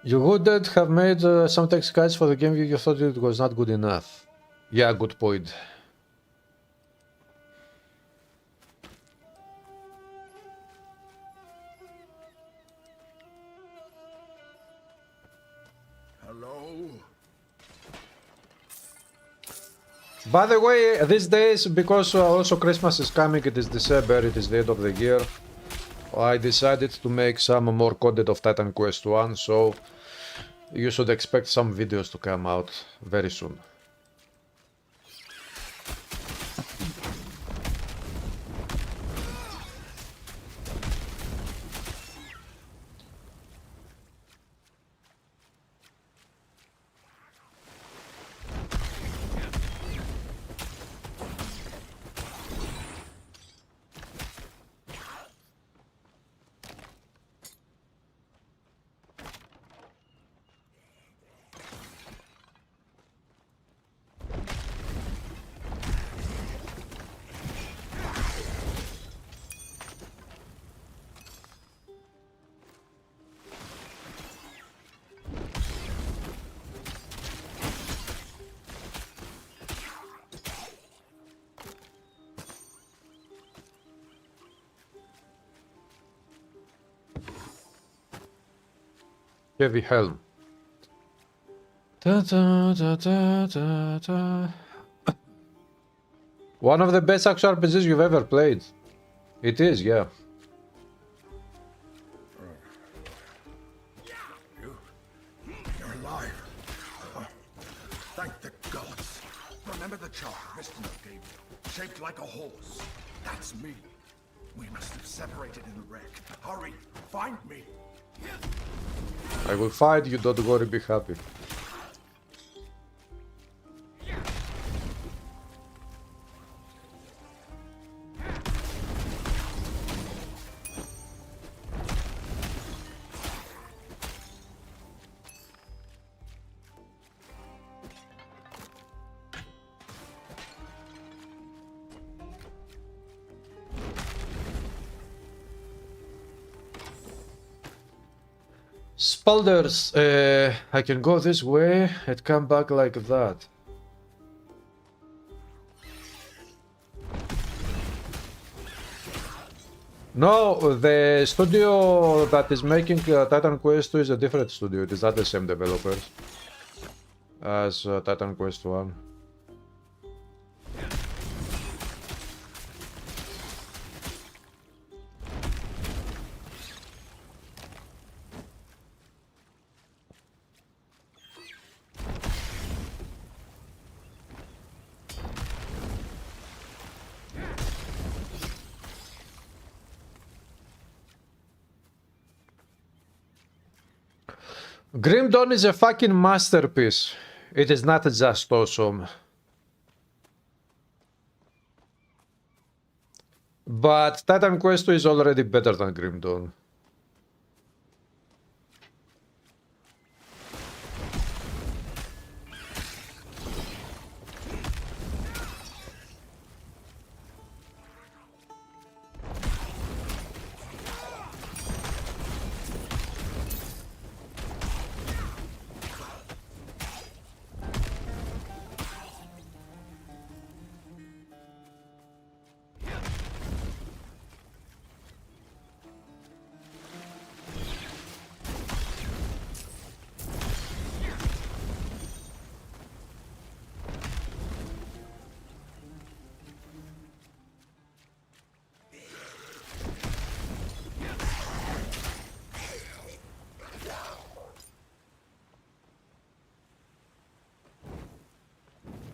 A: You wouldn't have made some text guides for the game you thought it was not good enough. Yeah, good point.
E: Hello?
A: By the way, these days, because also Christmas is coming, it is December, it is the end of the year, I decided to make some more content of Titan Quest 1, so you should expect some videos to come out very soon. Heavy helm. Da, da, da, da, da, da. One of the best action RPGs you've ever played. It is, yeah.
E: You're alive. Thank the gods. Remember the chart Mr. gave you? Shaped like a horse. That's me. We must have separated in the wreck. Hurry, find me.
A: I will fight you, don't worry, be happy. Spalders, I can go this way and come back like that. No, the studio that is making Titan Quest 2 is a different studio. It is not the same developers as Titan Quest 1. Grim Dawn is a fucking masterpiece. It is not just awesome. But Titan Quest 2 is already better than Grim Dawn.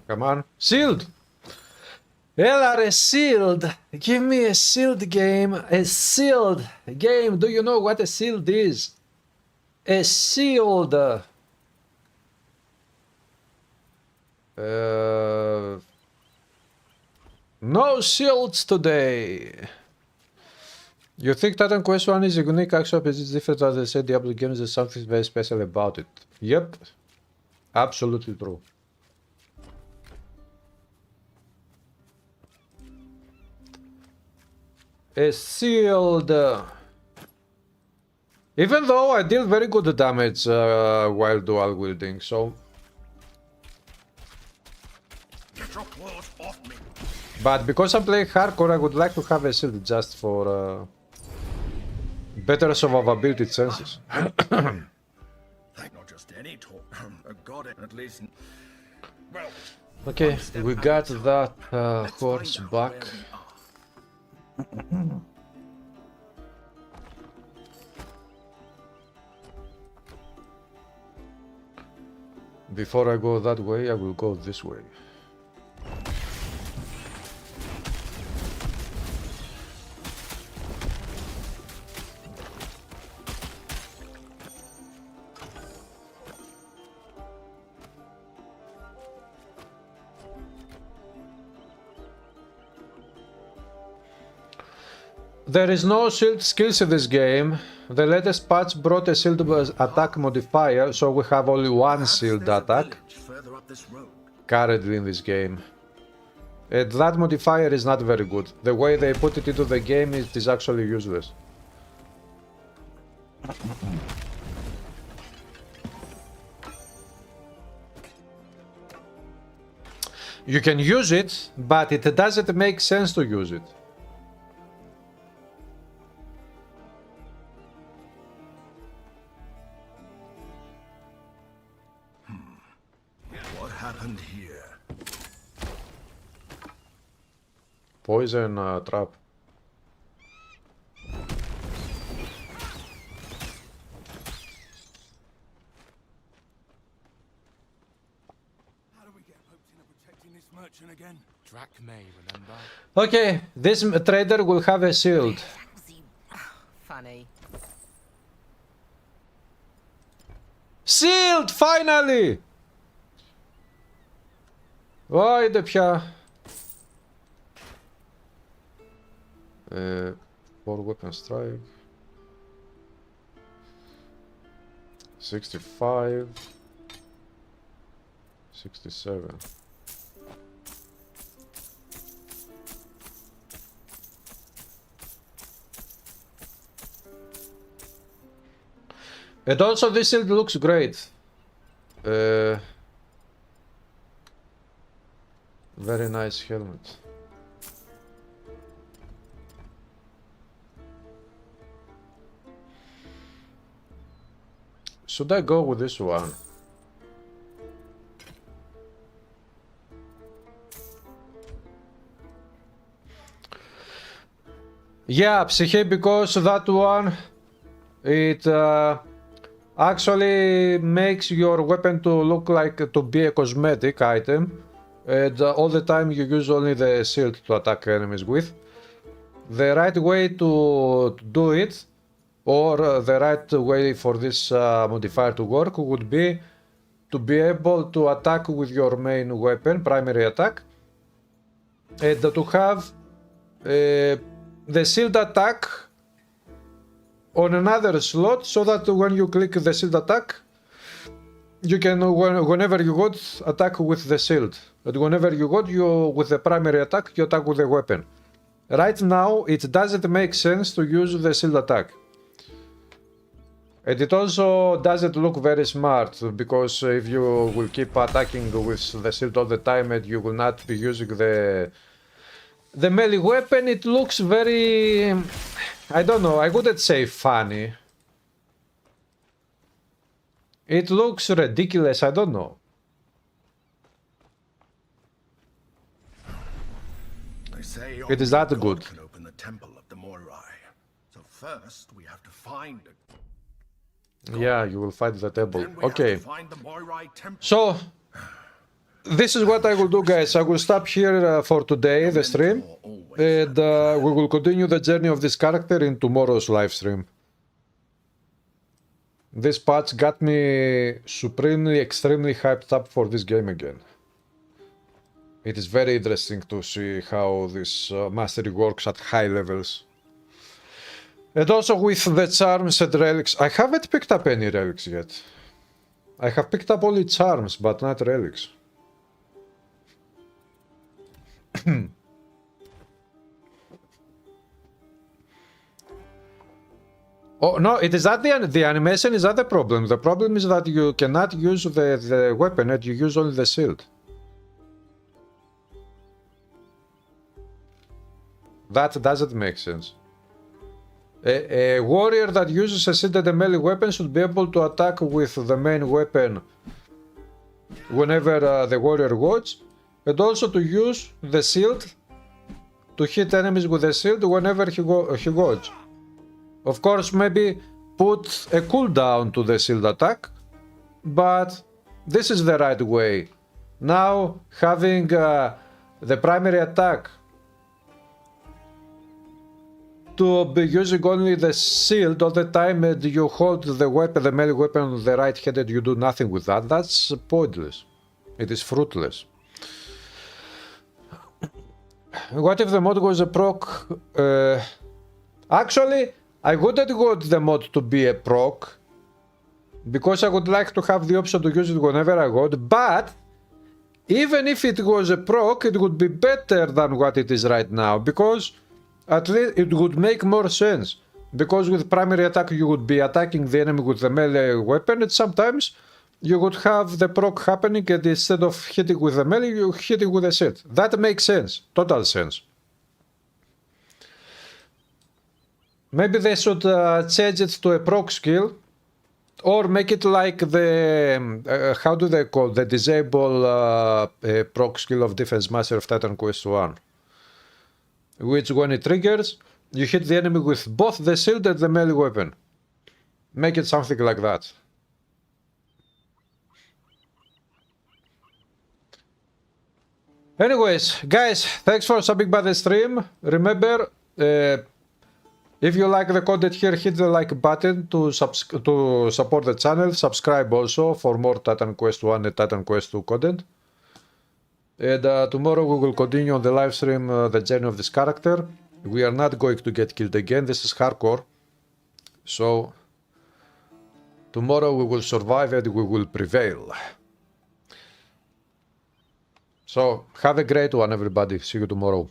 A: Come on. Shield! LR Shield! Give me a shield game. A shield game. Do you know what a shield is? A shield. No shields today. You think Titan Quest 1 is a unique action but it's different as they said Diablo games, there's something very special about it. Yep. Absolutely true. A shield. Even though I deal very good damage while dual wielding, so.
E: Get your claws off me.
A: But because I'm playing hardcore, I would like to have a shield just for better survivability chances.
E: Not just any talk. A god, at least. Well.
A: Okay, we got that horse back. Before I go that way, I will go this way. There is no shield skills in this game. The latest patch brought a shield attack modifier, so we have only one shield attack currently in this game. And that modifier is not very good. The way they put it into the game, it is actually useless. You can use it, but it doesn't make sense to use it.
E: What happened here?
A: Poison trap.
F: How do we get hoped into protecting this merchant again?
H: Drac may remember.
A: Okay, this trader will have a shield.
K: Funny.
A: Shield, finally! Ojde psia. 4 weapon strike. 65. 67. And also this shield looks great. Very nice helmet. Should I go with this one? Yeah, Psyche, because that one, it actually makes your weapon to look like to be a cosmetic item. And all the time you use only the shield to attack enemies with. The right way to do it, or the right way for this modifier to work, would be to be able to attack with your main weapon, primary attack, and to have the shield attack on another slot, so that when you click the shield attack, you can, whenever you got, attack with the shield. And whenever you got, with the primary attack, you attack with the weapon. Right now, it doesn't make sense to use the shield attack. And it also doesn't look very smart, because if you will keep attacking with the shield all the time and you will not be using the melee weapon, it looks very... I don't know, I wouldn't say funny. It looks ridiculous, I don't know.
E: They say
A: It is that good.
E: can open the temple of the Moirai. So first we have to find it.
A: Yeah, you will find the temple.
E: Then we have
A: Okay.
E: to find the Moirai temple.
A: So, this is what I will do, guys. I will stop here for today, the stream, and we will continue the journey of this character in tomorrow's live stream. This patch got me supremely, extremely hyped up for this game again. It is very interesting to see how this mastery works at high levels. And also with the charms and relics. I haven't picked up any relics yet. I have picked up only charms, but not relics. Oh no, it is not the animation is not the problem. The problem is that you cannot use the weapon and you use only the shield. That doesn't make sense. A warrior that uses a shielded melee weapon should be able to attack with the main weapon whenever the warrior wants, and also to use the shield to hit enemies with the shield whenever he wants. Of course, maybe put a cooldown to the shield attack, but this is the right way. Now, having the primary attack to be using only the shield all the time and you hold the weapon, the melee weapon on the right hand and you do nothing with that, that's pointless. It is fruitless. What if the mod was a proc? Actually, I wouldn't want the mod to be a proc because I would like to have the option to use it whenever I want, but even if it was a proc, it would be better than what it is right now, because at least it would make more sense. Because with primary attack you would be attacking the enemy with the melee weapon, and sometimes you would have the proc happening and instead of hitting with the melee, you hitting with the shield. That makes sense, total sense. Maybe they should change it to a proc skill, or make it like the, how do they call the disable proc skill of Defense Master of Titan Quest 1. Which when it triggers, you hit the enemy with both the shield and the melee weapon. Make it something like that. Anyways, guys, thanks for subbing by the stream. Remember, if you like the content here, hit the like button to support the channel. Subscribe also for more Titan Quest 1 and Titan Quest 2 content. And tomorrow we will continue on the live stream the journey of this character. We are not going to get killed again. This is hardcore. So tomorrow we will survive and we will prevail. So have a great one, everybody. See you tomorrow.